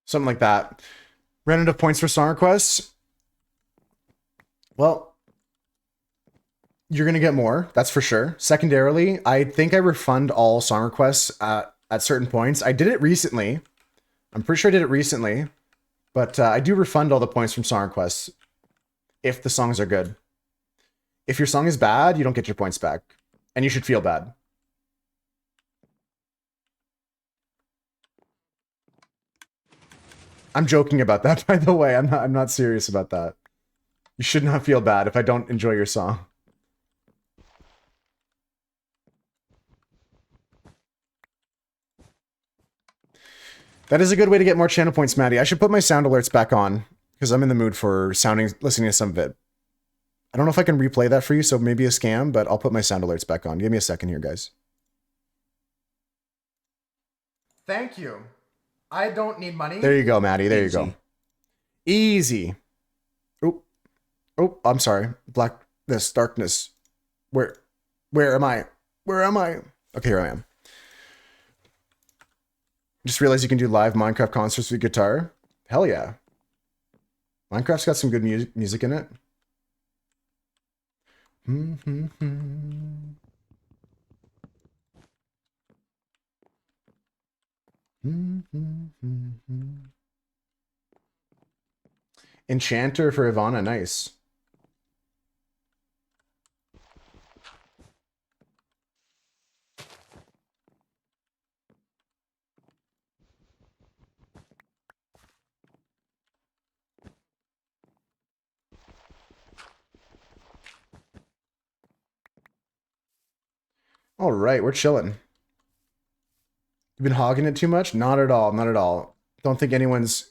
Something like that. Ran out of points for song requests. Well, you're gonna get more, that's for sure. Secondarily, I think I refund all song requests at certain points. I did it recently. I'm pretty sure I did it recently. But I do refund all the points from song requests if the songs are good. If your song is bad, you don't get your points back. And you should feel bad. I'm joking about that, by the way. I'm not serious about that. You should not feel bad if I don't enjoy your song. That is a good way to get more channel points, Maddie. I should put my sound alerts back on because I'm in the mood for listening to some of it. I don't know if I can replay that for you, so maybe a scam, but I'll put my sound alerts back on. Give me a second here, guys. Thank you. I don't need money. There you go, Maddie. There you go. Easy. Oh, oh, I'm sorry. Blackness, darkness. Where am I? Where am I? Okay, here I am. Just realized you can do live Minecraft concerts with guitar. Hell yeah. Minecraft's got some good music in it. Enchanter for Ivana, nice. All right, we're chilling. You've been hogging it too much? Not at all, not at all. Don't think anyone's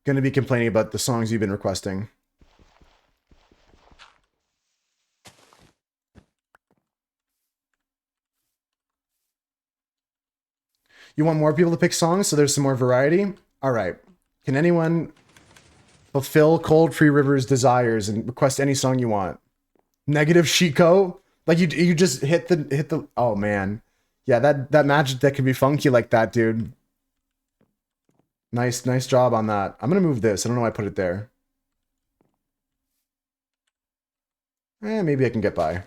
going to be complaining about the songs you've been requesting. You want more people to pick songs so there's some more variety? All right. Can anyone fulfill Cold Free River's desires and request any song you want? Negative Chico? Like you just hit the oh man. Yeah, that magic that can be funky like that, dude. Nice job on that. I'm gonna move this. I don't know why I put it there. Maybe I can get by.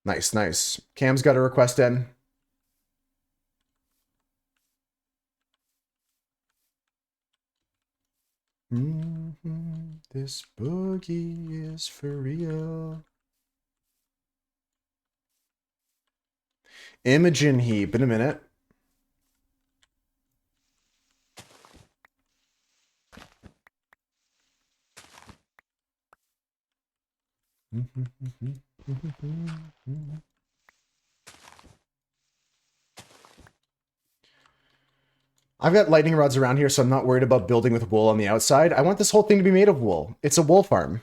Nice. Cam's got a request in. This boogie is for real. Imogen Heap in a minute. I've got lightning rods around here, so I'm not worried about building with wool on the outside. I want this whole thing to be made of wool. It's a wool farm.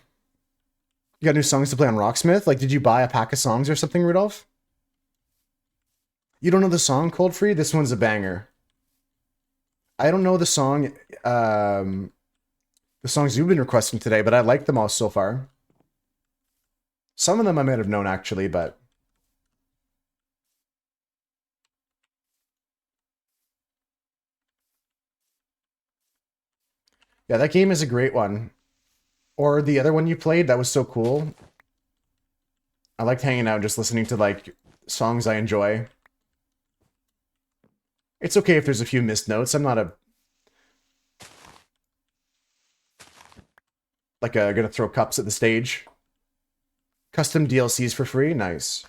You got new songs to play on Rocksmith? Like, did you buy a pack of songs or something, Rudolph? You don't know the song Cold Free? This one's a banger. I don't know the song, the songs you've been requesting today, but I like them all so far. Some of them I might have known actually, but yeah, that game is a great one. Or the other one you played, that was so cool. I liked hanging out just listening to like songs I enjoy. It's okay if there's a few missed notes. I'm not gonna throw cups at the stage. Custom DLCs for free? Nice.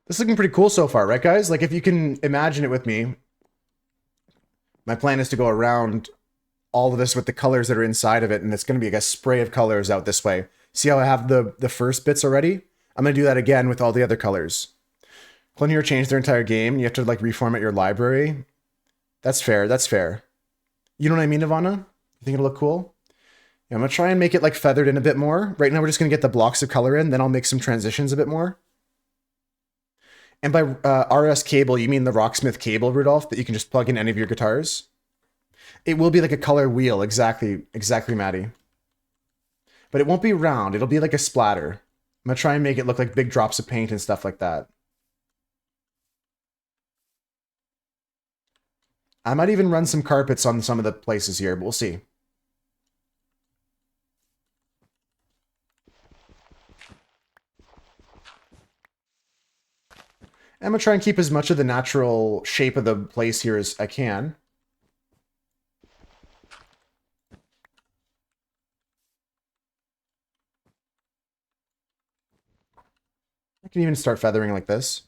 This is looking pretty cool so far, right, guys? Like, if you can imagine it with me, my plan is to go around all of this with the colors that are inside of it, and it's going to be like a spray of colors out this way. See how I have the first bits already? I'm going to do that again with all the other colors. Clone Hero changed their entire game. You have to, like, reformat your library. That's fair. That's fair. You know what I mean, Ivana? You think it'll look cool? Yeah, I'm going to try and make it, like, feathered in a bit more. Right now, we're just going to get the blocks of color in. Then I'll make some transitions a bit more. And by RS cable, you mean the Rocksmith cable, Rudolph, that you can just plug in any of your guitars? It will be like a color wheel, exactly, Maddie. But it won't be round, it'll be like a splatter. I'm gonna try and make it look like big drops of paint and stuff like that. I might even run some carpets on some of the places here, but we'll see. I'm gonna try and keep as much of the natural shape of the place here as I can. I can even start feathering like this.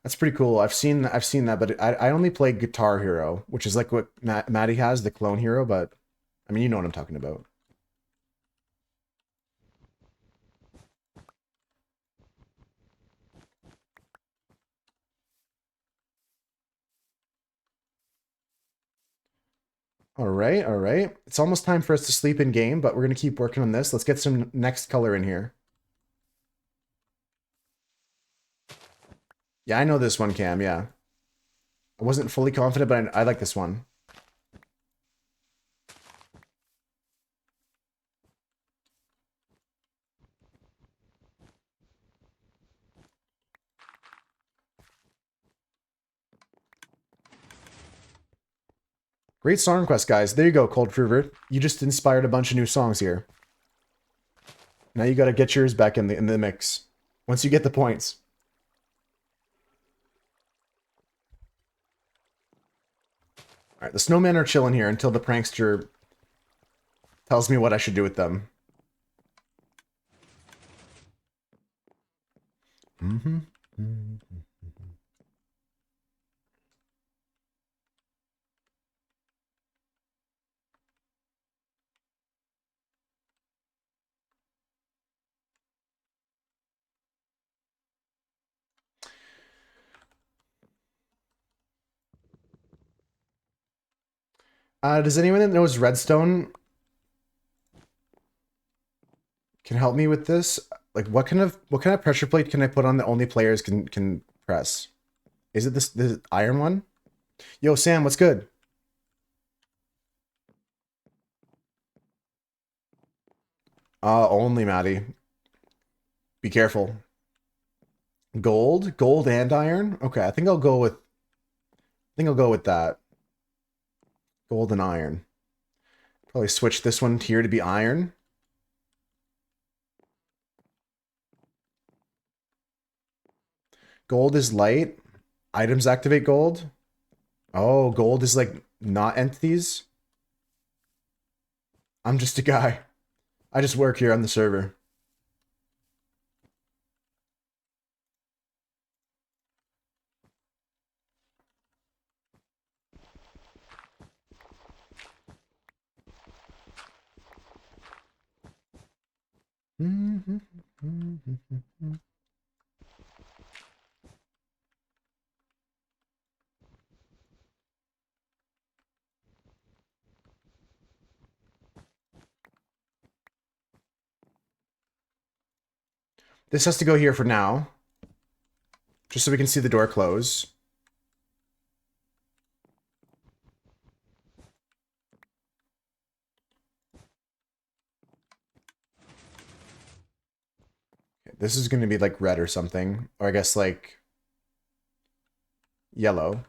That's pretty cool. I've seen that, but I only play Guitar Hero, which is like what Maddie has, the clone hero, but I mean, you know what I'm talking about. All right, all right. It's almost time for us to sleep in game, but we're going to keep working on this. Let's get some next color in here. Yeah, I know this one, Cam, yeah. I wasn't fully confident, but I like this one. Great song request, guys. There you go, Cold Fever. You just inspired a bunch of new songs here. Now you got to get yours back in the mix. Once you get the points. All right, the snowmen are chilling here until the prankster tells me what I should do with them. Does anyone that knows Redstone can help me with this? Like, what kind of pressure plate can I put on that only players can press? Is it this iron one? Yo, Sam, what's good? Only Maddie. Be careful. Gold and iron. Okay, I think I'll go with that. Gold and iron. Probably switch this one here to be iron. Gold is light. Items activate gold. Oh, gold is like not entities. I'm just a guy. I just work here on the server. This has to go here for now. Just so we can see the door close. Okay, this is going to be like red or something. Or I guess like yellow.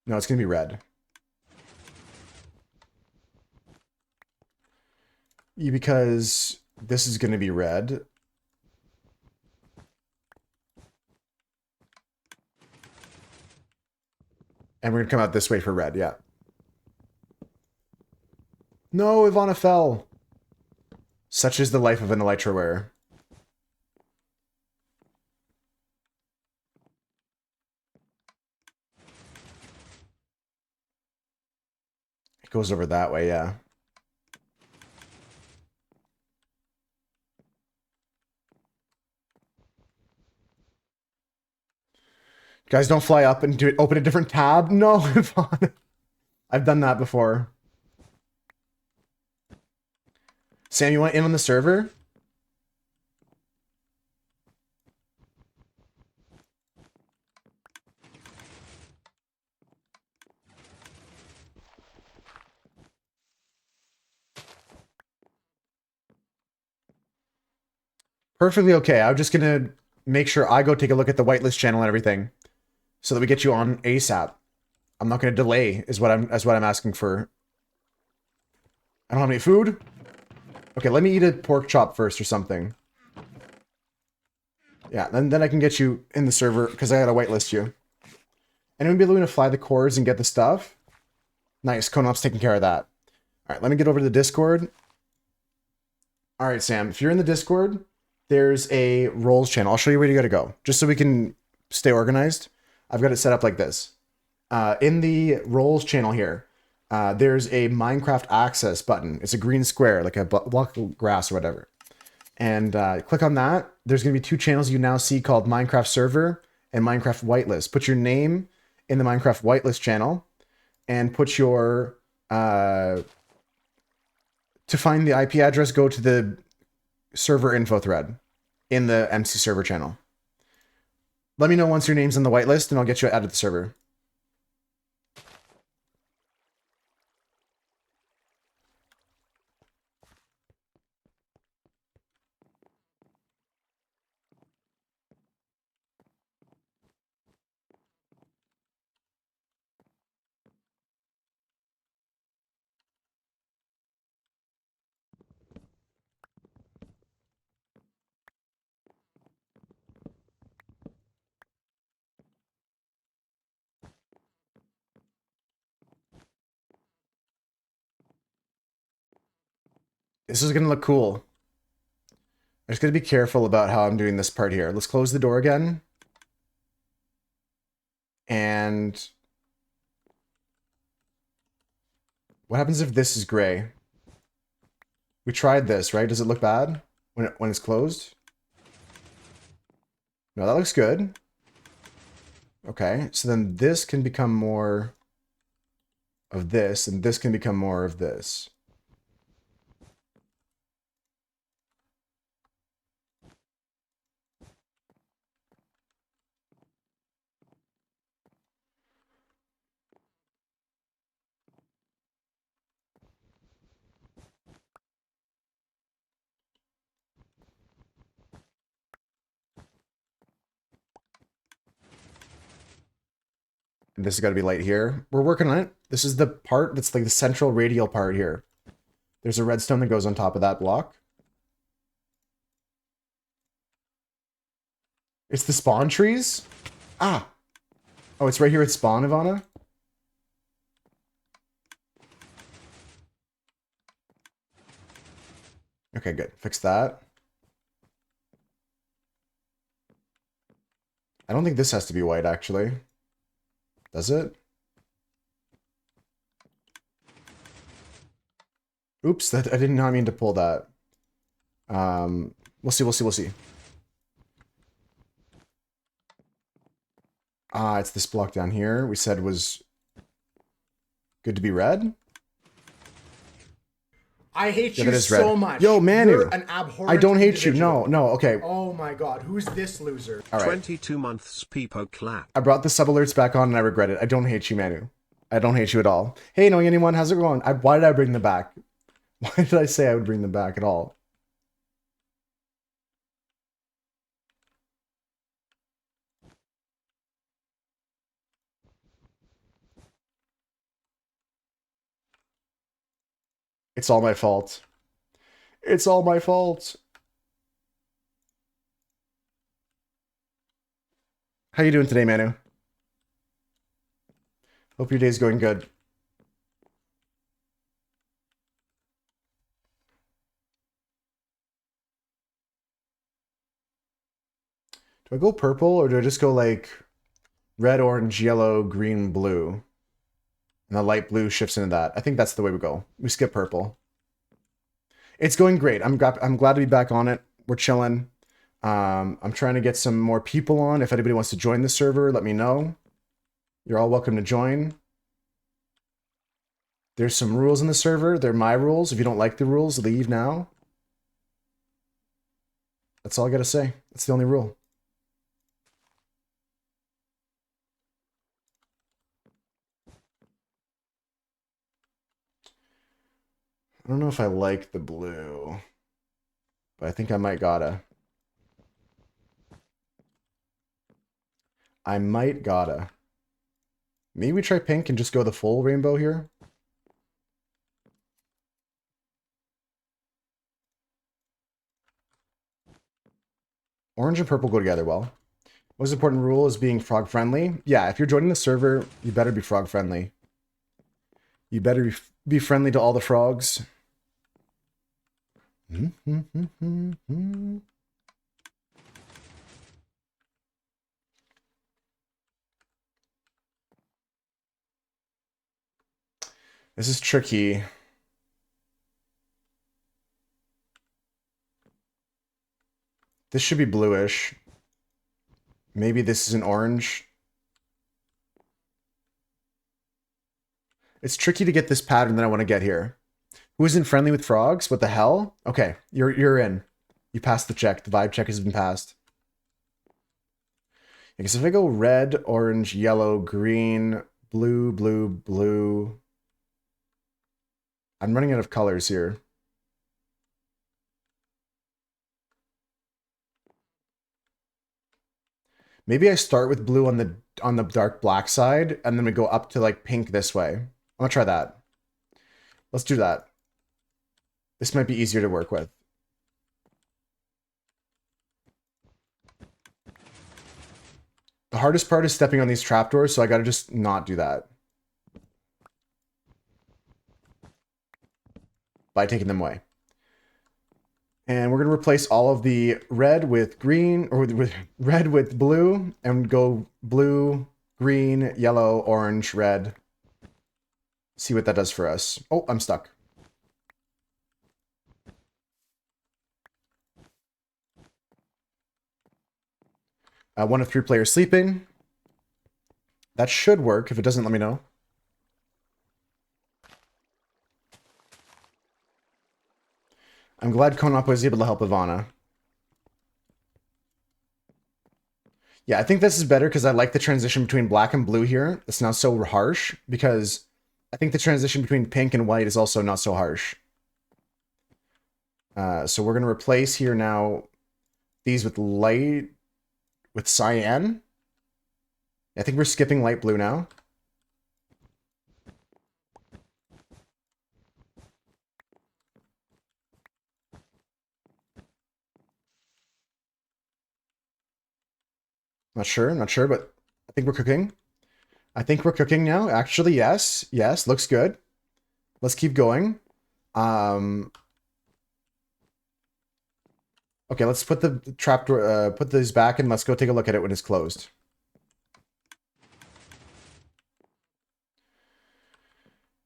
No, it's going to be red. Because this is going to be red. And we're going to come out this way for red, yeah. No, Ivana fell. Such is the life of an elytra wearer. It goes over that way, yeah. Guys, don't fly up and open a different tab. No, Ivana. I've done that before. Sam, you want in on the server? Perfectly okay. I'm just gonna make sure I go take a look at the whitelist channel and everything, so that we get you on ASAP. I'm not gonna delay. Is what I'm asking for. I don't have any food. Okay, let me eat a pork chop first or something. Yeah, then I can get you in the server because I gotta whitelist you. Anyone be willing to fly the cores and get the stuff? Nice, Konop's taking care of that. All right, let me get over to the Discord. All right, Sam, if you're in the Discord, there's a roles channel. I'll show you where you gotta go, just so we can stay organized. I've got it set up like this. In the roles channel here, there's a Minecraft access button. It's a green square, like a block of grass or whatever. And click on that. There's going to be two channels you now see called Minecraft Server and Minecraft Whitelist. Put your name in the Minecraft Whitelist channel and put your... to find the IP address, go to the server info thread in the MC server channel. Let me know once your name's in the whitelist and I'll get you added to the server. This is going to look cool. I just got to be careful about how I'm doing this part here. Let's close the door again. And what happens if this is gray? We tried this, right? Does it look bad when it's closed? No, that looks good. Okay, so then this can become more of this, and this can become more of this. And this has got to be light here. We're working on it. This is the part that's like the central radial part here. There's a redstone that goes on top of that block. It's the spawn trees? Ah! Oh, it's right here at spawn, Ivana? Okay, good. Fix that. I don't think this has to be white, actually. Does it? Oops, I did not mean to pull that. We'll see. Ah, it's this block down here we said was good to be red. I hate Yeah, you that is red. so much. Yo, Manu. You're an abhorrent I don't hate you. individual. No, okay. Oh my god, who's this loser? All right. 22 months Peepo clap. I brought the sub alerts back on and I regret it. I don't hate you, Manu. I don't hate you at all. Hey, knowing anyone, how's it going? Why did I bring them back? Why did I say I would bring them back at all? It's all my fault. It's all my fault. How you doing today, Manu? Hope your day's going good. Do I go purple or do I just go like red, orange, yellow, green, blue? And the light blue shifts into that. I think that's the way we go. We skip purple. It's going great. I'm glad to be back on it. We're chilling. I'm trying to get some more people on. If anybody wants to join the server, let me know. You're all welcome to join. There's some rules in the server. They're my rules. If you don't like the rules, leave now. That's all I gotta say. That's the only rule. I don't know if I like the blue, but I think I might gotta. I might gotta. Maybe we try pink and just go the full rainbow here. Orange and purple go together well. Most important rule is being frog friendly. Yeah, if you're joining the server, you better be frog friendly. You better be friendly to all the frogs. This is tricky. This should be bluish. Maybe this is an orange. It's tricky to get this pattern that I want to get here. Who isn't friendly with frogs? What the hell? Okay, you're in. You passed the check. The vibe check has been passed. Because if I go red, orange, yellow, green, blue, blue, blue. I'm running out of colors here. Maybe I start with blue on the dark black side, and then we go up to like pink this way. I'm gonna try that. Let's do that. This might be easier to work with. The hardest part is stepping on these trapdoors, so I gotta just not do that. By taking them away. And we're gonna replace all of the red with green, or with red with blue, and go blue, green, yellow, orange, red. See what that does for us. Oh, I'm stuck. One of 3 players sleeping. That should work. If it doesn't, let me know. I'm glad Konop was able to help Ivana. Yeah, I think this is better because I like the transition between black and blue here. It's not so harsh because I think the transition between pink and white is also not so harsh. So we're going to replace here now these with light, with cyan. I think we're skipping light blue now. Not sure, but I think we're cooking. I think we're cooking now. Actually, yes. Yes, looks good. Let's keep going. Okay, let's put the trapdoor, put these back and let's go take a look at it when it's closed.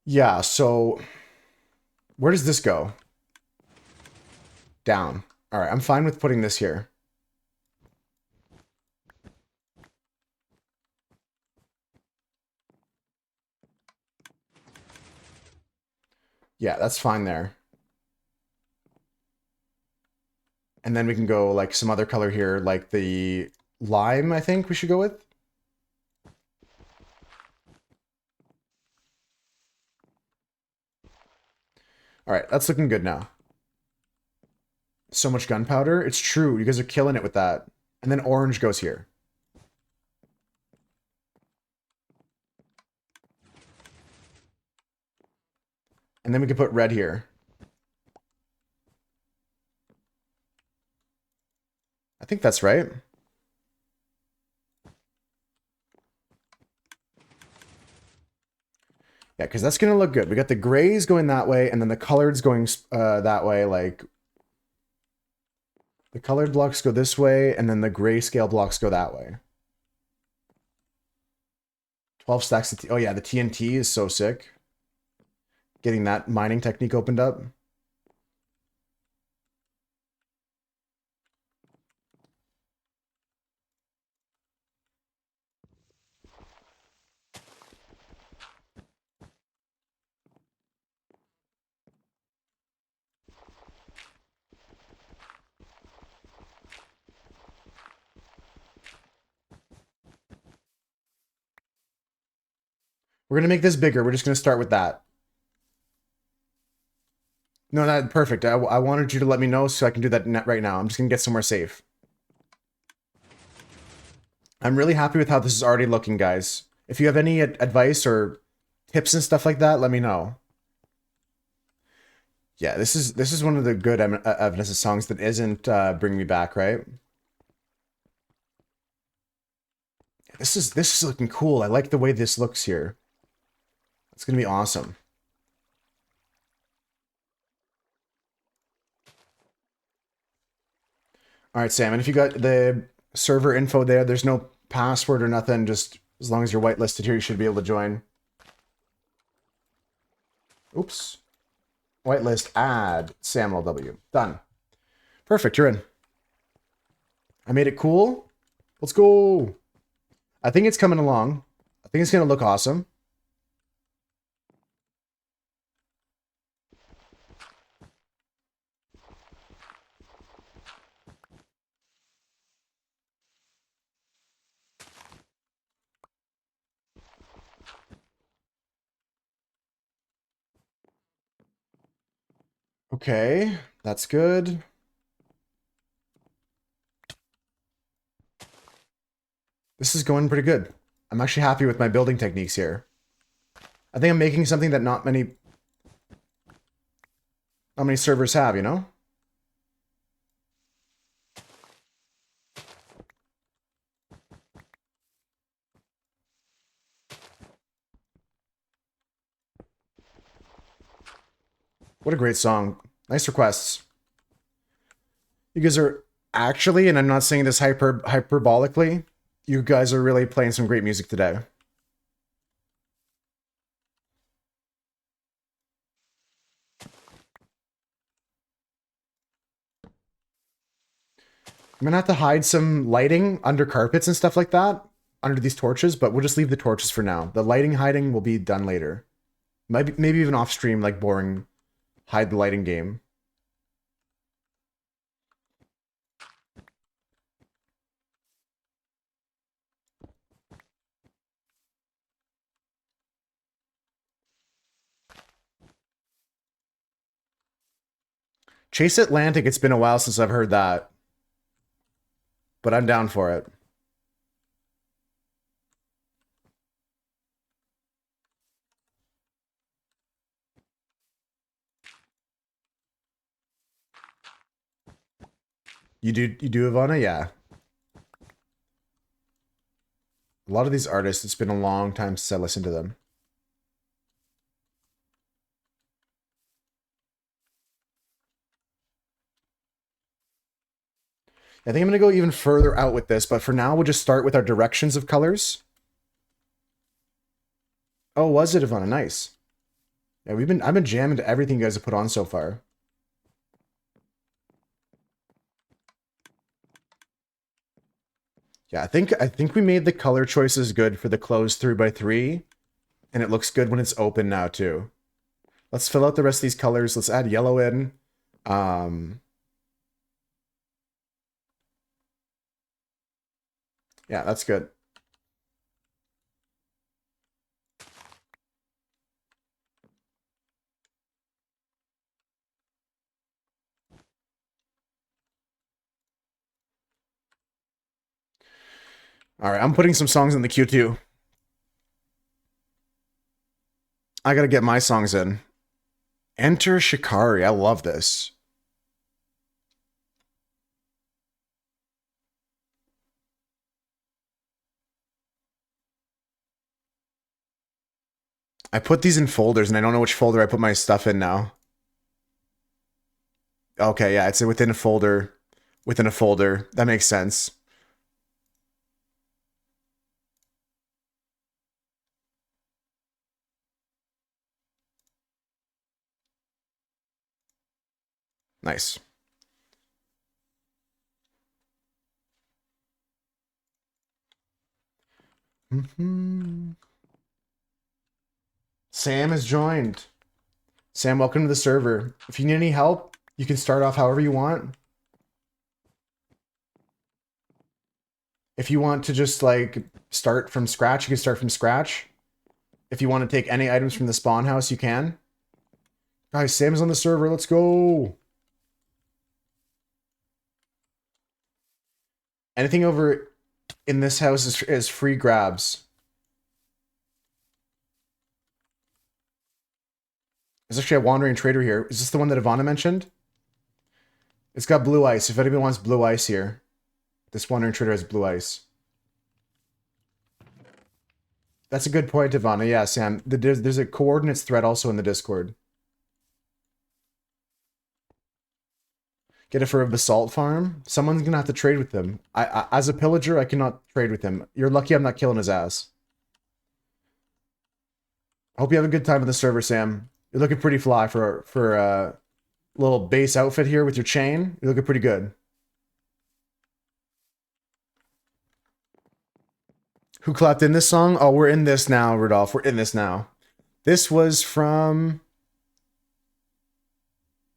Yeah, so where does this go? Down. All right, I'm fine with putting this here. Yeah, that's fine there. And then we can go like some other color here, like the lime, I think we should go with. All right, that's looking good now. So much gunpowder. It's true. You guys are killing it with that. And then orange goes here. And then we can put red here. I think that's right. Yeah, because that's going to look good. We got the grays going that way, and then the coloreds going that way. Like, the colored blocks go this way, and then the grayscale blocks go that way. 12 stacks of oh yeah, the TNT is so sick. Getting that mining technique opened up. We're going to make this bigger. We're just going to start with that. No, that perfect. I wanted you to let me know so I can do that right now. I'm just going to get somewhere safe. I'm really happy with how this is already looking, guys. If you have any advice or tips and stuff like that, let me know. Yeah, this is one of the good Evanescence songs that isn't Bring Me Back, right? This is looking cool. I like the way this looks here. It's gonna be awesome. All right, Sam, and if you got the server info there, there's no password or nothing. Just as long as you're whitelisted here, you should be able to join. Oops. Whitelist, add Samuel W. Done. Perfect, you're in. I made it cool. Let's go. I think it's coming along. I think it's going to look awesome. Okay, that's good. This is going pretty good. I'm actually happy with my building techniques here. I think I'm making something that not many servers have, you know? What a great song. Nice requests. You guys are actually, and I'm not saying this hyperbolically, you guys are really playing some great music today. I'm gonna have to hide some lighting under carpets and stuff like that, under these torches, but we'll just leave the torches for now. The lighting hiding will be done later. Maybe even off stream, like boring hide the lighting game. Chase Atlantic, it's been a while since I've heard that. But I'm down for it. You do Ivana? Yeah. A lot of these artists, it's been a long time since I listened to them. I think I'm going to go even further out with this, but for now, we'll just start with our directions of colors. Oh, was it, Ivana? Nice. Yeah, I've been jamming to everything you guys have put on so far. Yeah, I think we made the color choices good for the closed 3x3, and it looks good when it's open now too. Let's fill out the rest of these colors. Let's add yellow in. Yeah, that's good. All right, I'm putting some songs in the queue too. I gotta get my songs in. Enter Shikari. I love this. I put these in folders and I don't know which folder I put my stuff in now. Okay, yeah, it's within a folder. Within a folder. That makes sense. Nice. Sam has joined. Sam, welcome to the server. If you need any help, you can start off however you want. If you want to just like start from scratch, you can start from scratch. If you want to take any items from the spawn house, you can. Guys, Sam's on the server. Let's go. Anything over in this house is free grabs. There's actually a wandering trader here. Is this the one that Ivana mentioned? It's got blue ice. If anybody wants blue ice here, this wandering trader has blue ice. That's a good point, Ivana. Yeah, Sam. There's a coordinates thread also in the Discord. Get it for a basalt farm. Someone's gonna have to trade with them. As a pillager, I cannot trade with him. You're lucky I'm not killing his ass. I hope you have a good time on the server, Sam. You're looking pretty fly for a little base outfit here with your chain. You're looking pretty good. Who clapped in this song? Oh, we're in this now, Rudolph. We're in this now. This was from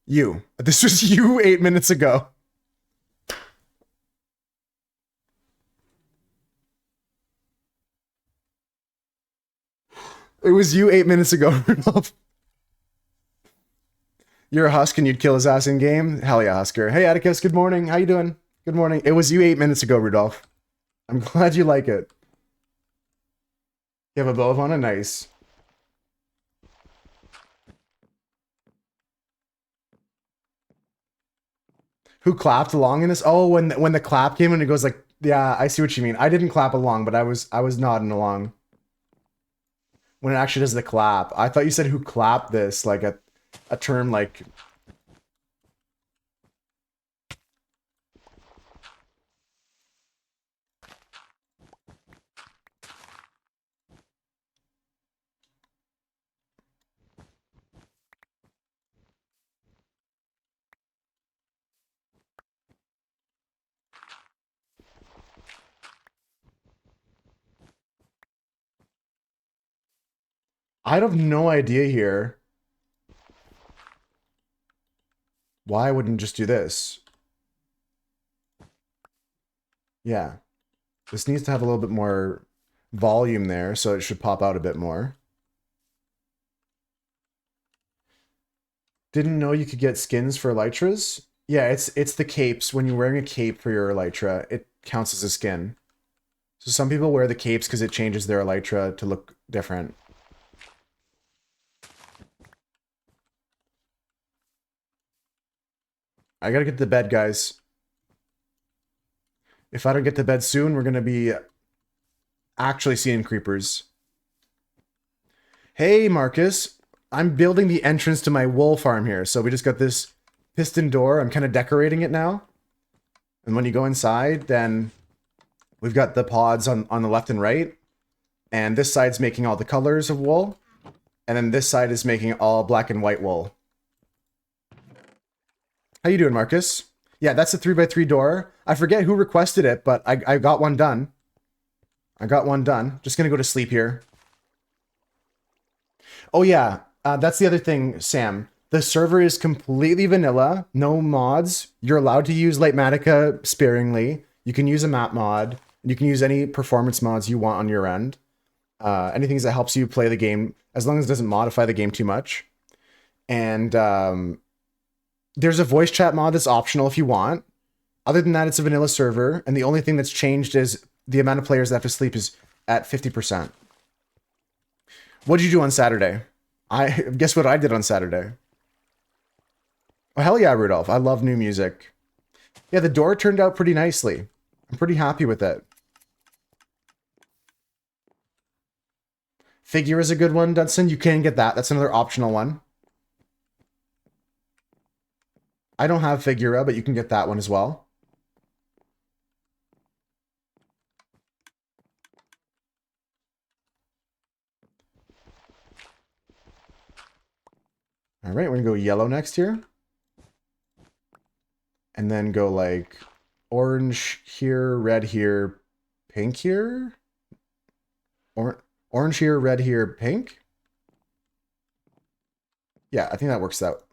you. This was you 8 minutes ago. It was you 8 minutes ago, Rudolph. You're a Husk and you'd kill his ass in game? Hell yeah, Husker. Hey, Atticus, good morning. How you doing? Good morning. It was you 8 minutes ago, Rudolph. I'm glad you like it. You have a bow on it? Nice. Who clapped along in this? Oh, when the clap came and it goes like, yeah, I see what you mean. I didn't clap along, but I was nodding along. When it actually does the clap. I thought you said who clapped this, like a term like... I have no idea here. Why I wouldn't just do this? Yeah. This needs to have a little bit more volume there, so it should pop out a bit more. Didn't know you could get skins for elytras? Yeah, it's the capes. When you're wearing a cape for your elytra, it counts as a skin. So some people wear the capes because it changes their elytra to look different. I gotta get to bed, guys. If I don't get to bed soon, we're gonna be actually seeing creepers. Hey, Marcus. I'm building the entrance to my wool farm here. So we just got this piston door. I'm kind of decorating it now. And when you go inside, then we've got the pods on the left and right. And this side's making all the colors of wool. And then this side is making all black and white wool. How you doing, Marcus? Yeah, that's a 3x3 door. I forget who requested it, but I got one done. I got one done. Just gonna go to sleep here. Oh yeah, that's the other thing, Sam. The server is completely vanilla, no mods. You're allowed to use Litematica sparingly. You can use a map mod. You can use any performance mods you want on your end. Anything that helps you play the game, as long as it doesn't modify the game too much. And there's a voice chat mod that's optional if you want. Other than that, it's a vanilla server, and the only thing that's changed is the amount of players that have to sleep is at 50%. What did you do on Saturday? Guess what I did on Saturday? Oh, hell yeah, Rudolph. I love new music. Yeah, the door turned out pretty nicely. I'm pretty happy with it. Figure is a good one, Dudson. You can get that. That's another optional one. I don't have Figura, but you can get that one as well. All right, we're gonna go yellow next here. And then go like orange here, red here, pink here. Orange here, red here, pink. Yeah, I think that works out.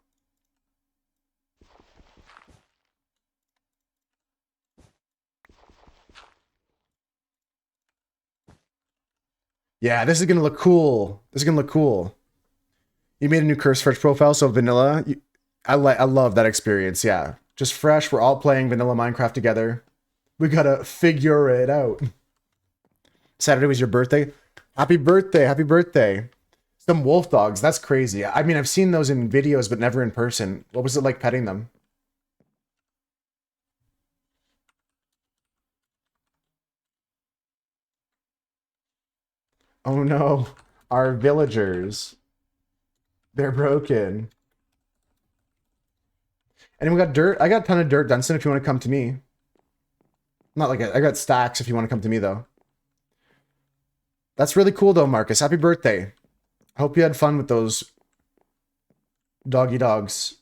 Yeah, this is gonna look cool. This is gonna look cool. You made a new Curse Fresh profile, so vanilla. I love that experience. Yeah, just fresh. We're all playing vanilla Minecraft together. We gotta figure it out. Saturday was your birthday. Happy birthday! Happy birthday! Some wolf dogs. That's crazy. I mean, I've seen those in videos, but never in person. What was it like petting them? Oh no. Our villagers. They're broken. And we got dirt. I got a ton of dirt, Dunstan, if you want to come to me. Not like I got stacks if you want to come to me, though. That's really cool, though, Marcus. Happy birthday. I hope you had fun with those doggy dogs.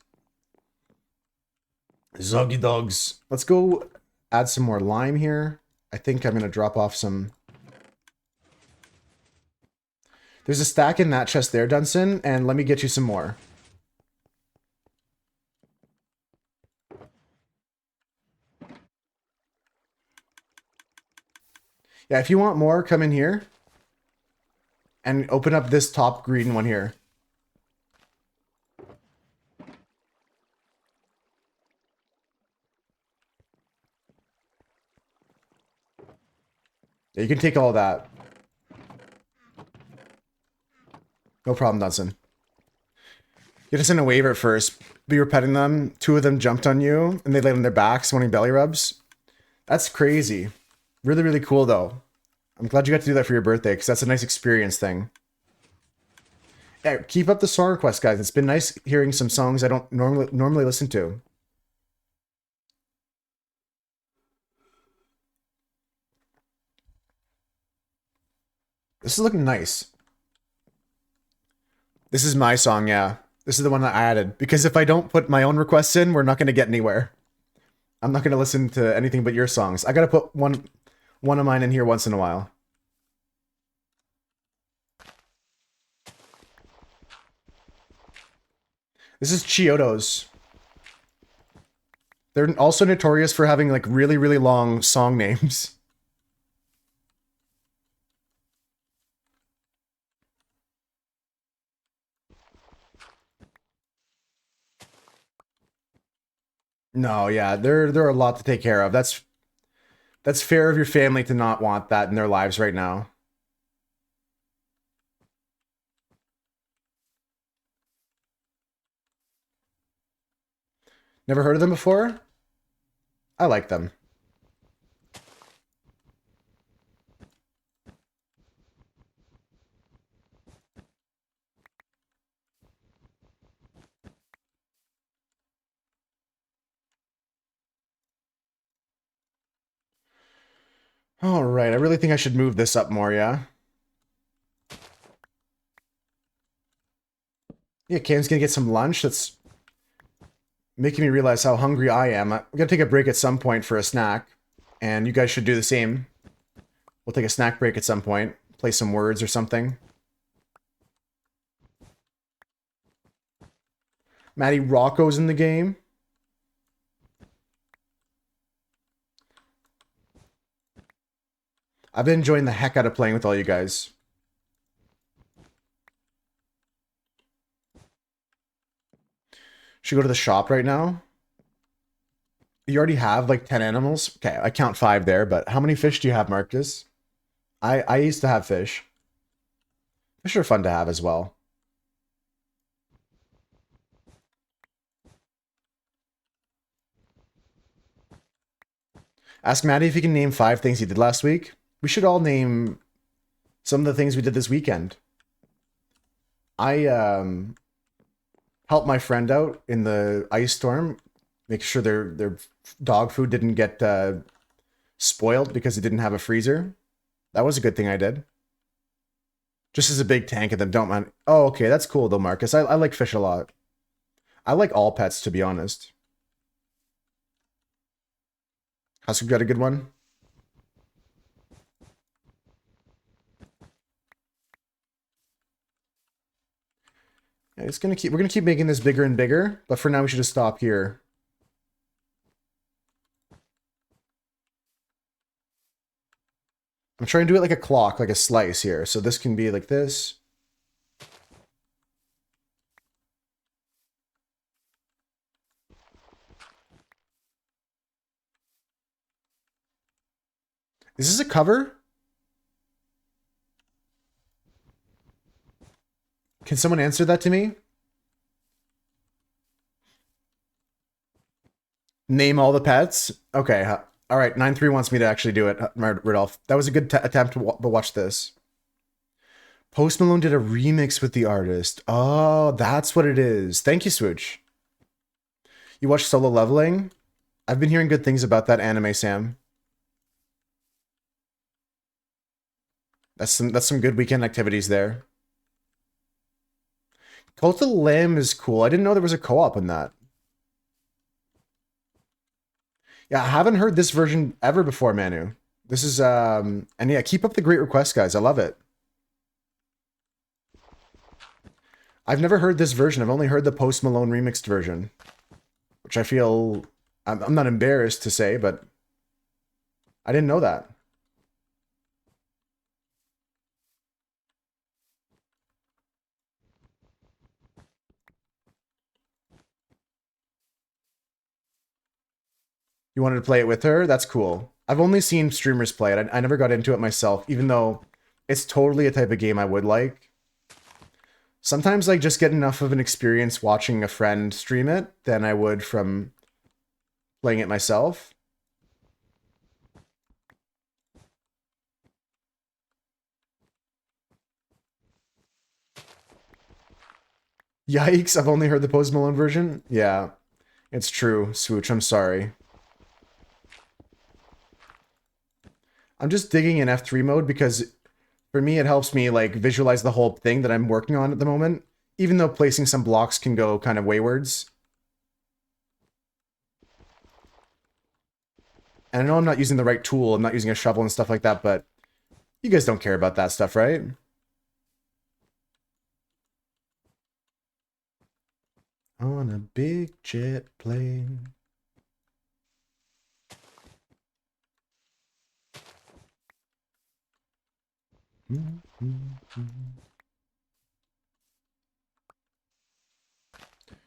Zoggy dogs. Let's go add some more lime here. I think I'm going to drop off some... There's a stack in that chest there, Dunstan, and let me get you some more. Yeah, if you want more, come in here. And open up this top green one here. Yeah, you can take all that. No problem, Dunstan. You just sent a waiver at first. We were petting them. 2 of them jumped on you, and they laid on their backs wanting belly rubs. That's crazy. Really, really cool, though. I'm glad you got to do that for your birthday, because that's a nice experience thing. Yeah, keep up the song request, guys. It's been nice hearing some songs I don't normally listen to. This is looking nice. This is my song, yeah. This is the one that I added. Because if I don't put my own requests in, we're not going to get anywhere. I'm not going to listen to anything but your songs. I got to put one of mine in here once in a while. This is Chiodos. They're also notorious for having like really, really long song names. No, yeah, they're a lot to take care of. That's fair of your family to not want that in their lives right now. Never heard of them before? I like them. All right, I really think I should move this up more, yeah? Yeah, Cam's gonna get some lunch. That's making me realize how hungry I am. I'm gonna take a break at some point for a snack, and you guys should do the same. We'll take a snack break at some point, play some words or something. Matty Rocco's in the game. I've been enjoying the heck out of playing with all you guys. Should go to the shop right now. You already have like 10 animals? Okay, I count 5 there, but how many fish do you have, Marcus? I used to have fish. Fish are fun to have as well. Ask Maddie if he can name 5 things he did last week. We should all name some of the things we did this weekend. I helped my friend out in the ice storm, make sure their dog food didn't get spoiled because it didn't have a freezer. That was a good thing I did. Just as a big tank of them, don't mind. Oh, okay, that's cool though, Marcus. I like fish a lot. I like all pets, to be honest. Husk got a good one? Yeah, we're gonna keep making this bigger and bigger, but for now we should just stop here. I'm trying to do it like a clock, like a slice here. So this can be like this. Is this a cover? Can someone answer that to me? Name all the pets? Okay. All right. 9-3 wants me to actually do it, Rudolph. That was a good attempt, but watch this. Post Malone did a remix with the artist. Oh, that's what it is. Thank you, Swooch. You watch Solo Leveling? I've been hearing good things about that anime, Sam. That's some good weekend activities there. Cult of the Lamb is cool. I didn't know there was a co-op in that. Yeah, I haven't heard this version ever before, Manu. This is and yeah, keep up the great requests, guys. I love it. I've never heard this version. I've only heard the Post Malone remixed version, which I feel I'm not embarrassed to say, but I didn't know that. You wanted to play it with her? That's cool. I've only seen streamers play it. I never got into it myself, even though it's totally a type of game I would like. Sometimes I just get enough of an experience watching a friend stream it than I would from playing it myself. Yikes, I've only heard the Post Malone version? Yeah, it's true, Swooch, I'm sorry. I'm just digging in F3 mode because for me it helps me like visualize the whole thing that I'm working on at the moment, even though placing some blocks can go kind of waywards. And I know I'm not using the right tool, I'm not using a shovel and stuff like that, but you guys don't care about that stuff, right? On a big jet plane.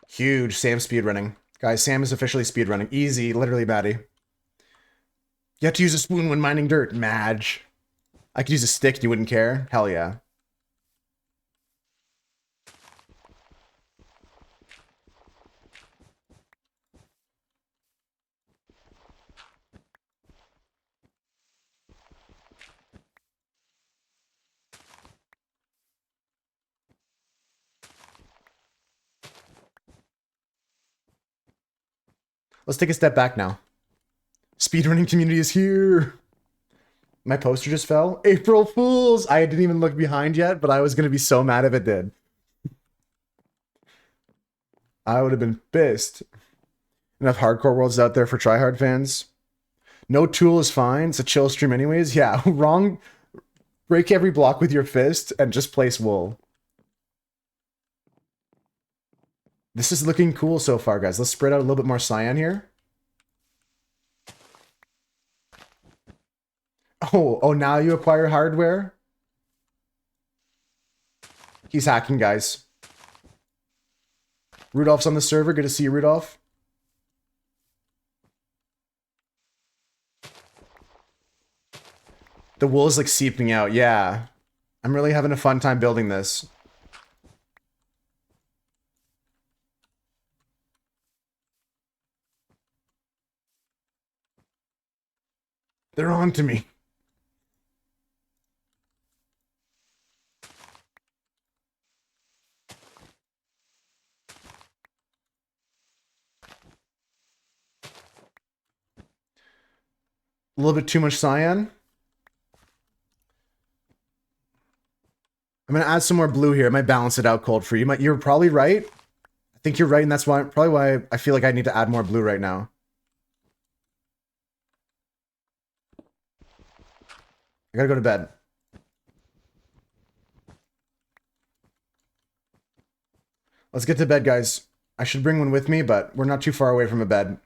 Huge Sam speedrunning. Guys, Sam is officially speedrunning. Easy, literally Maddie. You have to use a spoon when mining dirt. Madge. I could use a stick and you wouldn't care. Hell yeah. Let's take a step back now. Speedrunning community is here. My poster just fell. April Fools! I didn't even look behind yet, but I was going to be so mad if it did. I would have been pissed. Enough hardcore worlds out there for tryhard fans. No tool is fine. It's a chill stream anyways. Yeah, wrong. Break every block with your fist and just place wool. This is looking cool so far, guys. Let's spread out a little bit more cyan here. Oh, now you acquire hardware? He's hacking, guys. Rudolph's on the server. Good to see you, Rudolph. The wool is like seeping out. Yeah. I'm really having a fun time building this. They're on to me. A little bit too much cyan. I'm gonna add some more blue here. It might balance it out cold for you. You're probably right. I think you're right, and that's probably why I feel like I need to add more blue right now. I gotta go to bed. Let's get to bed, guys. I should bring one with me, but we're not too far away from a bed.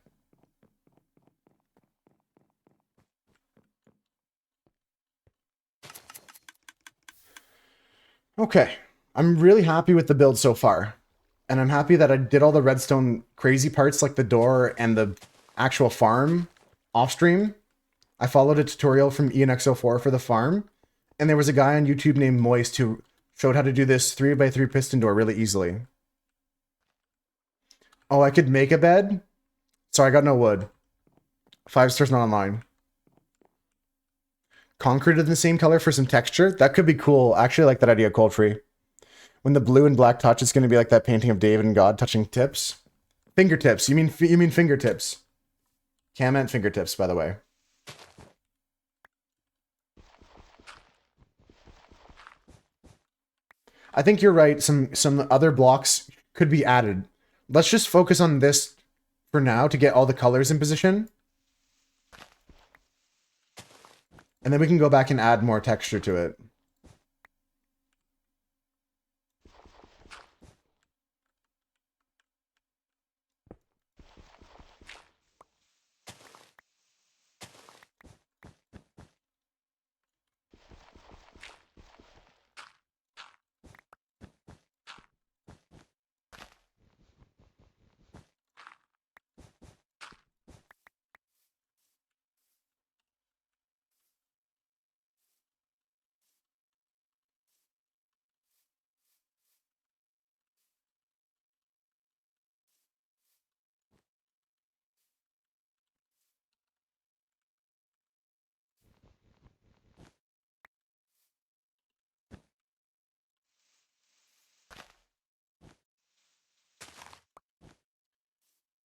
Okay. I'm really happy with the build so far. And I'm happy that I did all the redstone crazy parts like the door and the actual farm off stream. I followed a tutorial from ENX04 for the farm, and there was a guy on YouTube named Moist who showed how to do this 3x3 piston door really easily. Oh, I could make a bed? Sorry, I got no wood. 5 stars not online. concrete in the same color for some texture. That could be cool. I actually like that idea, Cold Free. When the blue and black touch, it's going to be like that painting of David and God touching tips. Fingertips. You mean fingertips? Cam meant fingertips, by the way. I think you're right. Some other blocks could be added. Let's just focus on this for now to get all the colors in position. And then we can go back and add more texture to it.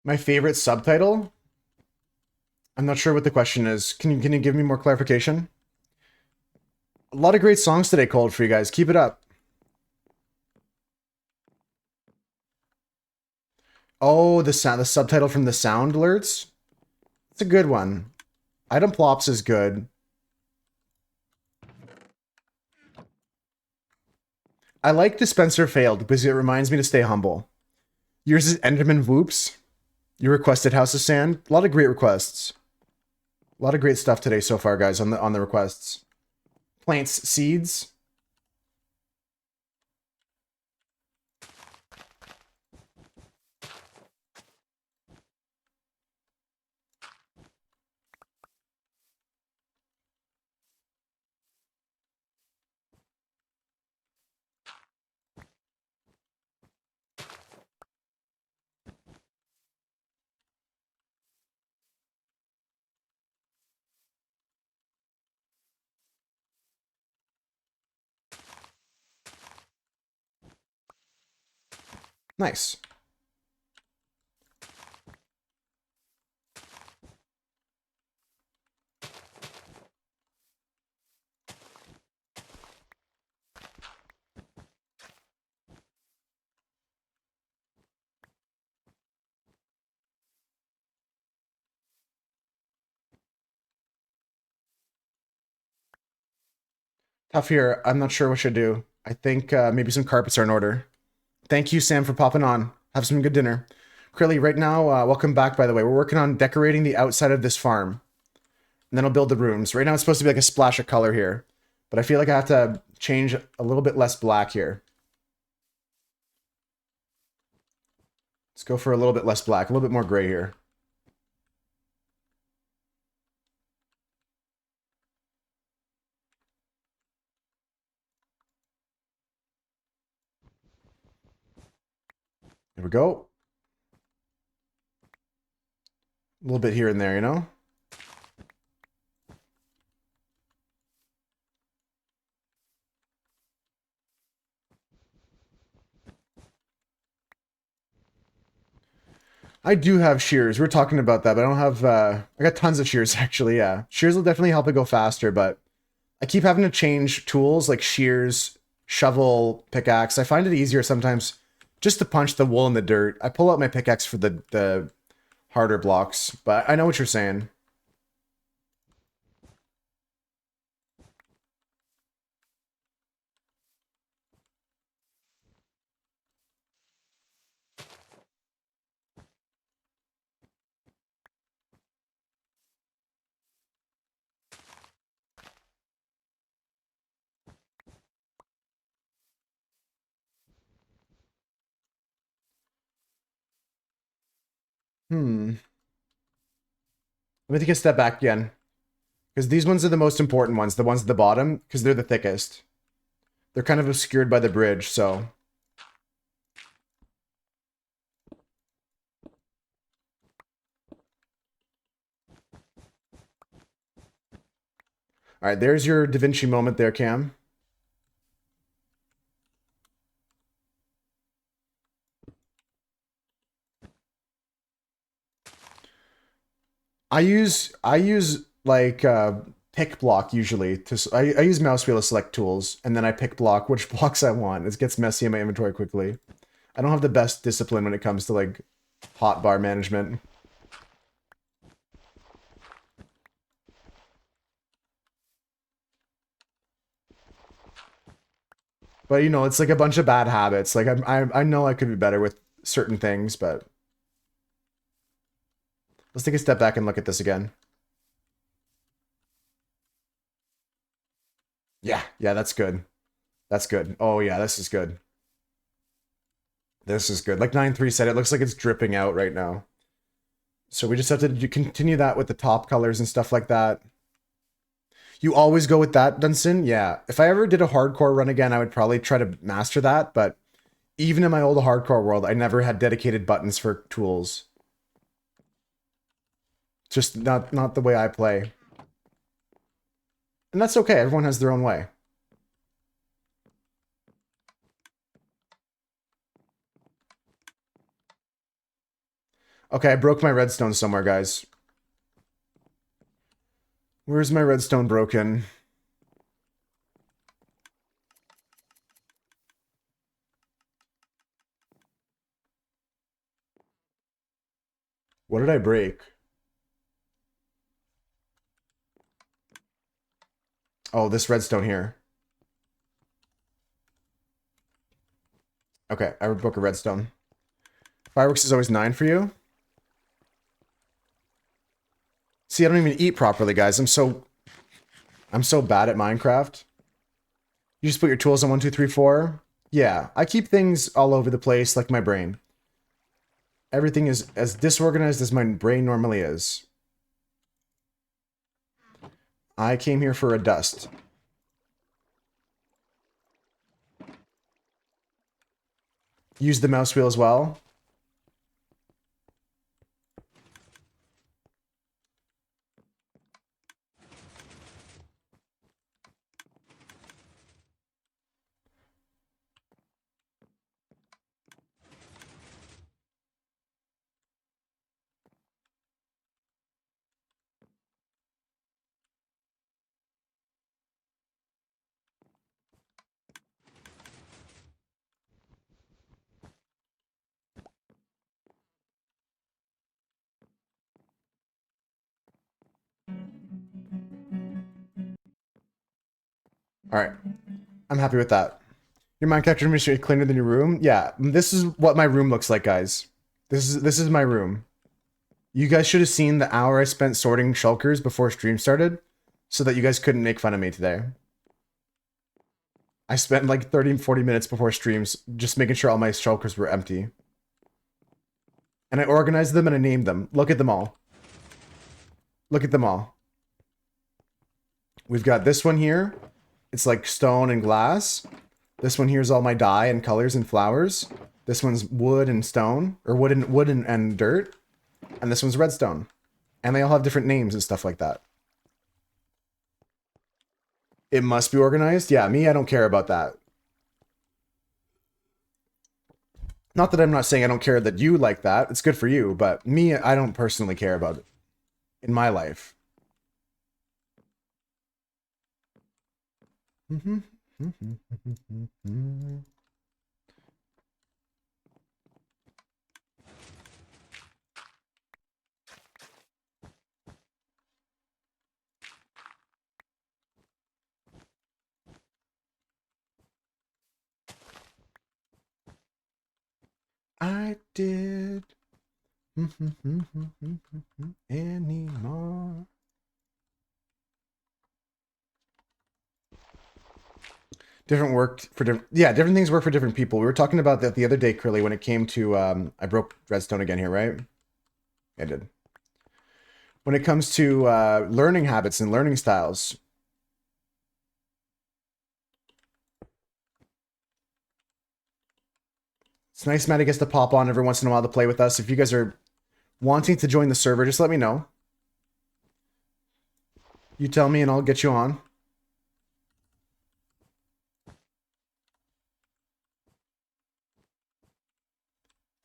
My favorite subtitle? I'm not sure what the question is. Can you give me more clarification? A lot of great songs today, Cold, for you guys. Keep it up. Oh, the subtitle from the sound alerts? It's a good one. Item plops is good. I like Dispenser failed because it reminds me to stay humble. Yours is Enderman Whoops. You requested House of Sand. A lot of great requests. A lot of great stuff today so far, guys, on the requests. Plants seeds. Nice. Tough here. I'm not sure what should do. I think maybe some carpets are in order. Thank you, Sam, for popping on. Have some good dinner. Krilly, right now, welcome back, by the way. We're working on decorating the outside of this farm. And then I'll build the rooms. Right now, it's supposed to be like a splash of color here. But I feel like I have to change a little bit less black here. Let's go for a little bit less black, a little bit more gray here. There we go. A little bit here and there, you know? I do have shears. We were talking about that, but I don't have... I got tons of shears, actually, yeah. Shears will definitely help it go faster, but I keep having to change tools like shears, shovel, pickaxe. I find it easier sometimes just to punch the wool in the dirt. I pull out my pickaxe for the harder blocks, but I know what you're saying. Let me take a step back again. Because these ones are the most important ones, the ones at the bottom, because they're the thickest. They're kind of obscured by the bridge, so... All right, there's your Da Vinci moment there, Cam. I use like pick block usually I use mouse wheel to select tools and then I pick block which blocks I want. It gets messy in my inventory quickly. I don't have the best discipline when it comes to like hotbar management. But you know, it's like a bunch of bad habits. Like I know I could be better with certain things, but let's take a step back and look at this again. Yeah, that's good. That's good. Oh yeah, this is good. This is good. Like 9-3 said, it looks like it's dripping out right now. So we just have to continue that with the top colors and stuff like that. You always go with that, Dunson? Yeah. If I ever did a hardcore run again, I would probably try to master that, but even in my old hardcore world, I never had dedicated buttons for tools. Just not the way I play. And that's okay, everyone has their own way. Okay, I broke my redstone somewhere, guys. Where's my redstone broken? What did I break? Oh, this redstone here. Okay, I would book a redstone. Fireworks is always 9 for you? See, I don't even eat properly, guys. I'm so bad at Minecraft. You just put your tools on 1, 2, 3, 4. Yeah, I keep things all over the place like my brain. Everything is as disorganized as my brain normally is. I came here for a dust. Use the mouse wheel as well. All right. I'm happy with that. Your Minecraft room is cleaner than your room? Yeah, this is what my room looks like, guys. This is my room. You guys should have seen the hour I spent sorting shulkers before stream started so that you guys couldn't make fun of me today. I spent like 30, 40 minutes before streams just making sure all my shulkers were empty. And I organized them and I named them. Look at them all. Look at them all. We've got this one here. It's like stone and glass. This one here is all my dye and colors and flowers. This one's wood and stone, or wood and dirt. And this one's redstone. And they all have different names and stuff like that. It must be organized? Yeah, me, I don't care about that. Not that I'm not saying I don't care that you like that. It's good for you, but me, I don't personally care about it in my life. I did anymore. Different work for different, yeah, different things work for different people. We were talking about that the other day, Curly, when it came to, I broke redstone again here, right? I did. When it comes to learning habits and learning styles. It's nice Maddie gets to pop on every once in a while to play with us. If you guys are wanting to join the server, just let me know. You tell me and I'll get you on.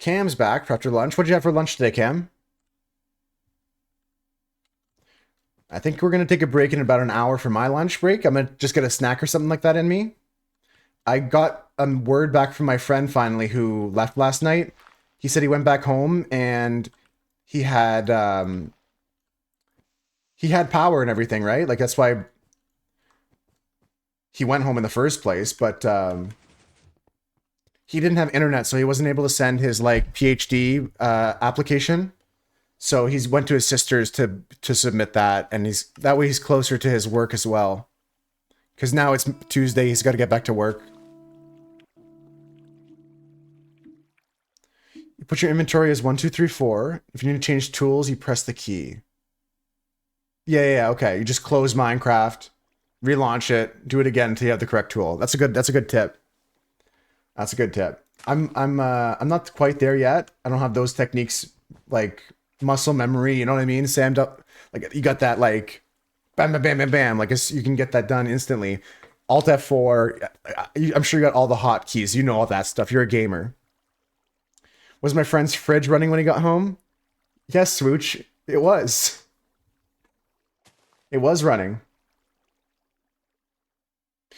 Cam's back after lunch. What'd you have for lunch today, Cam? I think we're going to take a break in about an hour for my lunch break. I'm going to just get a snack or something like that in me. I got a word back from my friend finally who left last night. He said he went back home and he had power and everything, right? Like that's why he went home in the first place, but he didn't have internet, so he wasn't able to send his like PhD application. So he's went to his sister's to submit that, and that way he's closer to his work as well. Because now it's Tuesday, he's got to get back to work. You put your inventory as 1, 2, 3, 4. If you need to change tools, you press the key. Yeah, okay. You just close Minecraft, relaunch it, do it again until you have the correct tool. That's a good tip. That's a good tip. I'm not quite there yet. I don't have those techniques like muscle memory, you know what I mean? Sammed up, like you got that like bam, bam, bam, bam, bam. Like you can get that done instantly. Alt F4. I'm sure you got all the hotkeys. You know all that stuff. You're a gamer. Was my friend's fridge running when he got home? Yes, Swooch. It was. It was running.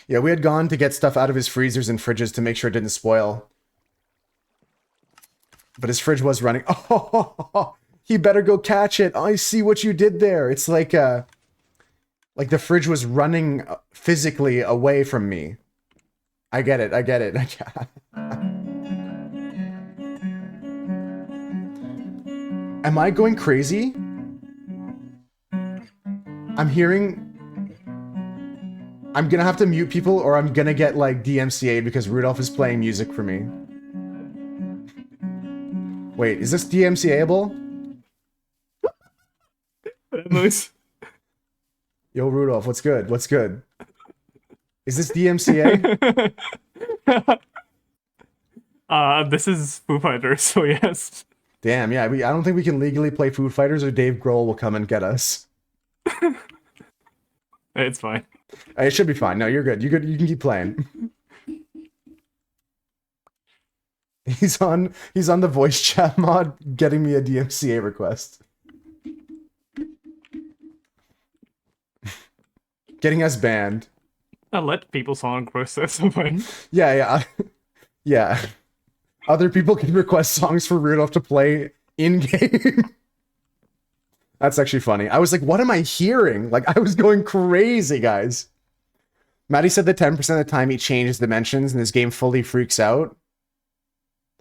Yeah, we had gone to get stuff out of his freezers and fridges to make sure it didn't spoil. But his fridge was running. Oh, he better go catch it. I see what you did there. It's like the fridge was running physically away from me. I get it. Am I going crazy? I'm gonna have to mute people or I'm gonna get like DMCA'd because Rudolph is playing music for me. Wait, is this DMCA-able? Nice. Yo, Rudolph, what's good? What's good? Is this DMCA? This is Foo Fighters, so yes. Damn, yeah, I don't think we can legally play Foo Fighters or Dave Grohl will come and get us. It's fine. It should be fine. No, you're good. You're good. You can keep playing. He's on the voice chat mod getting me a DMCA request. Getting us banned. I'll let people song requests, that's fine. Yeah. Yeah. Other people can request songs for Rudolph to play in-game. That's actually funny. I was like, what am I hearing? Like, I was going crazy, guys. Maddie said that 10% of the time he changes dimensions and this game fully freaks out.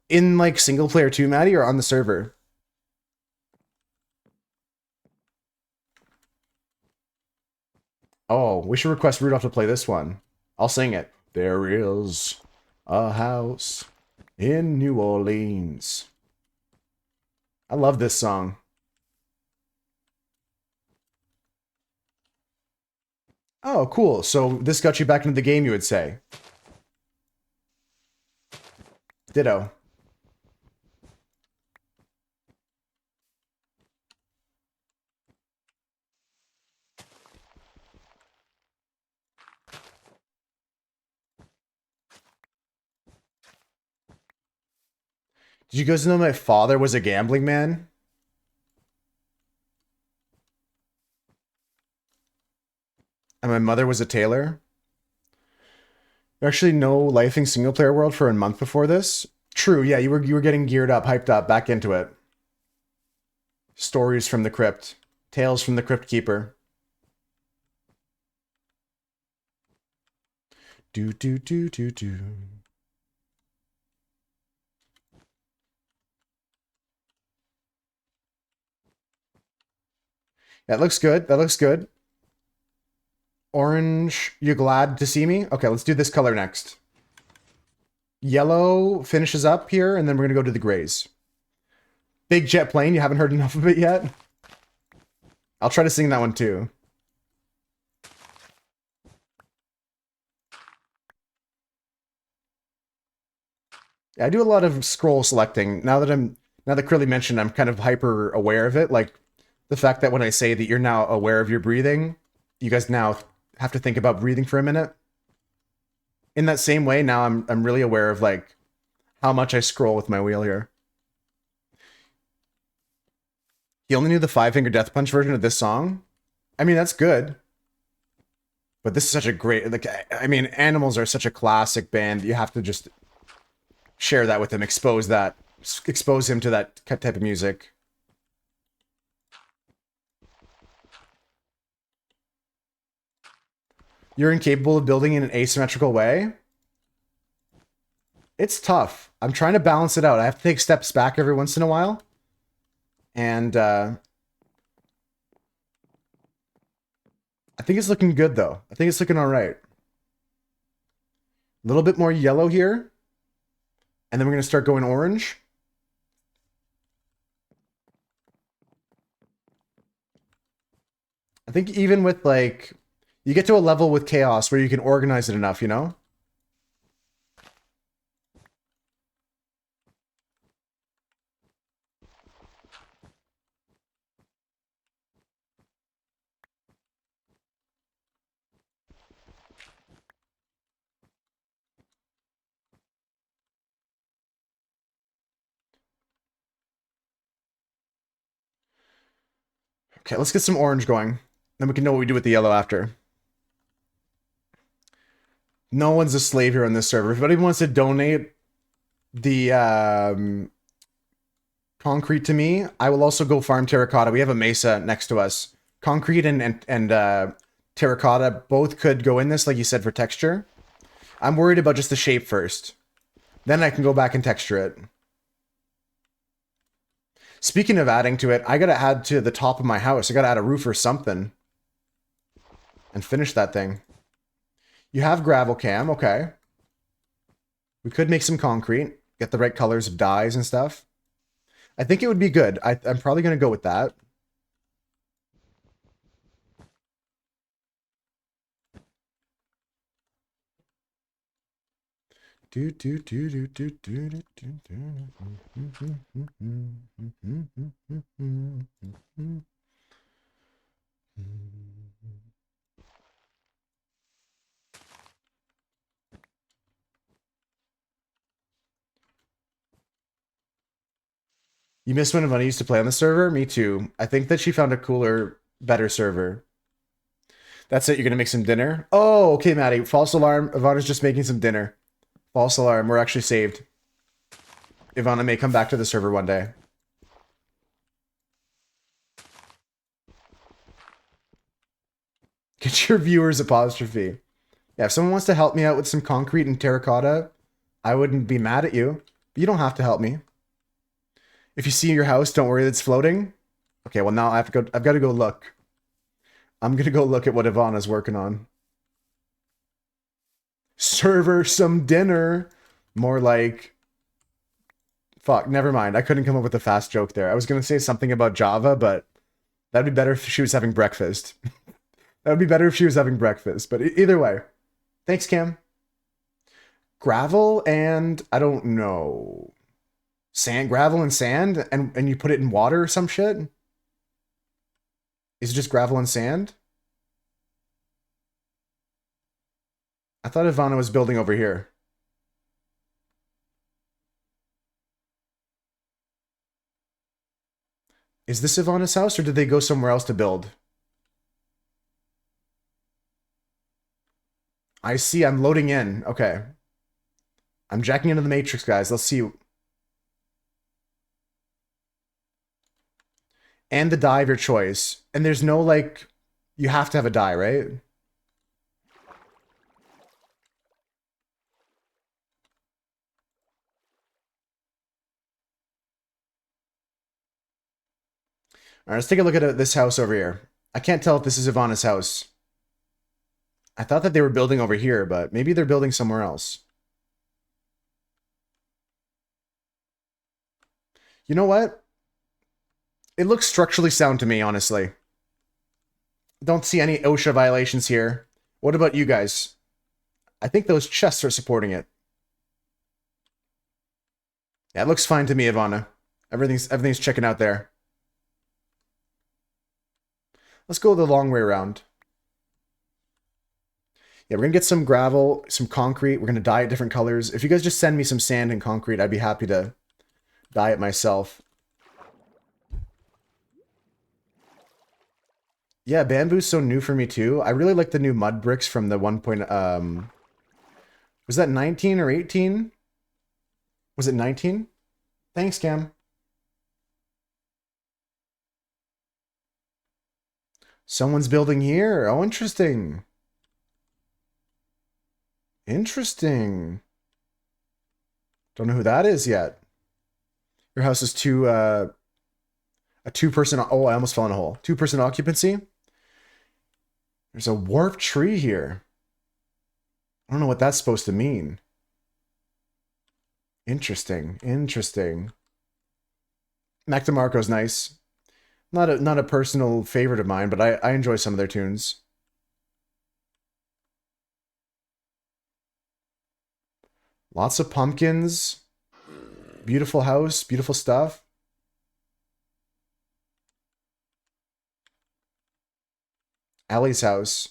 In, like, single player too, Maddie, or on the server? Oh, we should request Rudolph to play this one. I'll sing it. There is a house in New Orleans. I love this song. Oh, cool. So this got you back into the game, you would say. Ditto. Did you guys know my father was a gambling man? And my mother was a tailor? You actually know Lifing single player world for a month before this? True, yeah, you were getting geared up, hyped up, back into it. Stories from the Crypt. Tales from the Crypt Keeper. Do. That looks good. That looks good. Orange, you glad to see me? Okay, let's do this color next. Yellow finishes up here, and then we're going to go to the grays. Big Jet Plane, you haven't heard enough of it yet? I'll try to sing that one too. Yeah, I do a lot of scroll selecting. Now that Krilly mentioned, I'm kind of hyper aware of it. Like the fact that when I say that you're now aware of your breathing, you guys now have to think about breathing for a minute. In that same way, now I'm really aware of like how much I scroll with my wheel here. He only knew the Five Finger Death Punch version of this song. I mean, that's good. But this is such a great, like, I mean, Animals are such a classic band. You have to just share that with him, expose him to that type of music. You're incapable of building in an asymmetrical way? It's tough. I'm trying to balance it out. I have to take steps back every once in a while. And, I think it's looking good, though. I think it's looking all right. A little bit more yellow here. And then we're going to start going orange. I think even with, like, you get to a level with Chaos where you can organize it enough, you know? Okay, let's get some orange going. Then we can know what we do with the yellow after. No one's a slave here on this server. If anybody wants to donate the concrete to me, I will also go farm terracotta. We have a mesa next to us. Concrete and terracotta both could go in this, like you said, for texture. I'm worried about just the shape first. Then I can go back and texture it. Speaking of adding to it, I gotta add to the top of my house. I gotta add a roof or something. And finish that thing. You have gravel cam, okay. We could make some concrete. Get the right colors of dyes and stuff. I think it would be good. I'm probably gonna go with that. You miss when Ivana used to play on the server? Me too. I think that she found a cooler, better server. That's it, you're gonna make some dinner? Oh, okay, Maddie. False alarm. Ivana's just making some dinner. False alarm. We're actually saved. Ivana may come back to the server one day. Get your viewers apostrophe. Yeah, if someone wants to help me out with some concrete and terracotta, I wouldn't be mad at you. But you don't have to help me. If you see your house, don't worry, it's floating. Okay, well now I've got to go look. I'm gonna go look at what Ivana's working on. Serve her some dinner. More like... Fuck, never mind. I couldn't come up with a fast joke there. I was gonna say something about Java, but that'd be better if she was having breakfast. That would be better if she was having breakfast. But either way. Thanks, Cam. Gravel and... I don't know... Sand, gravel and sand, and you put it in water or some shit? Is it just gravel and sand? I thought Ivana was building over here. Is this Ivana's house, or did they go somewhere else to build? I see, I'm loading in. Okay. I'm jacking into the matrix, guys. Let's see... And the dye of your choice. And there's no, like, you have to have a dye, right? Alright, let's take a look at this house over here. I can't tell if this is Ivana's house. I thought that they were building over here, but maybe they're building somewhere else. You know what? It looks structurally sound to me, honestly. Don't see any OSHA violations here. What about you guys? I think those chests are supporting it. Yeah, it looks fine to me, Ivana. Everything's checking out there. Let's go the long way around. Yeah, we're gonna get some gravel, some concrete. We're gonna dye it different colors. If you guys just send me some sand and concrete, I'd be happy to dye it myself. Yeah, bamboo's so new for me too. I really like the new mud bricks from the 1. Was that 19 or 18? Was it 19? Thanks, Cam. Someone's building here. Oh, interesting. Interesting. Don't know who that is yet. Your house is a 2-person. Oh, I almost fell in a hole. 2-person occupancy. There's a warped tree here. I don't know what that's supposed to mean. Interesting. Interesting. Mac DeMarco's nice. Not a personal favorite of mine, but I enjoy some of their tunes. Lots of pumpkins. Beautiful house, beautiful stuff. Ellie's house.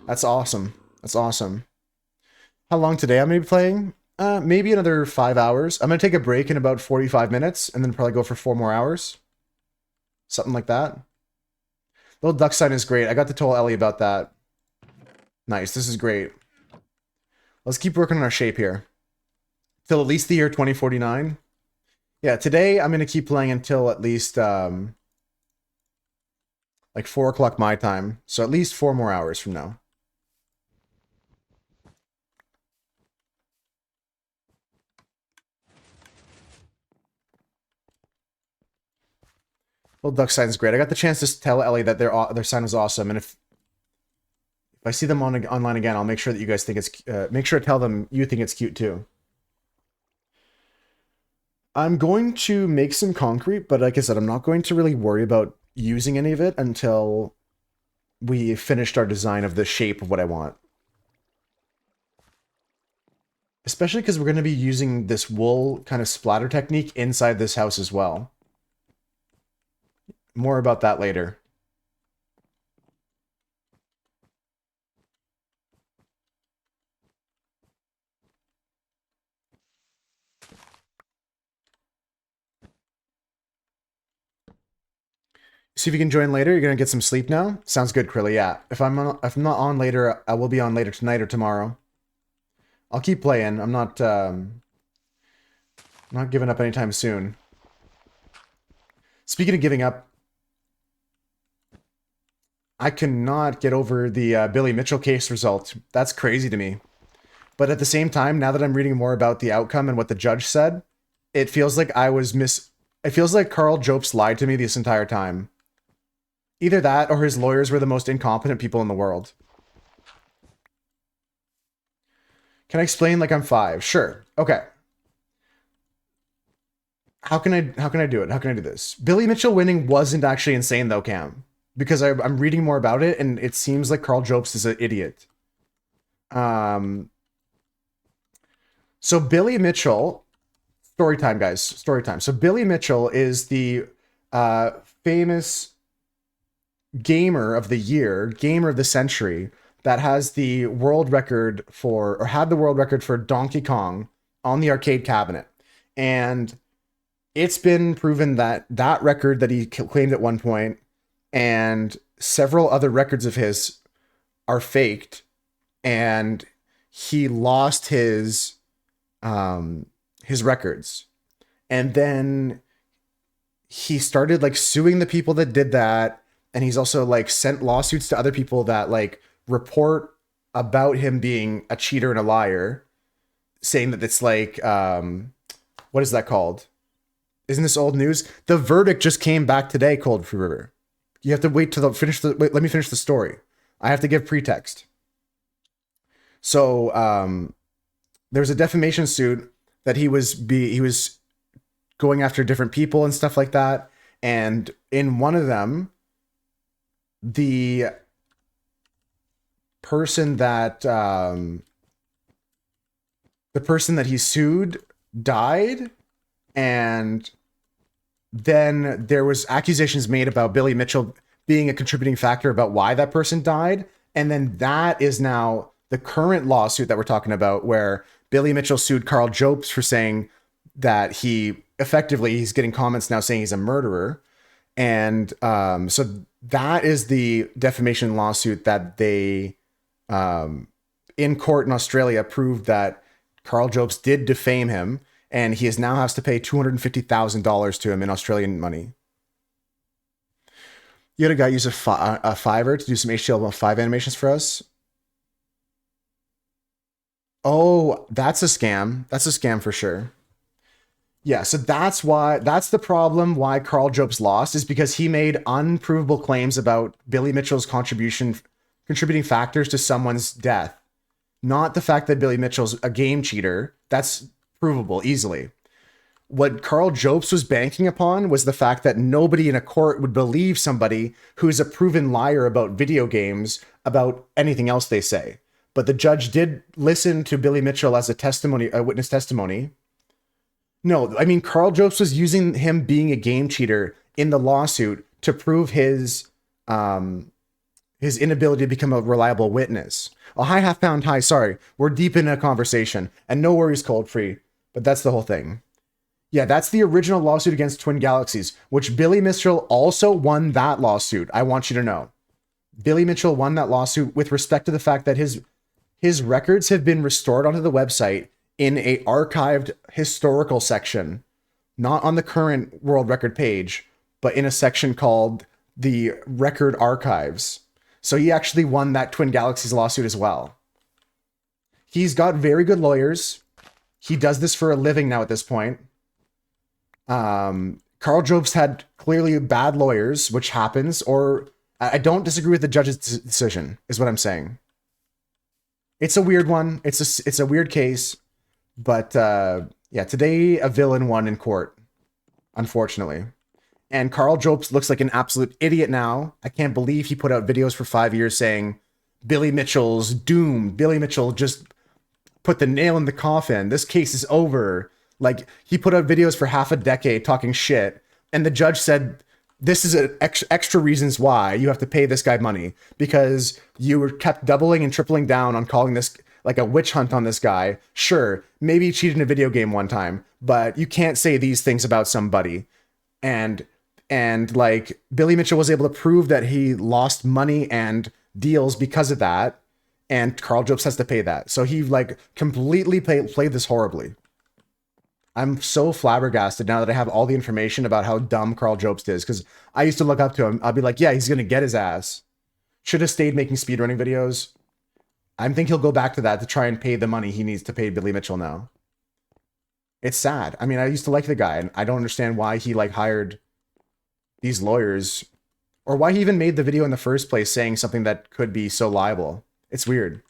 That's awesome. That's awesome. How long today I'm going to be playing? Maybe another 5 hours. I'm going to take a break in about 45 minutes and then probably go for 4 more hours. Something like that. Little duck sign is great. I got to tell Ellie about that. Nice. This is great. Let's keep working on our shape here. Till at least the year 2049. Yeah, today I'm going to keep playing until at least like 4 o'clock my time. So at least 4 more hours from now. Little duck sign is great. I got the chance to tell Ellie that their sign was awesome, and if I see them online again, I'll make sure that you guys think it's make sure to tell them you think it's cute too. I'm going to make some concrete, but like I said, I'm not going to really worry about using any of it until we finished our design of the shape of what I want. Especially because we're going to be using this wool kind of splatter technique inside this house as well. More about that later. See if you can join later. You're gonna get some sleep now. Sounds good, Krilly. Yeah. If I'm not on later, I will be on later tonight or tomorrow. I'll keep playing. I'm not giving up anytime soon. Speaking of giving up, I cannot get over the Billy Mitchell case result. That's crazy to me. But at the same time, now that I'm reading more about the outcome and what the judge said, it feels like it feels like Carl Jopes lied to me this entire time. Either that or his lawyers were the most incompetent people in the world. Can I explain like I'm 5? Sure. Okay. How can I do it? How can I do this? Billy Mitchell winning wasn't actually insane though, Cam. Because I'm reading more about it, and it seems like Carl Jopes is an idiot. So Billy Mitchell, story time, guys, story time. So Billy Mitchell is the famous gamer of the year, gamer of the century, that has the world record for, or had the world record for Donkey Kong on the arcade cabinet. And it's been proven that that record that he claimed at one point and several other records of his are faked, and he lost his records. And then he started like suing the people that did that, and he's also like sent lawsuits to other people that like report about him being a cheater and a liar, saying that it's like what is that called? Isn't this old news? The verdict just came back today, Cold Free River. You have to wait till let me finish the story. I have to give pretext. So there's a defamation suit that he was going after different people and stuff like that. And in one of them, the person that he sued died, and then there was accusations made about Billy Mitchell being a contributing factor about why that person died. And then that is now the current lawsuit that we're talking about, where Billy Mitchell sued Carl Jopes for saying that he effectively he's getting comments now saying he's a murderer. And so that is the defamation lawsuit that they in court in Australia proved that Carl Jobst did defame him, and he now has to pay $250,000 to him in Australian money. You had a guy use a Fiverr to do some HTML5 animations for us. Oh, that's a scam. That's a scam for sure. Yeah, so that's the problem why Carl Jobst lost, is because he made unprovable claims about Billy Mitchell's contributing factors to someone's death. Not the fact that Billy Mitchell's a game cheater. That's provable easily. What Carl Jobst was banking upon was the fact that nobody in a court would believe somebody who's a proven liar about video games, about anything else they say. But the judge did listen to Billy Mitchell as a witness testimony. No, I mean, Carl Jobst was using him being a game cheater in the lawsuit to prove his inability to become a reliable witness. Oh, hi, Half Pound. Hi, sorry. We're deep in a conversation. And no worries, Cold Free. But that's the whole thing. Yeah, that's the original lawsuit against Twin Galaxies, which Billy Mitchell also won that lawsuit. I want you to know. Billy Mitchell won that lawsuit with respect to the fact that his records have been restored onto the website in a archived historical section, not on the current world record page, but in a section called the Record Archives. So he actually won that Twin Galaxies lawsuit as well. He's got very good lawyers. He does this for a living now at this point. Carl Jobst had clearly bad lawyers, which happens, or I don't disagree with the judge's decision, is what I'm saying. It's a weird one. It's a weird case. But yeah, today a villain won in court, unfortunately. And Carl Jobst looks like an absolute idiot now. I can't believe he put out videos for 5 years saying Billy Mitchell's doomed. Billy Mitchell just put the nail in the coffin. This case is over. Like, he put out videos for half a decade talking shit. And the judge said, this is an extra reasons why you have to pay this guy money, because you were kept doubling and tripling down on calling this like a witch hunt on this guy. Sure, maybe he cheated in a video game one time, but you can't say these things about somebody. And like, Billy Mitchell was able to prove that he lost money and deals because of that, and Carl Jobst has to pay that. So he like completely played this horribly. I'm so flabbergasted now that I have all the information about how dumb Carl Jobst is, because I used to look up to him. I'll be like, yeah, he's gonna get his ass. Should have stayed making speedrunning videos. I think he'll go back to that to try and pay the money he needs to pay Billy Mitchell now. It's sad. I mean, I used to like the guy, and I don't understand why he like hired these lawyers, or why he even made the video in the first place saying something that could be so liable. It's weird.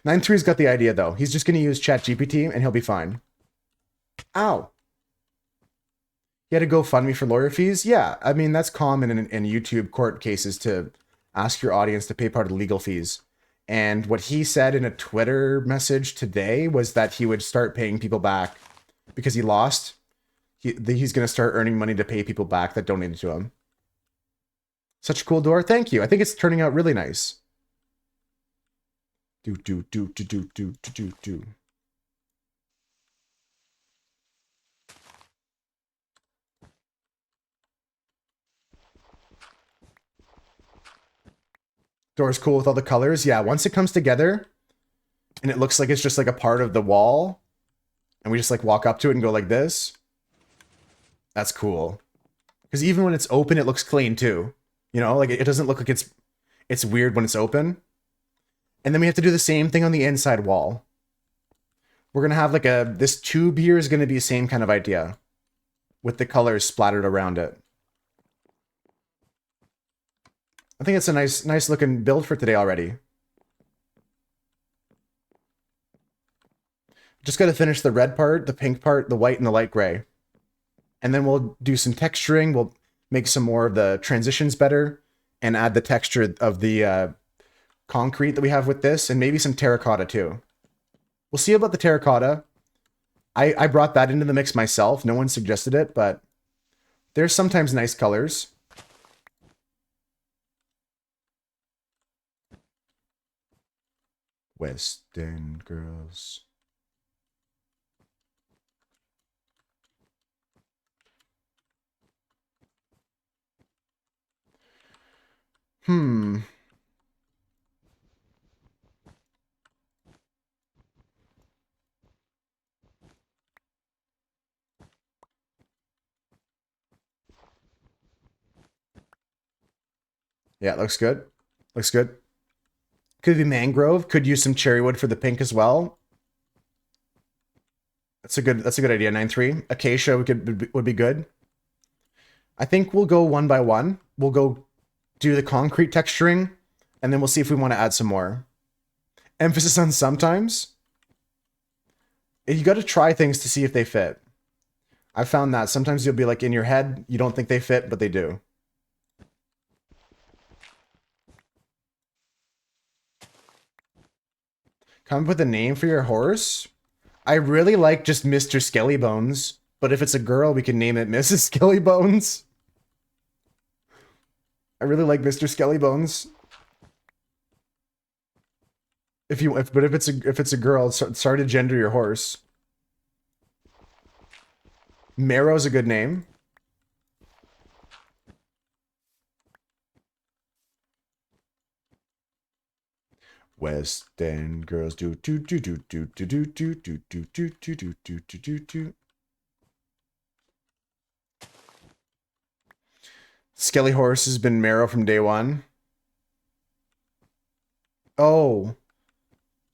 9-3's got the idea though. He's just gonna use ChatGPT and he'll be fine. Ow. You had to go fund me for lawyer fees? Yeah, I mean, that's common in YouTube court cases to ask your audience to pay part of the legal fees. And what he said in a Twitter message today was that he would start paying people back because he lost. He's going to start earning money to pay people back that donated to him. Such a cool door. Thank you. I think it's turning out really nice. Do. Door's cool with all the colors. Yeah, once it comes together and it looks like it's just like a part of the wall and we just like walk up to it and go like this, that's cool. Because even when it's open, it looks clean too. You know, like it doesn't look like it's weird when it's open. And then we have to do the same thing on the inside wall. We're going to have like this tube here is going to be the same kind of idea with the colors splattered around it. I think it's a nice looking build for today already. Just got to finish the red part, the pink part, the white, and the light gray. And then we'll do some texturing. We'll make some more of the transitions better and add the texture of the concrete that we have with this, and maybe some terracotta too. We'll see about the terracotta. I brought that into the mix myself. No one suggested it, but there's sometimes nice colors. Western girls. Hmm. Yeah, it looks good. Looks good. Could be mangrove. Could use some cherry wood for the pink as well. That's a good idea. 9-3. Acacia would be good. I think we'll go one by one. We'll go do the concrete texturing, and then we'll see if we want to add some more. Emphasis on sometimes. You got to try things to see if they fit. I found that sometimes you'll be like in your head, you don't think they fit, but they do. Come up with a name for your horse? I really like just Mr. Skellybones, but if it's a girl, we can name it Mrs. Skellybones. I really like Mr. Skellybones. If it's a girl, sorry to gender your horse. Marrow's a good name. West End girls do do do do do do do do do do do do do do do do. Skelly horse has been Marrow from day one. Oh.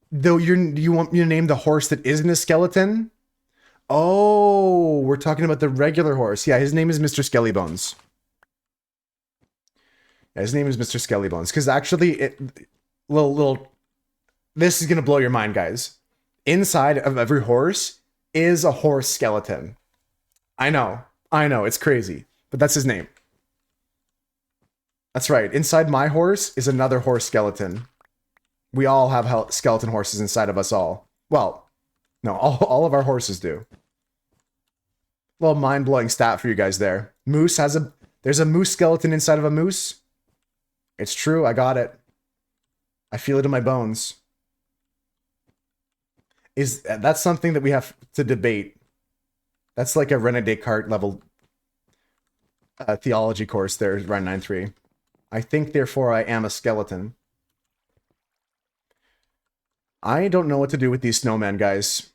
Though you want me to name the horse that isn't a skeleton? Oh, we're talking about the regular horse. Yeah, his name is Mr. Skellybones. Yeah, his name is Mr. Skellybones. Because actually, this is going to blow your mind, guys. Inside of every horse is a horse skeleton. I know, it's crazy. But that's his name. That's right. Inside my horse is another horse skeleton. We all have skeleton horses inside of us all. Well, no, all of our horses do. Little mind-blowing stat for you guys there. There's a moose skeleton inside of a moose. It's true, I got it. I feel it in my bones. That's something that we have to debate. That's like a René Descartes level theology course there, Ryan 9-3. I think, therefore, I am a skeleton. I don't know what to do with these snowmen, guys.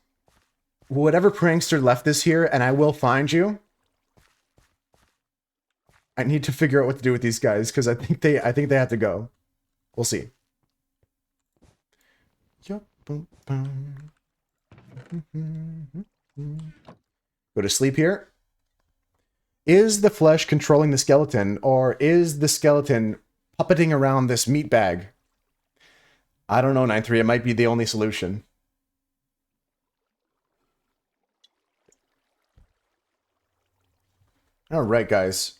Whatever prankster left this here, and I will find you. I need to figure out what to do with these guys, because I think they have to go. We'll see. Go to sleep here. Is the flesh controlling the skeleton, or is the skeleton puppeting around this meat bag? I don't know, 9-3. It might be the only solution. All right, guys.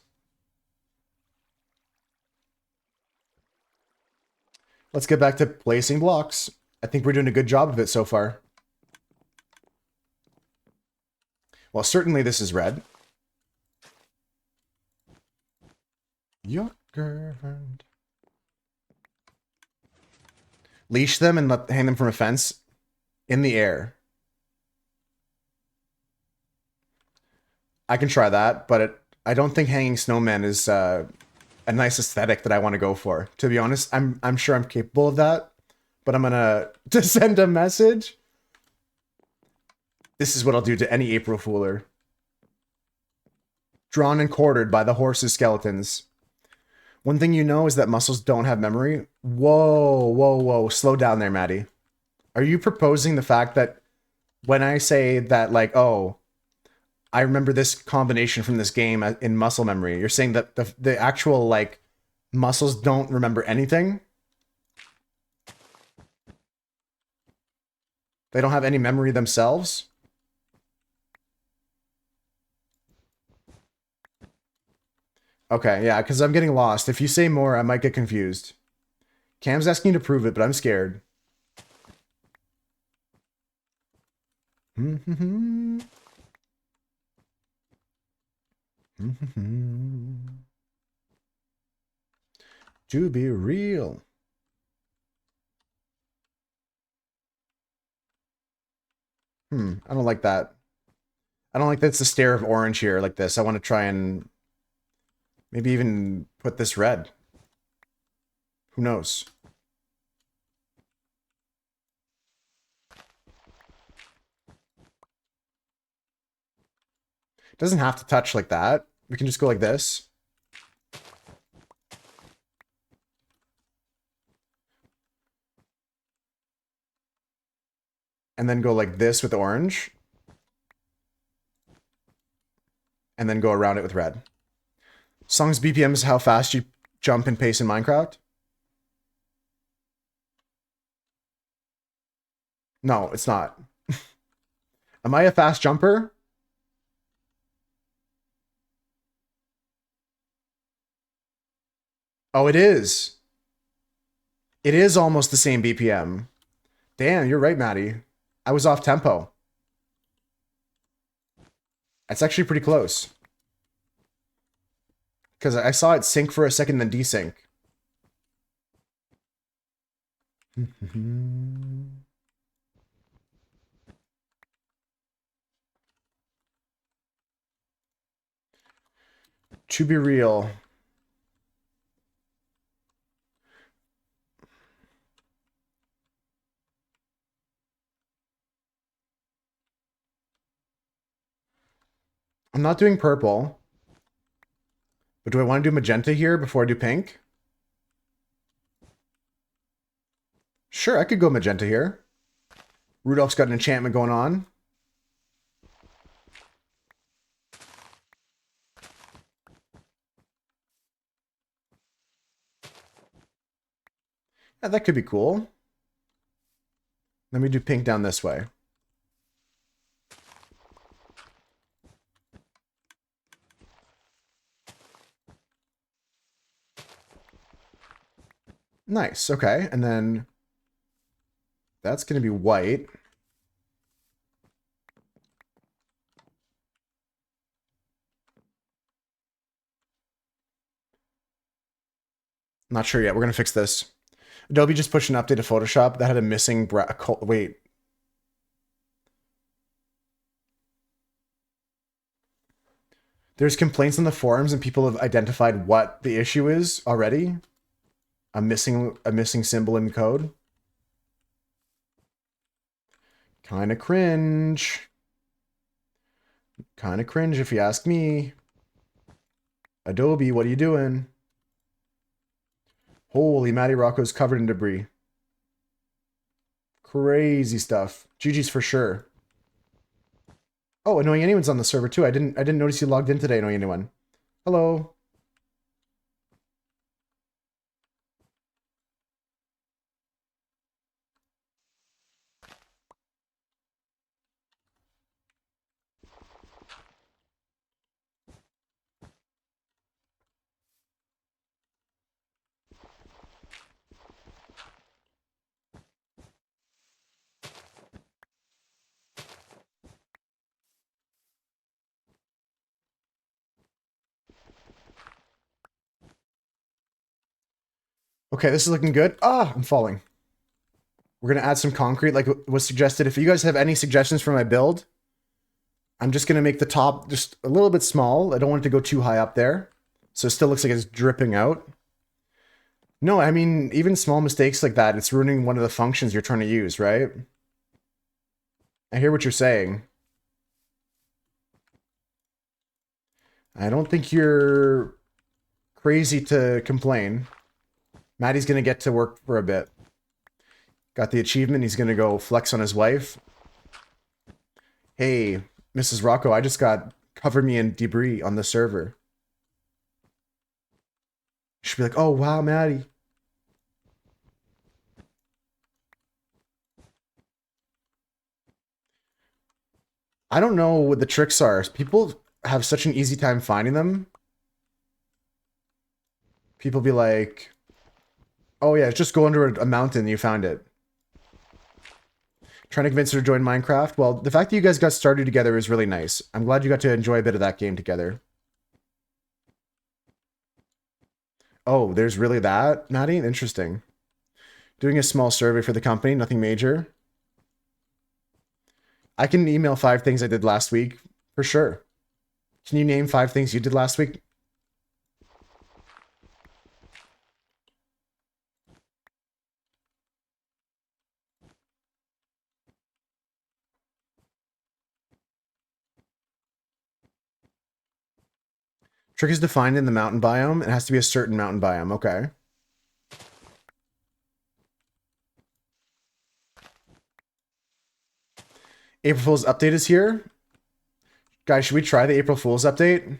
Let's get back to placing blocks. I think we're doing a good job of it so far. Well, certainly this is red. Your girlfriend. Leash them and hang them from a fence in the air. I can try that, but I don't think hanging snowmen is a nice aesthetic that I want to go for. To be honest, I'm sure I'm capable of that, but I'm gonna to send a message. This is what I'll do to any April Fooler. Drawn and quartered by the horse's skeletons. One thing you know is that muscles don't have memory. Whoa, whoa, whoa. Slow down there, Maddie. Are you proposing the fact that when I say that, like, oh, I remember this combination from this game in muscle memory, you're saying that the actual, like, muscles don't remember anything? They don't have any memory themselves? Okay, yeah, because I'm getting lost. If you say more, I might get confused. Cam's asking you to prove it, but I'm scared. To be real. I don't like that. I don't like that's the stare of orange here like this. I want to try and maybe even put this red. Who knows? It doesn't have to touch like that. We can just go like this. And then go like this with orange. And then go around it with red. Song's BPM is how fast you jump and pace in Minecraft? No, it's not. Am I a fast jumper? Oh, it is. It is almost the same BPM. Damn, you're right, Maddie. I was off tempo. It's actually pretty close. Because I saw it sync for a second, then desync. To be real. I'm not doing purple. But do I want to do magenta here before I do pink? Sure, I could go magenta here. Rudolph's got an enchantment going on. Yeah, that could be cool. Let me do pink down this way. Nice, okay. And then that's going to be white. Not sure yet. We're going to fix this. Adobe just pushed an update to Photoshop that had a missing wait. There's complaints on the forums and people have identified what the issue is already. A missing symbol in code. Kind of cringe. Kind of cringe if you ask me. Adobe, what are you doing? Holy, Matty Rocco's covered in debris. Crazy stuff. GG's for sure. Oh, Annoying Anyone's on the server too. I didn't notice you logged in today, Annoying Anyone. Hello. Okay, this is looking good. Ah, I'm falling. We're going to add some concrete like was suggested. If you guys have any suggestions for my build, I'm just going to make the top just a little bit small. I don't want it to go too high up there. So it still looks like it's dripping out. No, I mean, even small mistakes like that, it's ruining one of the functions you're trying to use, right? I hear what you're saying. I don't think you're crazy to complain. Maddie's going to get to work for a bit. Got the achievement. He's going to go flex on his wife. Hey, Mrs. Rocco, I just got covered me in debris on the server. She'd be like, oh, wow, Maddie. I don't know what the tricks are. People have such an easy time finding them. People be like, oh yeah, just go under a mountain and you found it. Trying to convince her to join Minecraft. Well, the fact that you guys got started together is really nice. I'm glad you got to enjoy a bit of that game together. Oh, there's really that, Maddie? Interesting. Doing a small survey for the company, nothing major. I can email 5 things I did last week, for sure. Can you name 5 things you did last week? Trick is defined in the mountain biome. It has to be a certain mountain biome. Okay. April Fool's update is here. Guys, should we try the April Fool's update?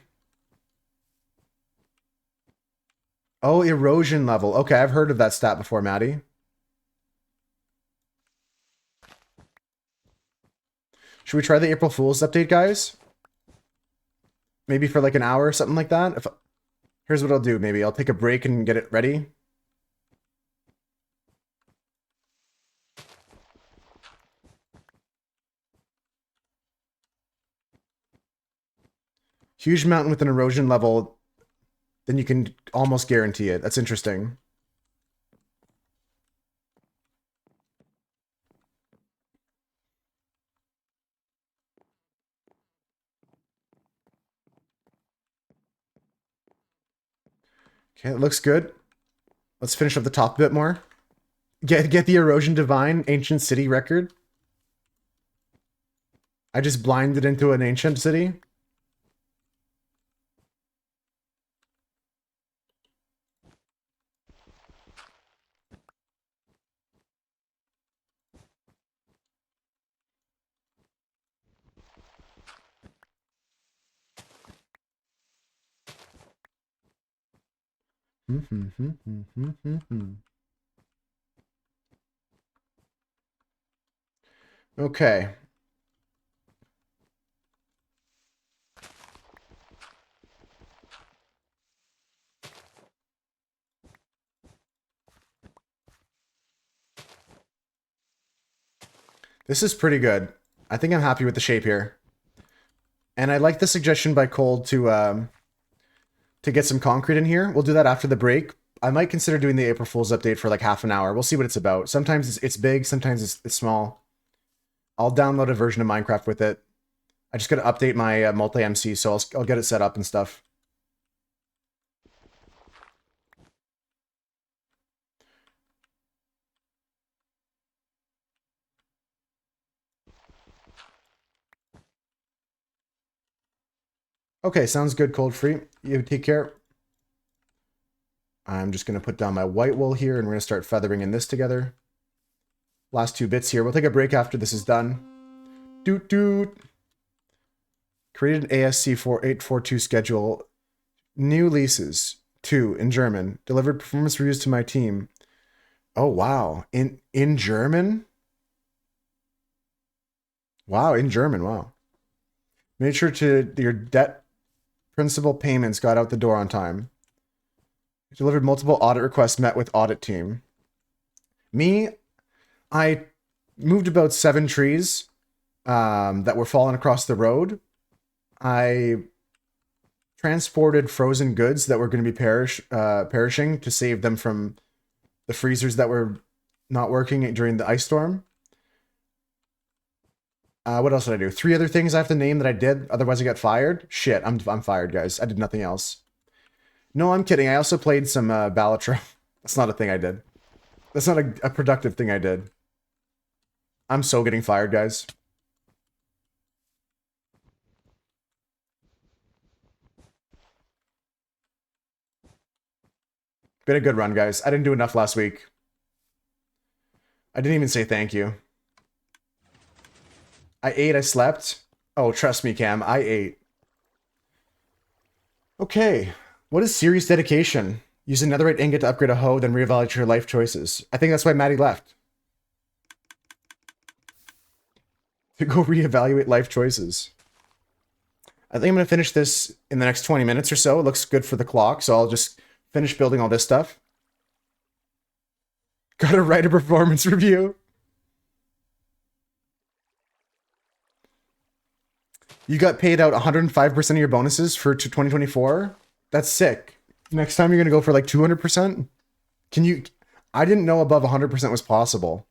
Oh, erosion level. Okay, I've heard of that stat before, Maddie. Should we try the April Fool's update, guys? Maybe for like an hour or something like that? Here's what I'll do, maybe. I'll take a break and get it ready. Huge mountain with an erosion level, then you can almost guarantee it. That's interesting. Okay, it looks good. Let's finish up the top a bit more. Get the Erosion Divine Ancient City record. I just blinded into an ancient city. Okay. This is pretty good. I think I'm happy with the shape here. And I like the suggestion by Cold to get some concrete in here. We'll do that after the break. I might consider doing the April Fool's update for like half an hour. We'll see what it's about. Sometimes it's big, sometimes it's small. I'll download a version of Minecraft with it. I just got to update my multi-MC, so I'll get it set up and stuff. Okay, sounds good, Cold Free. You take care. I'm just going to put down my white wool here, and we're going to start feathering in this together. Last 2 bits here. We'll take a break after this is done. Doot doot. Created an ASC 4842 schedule. New leases. 2 in German. Delivered performance reviews to my team. Oh, wow. In German? Wow, in German. Wow. Made sure to your debt principal payments got out the door on time. Delivered multiple audit requests, met with audit team. Me, I moved about 7 trees that were falling across the road. I transported frozen goods that were going to be perishing to save them from the freezers that were not working during the ice storm. What else did I do? 3 other things I have to name that I did, otherwise I got fired. Shit, I'm fired, guys. I did nothing else. No, I'm kidding. I also played some Balatro. That's not a thing I did. That's not a productive thing I did. I'm so getting fired, guys. Been a good run, guys. I didn't do enough last week. I didn't even say thank you. I ate, I slept. Oh, trust me, Cam, I ate. Okay. What is serious dedication? Use a netherite ingot to upgrade a hoe, then reevaluate your life choices. I think that's why Maddie left. To go reevaluate life choices. I think I'm going to finish this in the next 20 minutes or so. It looks good for the clock, so I'll just finish building all this stuff. Gotta write a performance review. You got paid out 105% of your bonuses for 2024? That's sick. Next time you're going to go for like 200%? Can you... I didn't know above 100% was possible.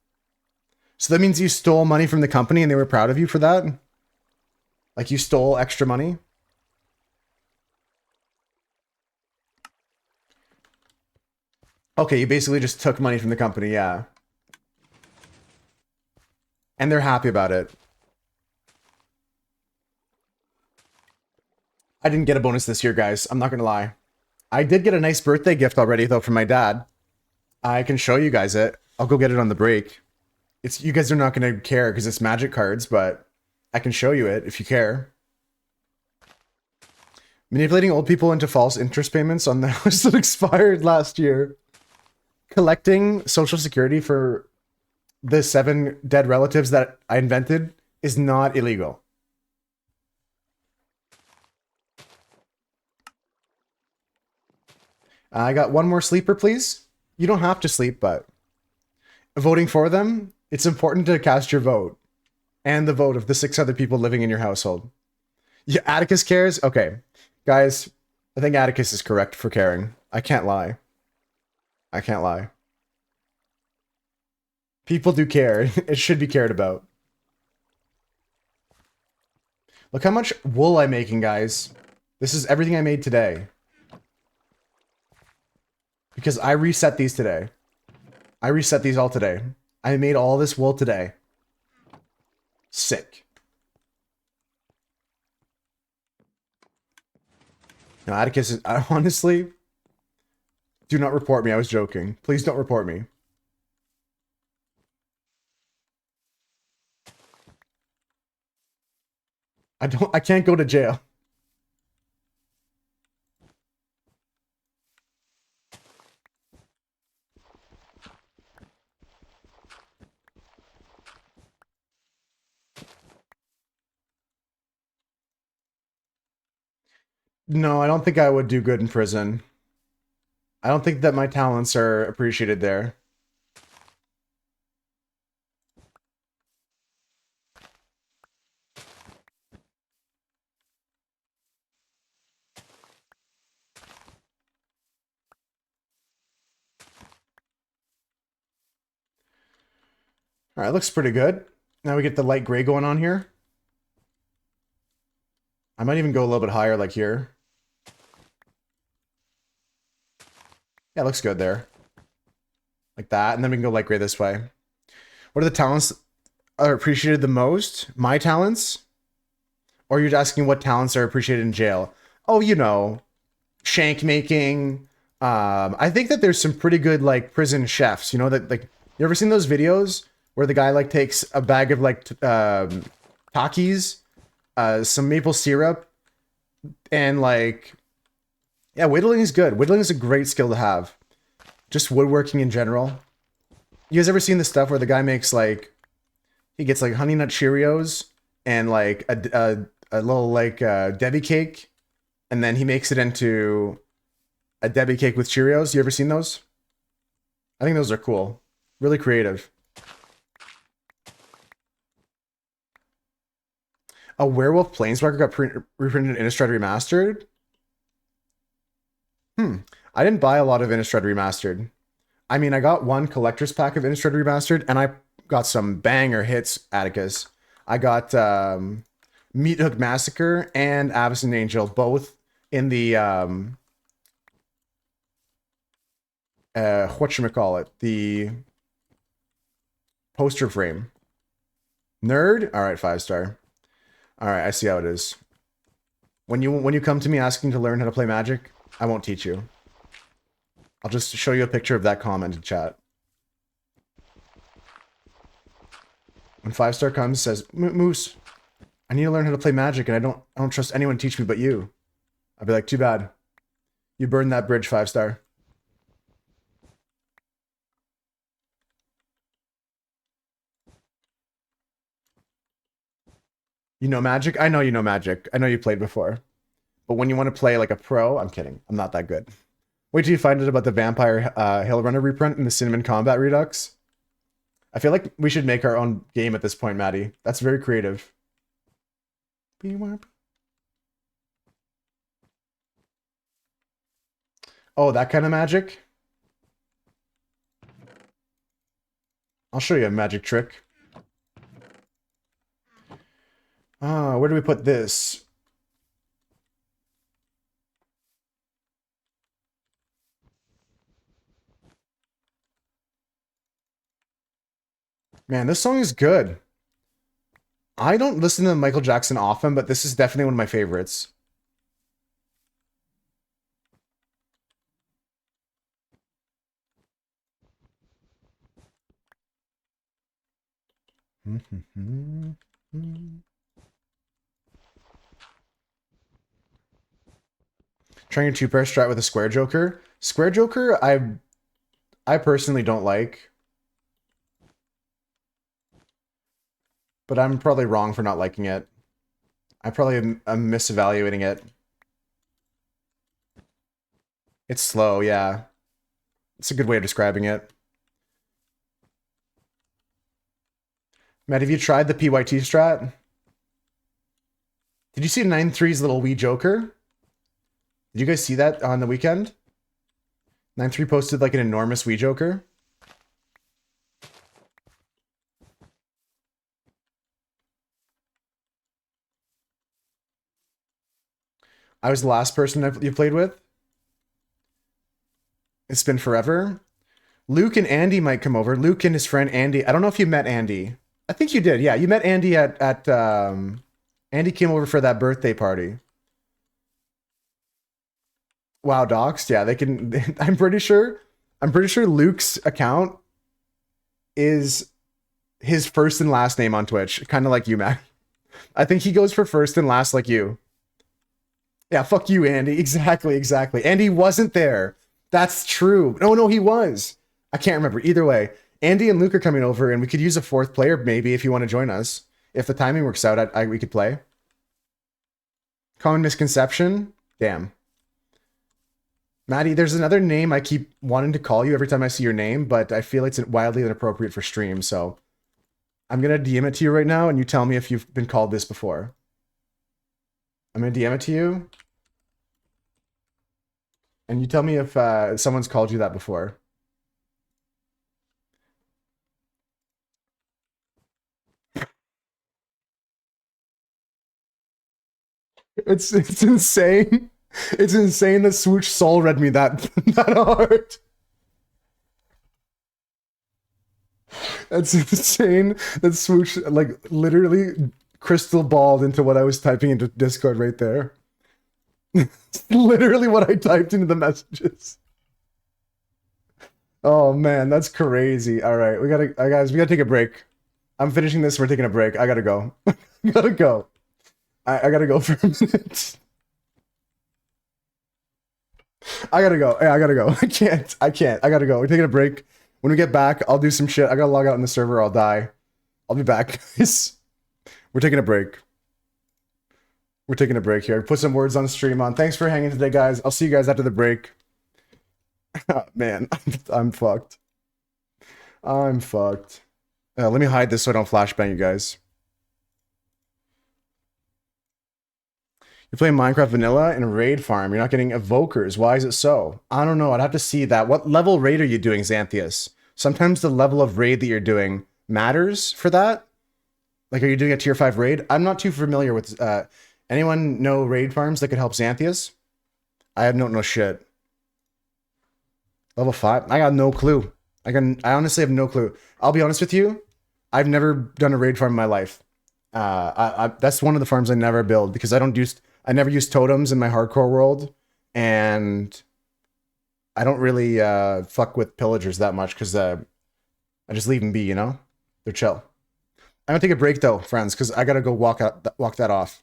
So that means you stole money from the company and they were proud of you for that? Like you stole extra money? Okay, you basically just took money from the company, yeah. And they're happy about it. I didn't get a bonus this year, guys. I'm not gonna lie. I did get a nice birthday gift already, though, from my dad. I can show you guys it. I'll go get it on the break. It's you guys are not gonna care because it's magic cards, but I can show you it if you care. Manipulating old people into false interest payments on the house that expired last year. Collecting social security for the 7 dead relatives that I invented is not illegal. I got one more sleeper, please. You don't have to sleep, but voting for them, it's important to cast your vote and the vote of the 6 other people living in your household. Yeah, Atticus cares? Okay. Guys, I think Atticus is correct for caring. I can't lie. I can't lie. People do care. It should be cared about. Look how much wool I'm making, guys. This is everything I made today. Because I reset these today. I reset these all today. I made all this wool today. Sick. No, Atticus is... honestly... Do not report me. I was joking. Please don't report me. I can't go to jail. No, I don't think I would do good in prison. I don't think that my talents are appreciated there. All right, looks pretty good. Now we get the light gray going on here. I might even go a little bit higher, like here. Yeah, looks good there. Like that, and then we can go light gray this way. What are the talents are appreciated the most? My talents? Or you're asking what talents are appreciated in jail? Oh, you know, shank making. I think that there's some pretty good, like, prison chefs. You know, that, like, you ever seen those videos where the guy, like, takes a bag of, like, Takis, some maple syrup, and, like, yeah, whittling is good. Whittling is a great skill to have. Just woodworking in general. You guys ever seen the stuff where the guy makes, like, he gets, like, Honey Nut Cheerios and, like, a little, like, Debbie cake, and then he makes it into a Debbie cake with Cheerios? You ever seen those? I think those are cool. Really creative. A Werewolf Planeswalker got reprinted in Innistrad Remastered? I didn't buy a lot of Innistrad Remastered. I mean, I got one collector's pack of Innistrad Remastered, and I got some banger hits, Atticus. I got Meathook Massacre and Avacyn Angel, both in the whatchamacallit, the poster frame. Nerd? Alright, 5-star. Alright, I see how it is. When you come to me asking to learn how to play Magic, I won't teach you. I'll just show you a picture of that comment in chat. When 5-star comes, says, Moose, I need to learn how to play Magic, and I don't trust anyone to teach me but you. I'll be like, too bad. You burned that bridge, 5-star. You know Magic? I know you know Magic. I know you played before. But when you want to play like a pro, I'm kidding. I'm not that good. Wait till you find out about the Vampire Hill Runner reprint and the Cinnamon Combat Redux. I feel like we should make our own game at this point, Maddie. That's very creative. Oh, that kind of magic? I'll show you a magic trick. Where do we put this? Man, this song is good. I don't listen to Michael Jackson often, but this is definitely one of my favorites. Trying a two-pair strat with a square joker. Square joker, I personally don't like. But I'm probably wrong for not liking it. I probably am misevaluating it. It's slow, yeah. It's a good way of describing it. Matt, have you tried the PYT strat? Did you see 9-3's little wee joker? Did you guys see that on the weekend? 9-3 posted like an enormous wee joker. I was the last person you played with. It's been forever. Luke and Andy might come over. Luke and his friend Andy. I don't know if you met Andy. I think you did. Yeah, you met Andy at Andy came over for that birthday party. Wow, doxed. Yeah, they can. I'm pretty sure Luke's account is his first and last name on Twitch, kind of like you, Mac. I think he goes for first and last like you. Yeah, fuck you, Andy. Exactly. Andy wasn't there. That's true. No, he was. I can't remember. Either way, Andy and Luke are coming over, and we could use a fourth player maybe if you want to join us. If the timing works out, we could play. Common misconception? Damn. Maddie, there's another name I keep wanting to call you every time I see your name, but I feel it's wildly inappropriate for stream, so I'm going to DM it to you right now, and you tell me if you've been called this before. I'm going to DM it to you, and you tell me if someone's called you that before. It's insane. It's insane that Swoosh Soul read me that hard. That's insane that Swoosh like literally crystal balled into what I was typing into Discord right there. Literally what I typed into the messages. Oh man, that's crazy. All right, guys, we gotta take a break. I'm finishing this. We're taking a break. I gotta go. Gotta go. I gotta go for a minute. I gotta go. Yeah, I gotta go. I can't. I gotta go. We're taking a break. When we get back, I'll do some shit. I gotta log out in the server. I'll die. I'll be back, guys. We're taking a break. We're taking a break here. Put some words on stream on. Thanks for hanging today, guys. I'll see you guys after the break. Man, I'm fucked. I'm fucked. Let me hide this so I don't flashbang you guys. You're playing Minecraft Vanilla in a raid farm. You're not getting evokers. Why is it so? I don't know. I'd have to see that. What level raid are you doing, Xanthius? Sometimes the level of raid that you're doing matters for that. Like, are you doing a tier 5 raid? I'm not too familiar with... anyone know raid farms that could help Xanthius? I don't know shit. Level 5? I got no clue. I honestly have no clue. I'll be honest with you. I've never done a raid farm in my life. That's one of the farms I never build because I never use totems in my hardcore world, and I don't really fuck with pillagers that much because I just leave them be, you know? They're chill. I'm gonna take a break though, friends, because I gotta go walk that off.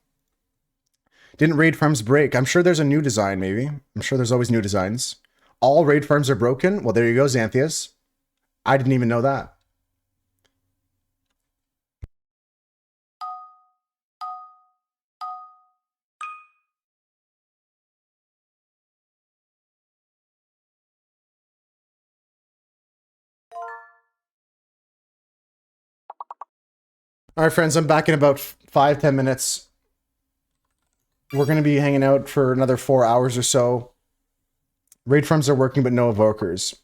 Didn't raid farms break? I'm sure there's a new design, maybe. I'm sure there's always new designs. All raid farms are broken? Well, there you go, Xanthius. I didn't even know that. All right, friends, I'm back in about 5-10 minutes. We're going to be hanging out for another 4 hours or so. Raid farms are working, but no evokers.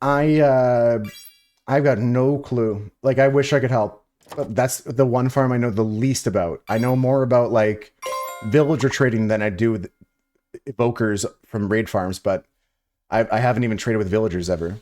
I've got no clue. Like, I wish I could help. But that's the one farm I know the least about. I know more about, like, villager trading than I do with evokers from raid farms, but I haven't even traded with villagers ever.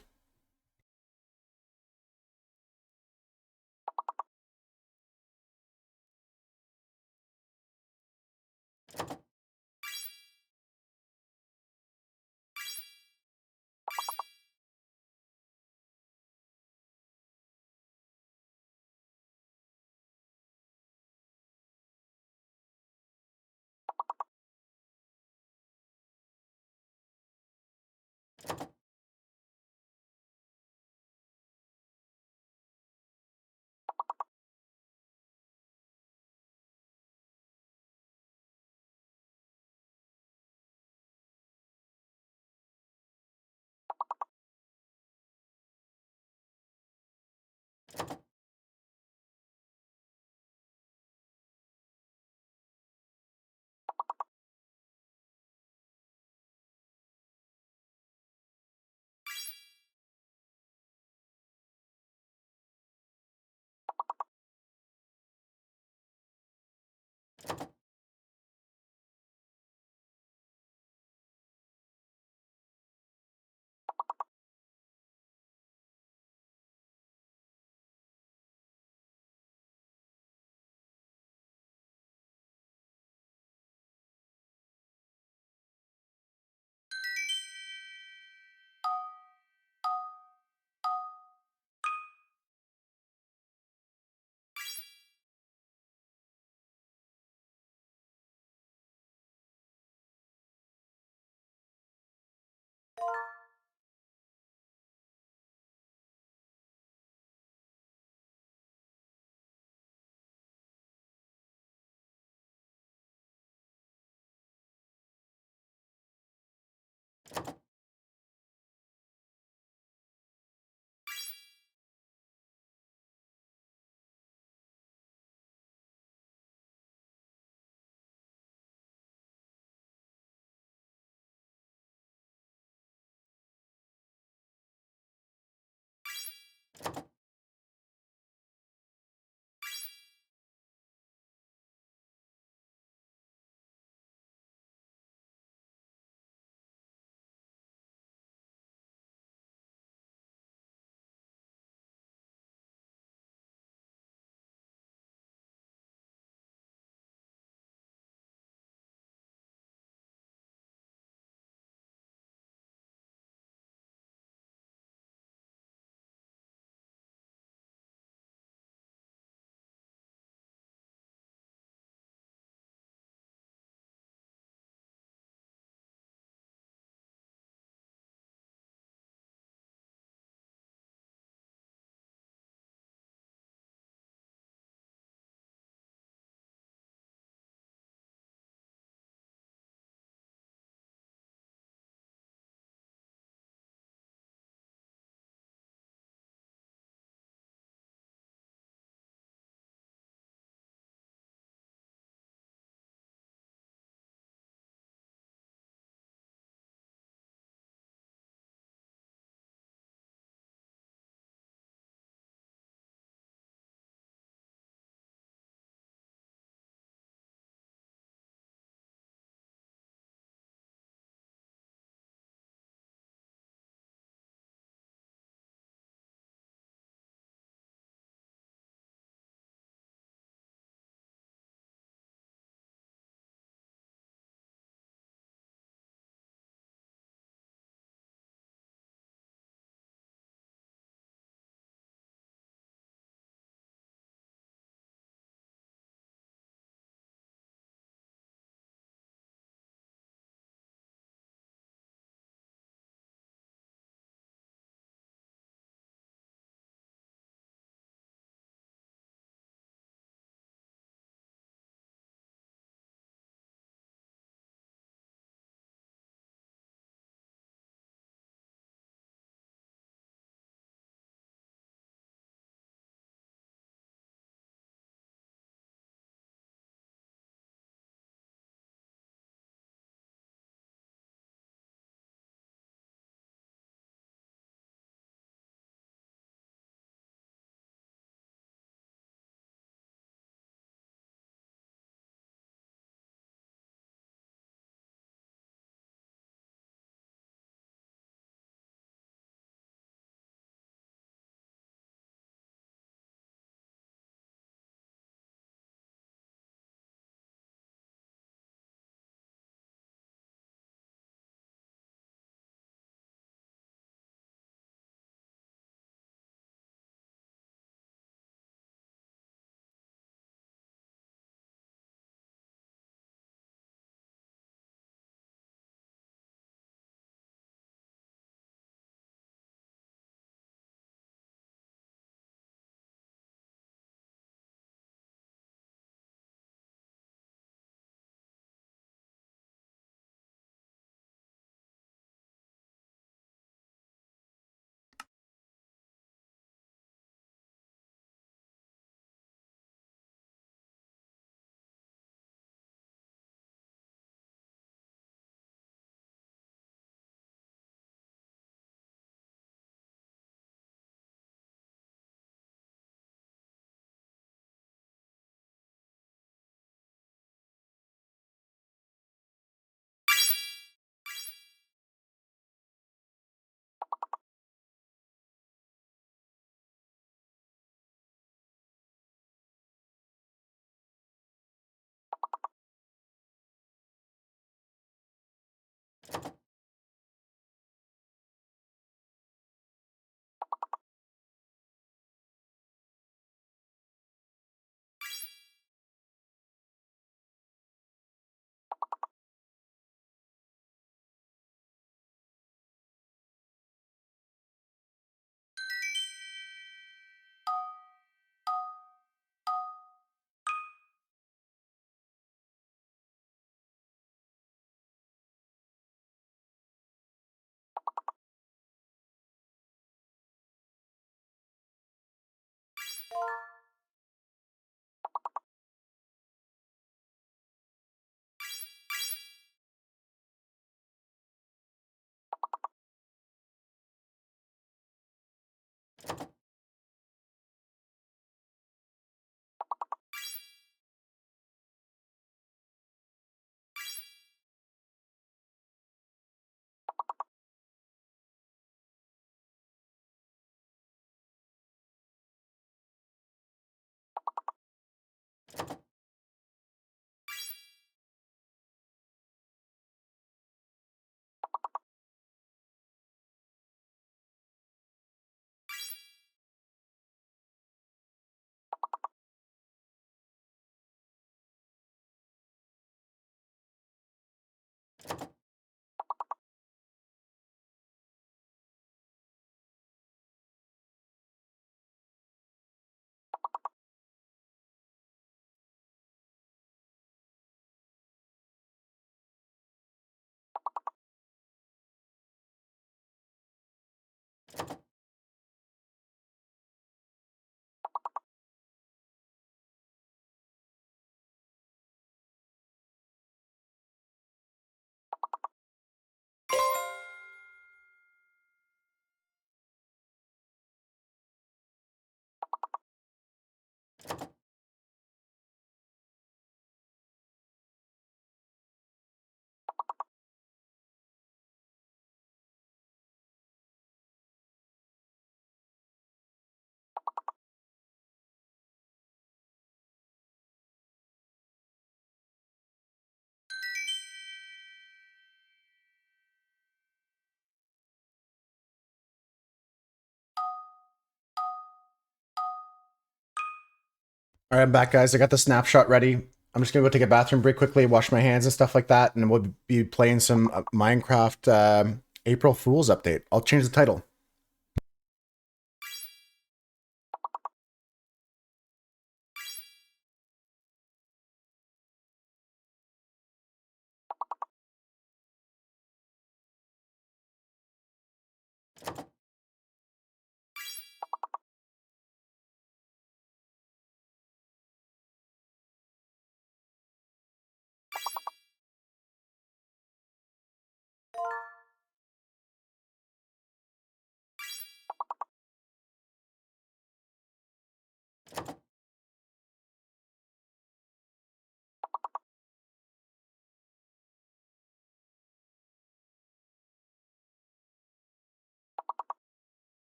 All right, I'm back, guys. I got the snapshot ready. I'm just gonna go take a bathroom break quickly, wash my hands and stuff like that, and we'll be playing some Minecraft April Fool's update. I'll change the title.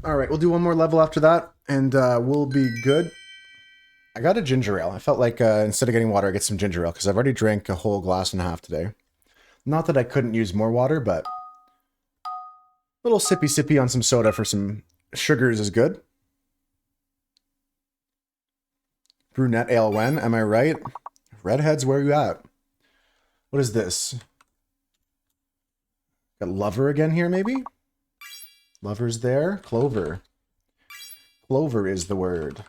All right, we'll do one more level after that, and we'll be good. I got a ginger ale. I felt like instead of getting water, I get some ginger ale because I've already drank a whole glass and a half today. Not that I couldn't use more water, but a little sippy on some soda for some sugars is good. Brunette ale when? Am I right? Redheads, where are you at? What is this? Got lover again here, maybe? Lover's there. Clover. Clover is the word.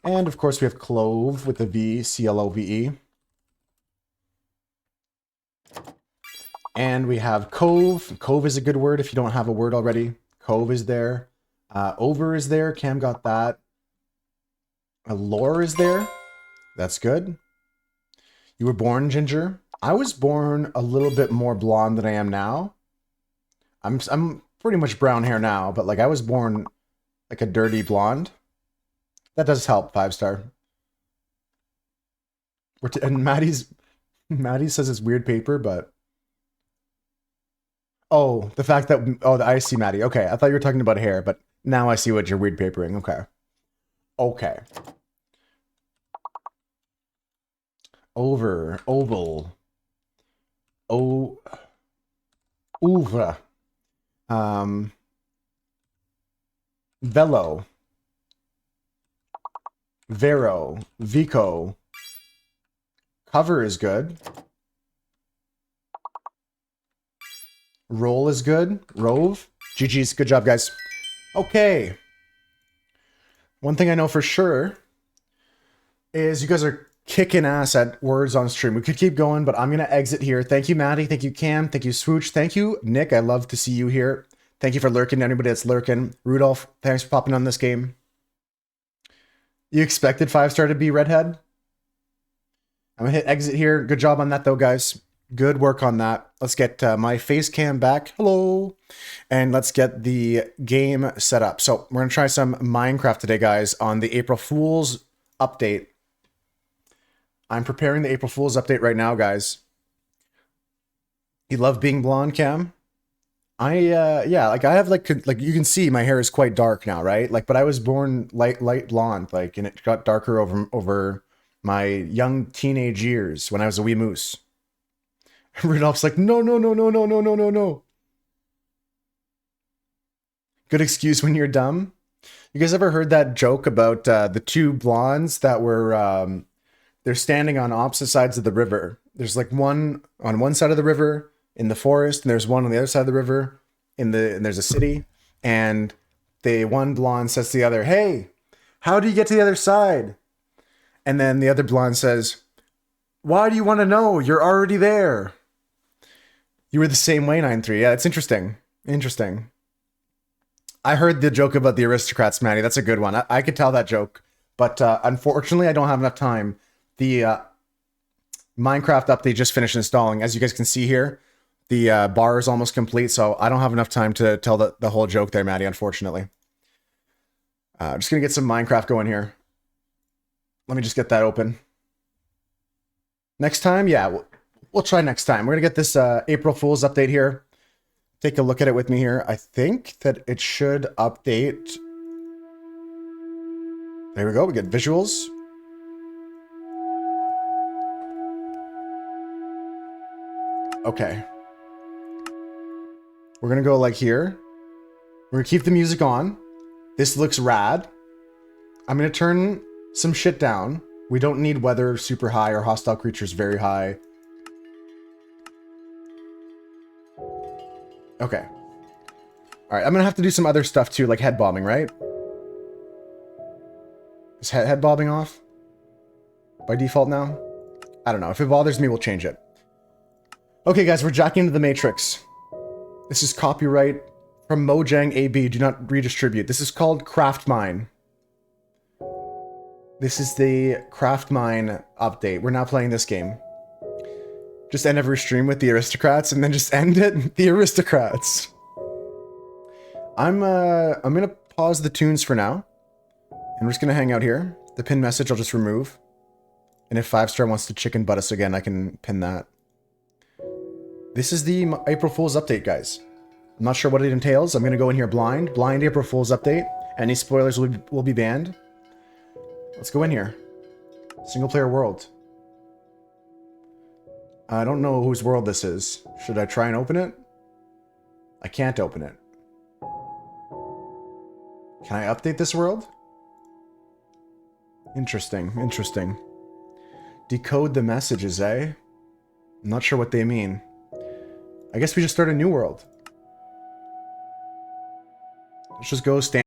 And of course we have clove with a V, C-L-O-V-E. And we have cove. Cove is a good word if you don't have a word already. Cove is there. Over is there. Cam got that. Lore is there. That's good. You were born ginger. I was born a little bit more blonde than I am now. I'm pretty much brown hair now, but like I was born like a dirty blonde. That does help, 5-star. And Maddie says it's weird paper, but Oh, the fact that I see Maddie. Okay, I thought you were talking about hair, but now I see what you're weird papering. Okay. Okay. Over, oval. Oh, ouvre. Velo. Vero. Vico. Cover is good. Roll is good. Rove. GG's. Good job, guys. Okay. One thing I know for sure is you guys are kicking ass at words on stream. We could keep going, but I'm going to exit here. Thank you, Maddie. Thank you, Cam. Thank you, Swooch. Thank you, Nick. I love to see you here. Thank you for lurking, anybody that's lurking. Rudolph, thanks for popping on this game. You expected 5-star to be redhead? I'm going to hit exit here. Good job on that, though, guys. Good work on that. Let's get my face cam back. Hello. And let's get the game set up. So we're going to try some Minecraft today, guys, on the April Fool's update. I'm preparing the April Fool's update right now, guys. You love being blonde, Cam? Yeah, like I have like you can see my hair is quite dark now, right? Like, but I was born light blonde, like, and it got darker over my young teenage years when I was a wee moose. Rudolph's like, no. Good excuse when you're dumb. You guys ever heard that joke about the two blondes that were they're standing on opposite sides of the river? There's like one on one side of the river in the forest, and there's one on the other side of the river and there's a city. And the one blonde says to the other, "Hey, how do you get to the other side?" And then the other blonde says, "Why do you want to know? You're already there." You were the same way, 9-3. Yeah, it's interesting. Interesting. I heard the joke about the aristocrats, Maddie. That's a good one. I could tell that joke. But unfortunately, I don't have enough time. The Minecraft update just finished installing. As you guys can see here, the bar is almost complete, so I don't have enough time to tell the whole joke there, Maddie, unfortunately. Just going to get some Minecraft going here. Let me just get that open. Next time, yeah, we'll try next time. We're going to get this April Fool's update here. Take a look at it with me here. I think that it should update. There we go. We get visuals. Okay. We're going to go like here. We're going to keep the music on. This looks rad. I'm going to turn some shit down. We don't need weather super high or hostile creatures very high. Okay. Alright, I'm gonna have to do some other stuff too, like head bobbing, right? Is head bobbing off? By default now? I don't know. If it bothers me, we'll change it. Okay, guys, we're jacking into the Matrix. This is copyright from Mojang AB. Do not redistribute. This is called Craft Mine. This is the Craft Mine update. We're now playing this game. Just end every stream with the aristocrats and then just end it. The aristocrats. I'm gonna pause the tunes for now. And we're just gonna hang out here. The pin message I'll just remove. And if 5-star wants to chicken butt us again, I can pin that. This is the April Fool's update, guys. I'm not sure what it entails. I'm gonna go in here blind. Blind April Fool's update. Any spoilers will be banned. Let's go in here. Single player world. I don't know whose world this is. Should I try and open it? I can't open it. Can I update this world? Interesting, interesting. Decode the messages, eh? I'm not sure what they mean. I guess we just start a new world. Let's just go stand.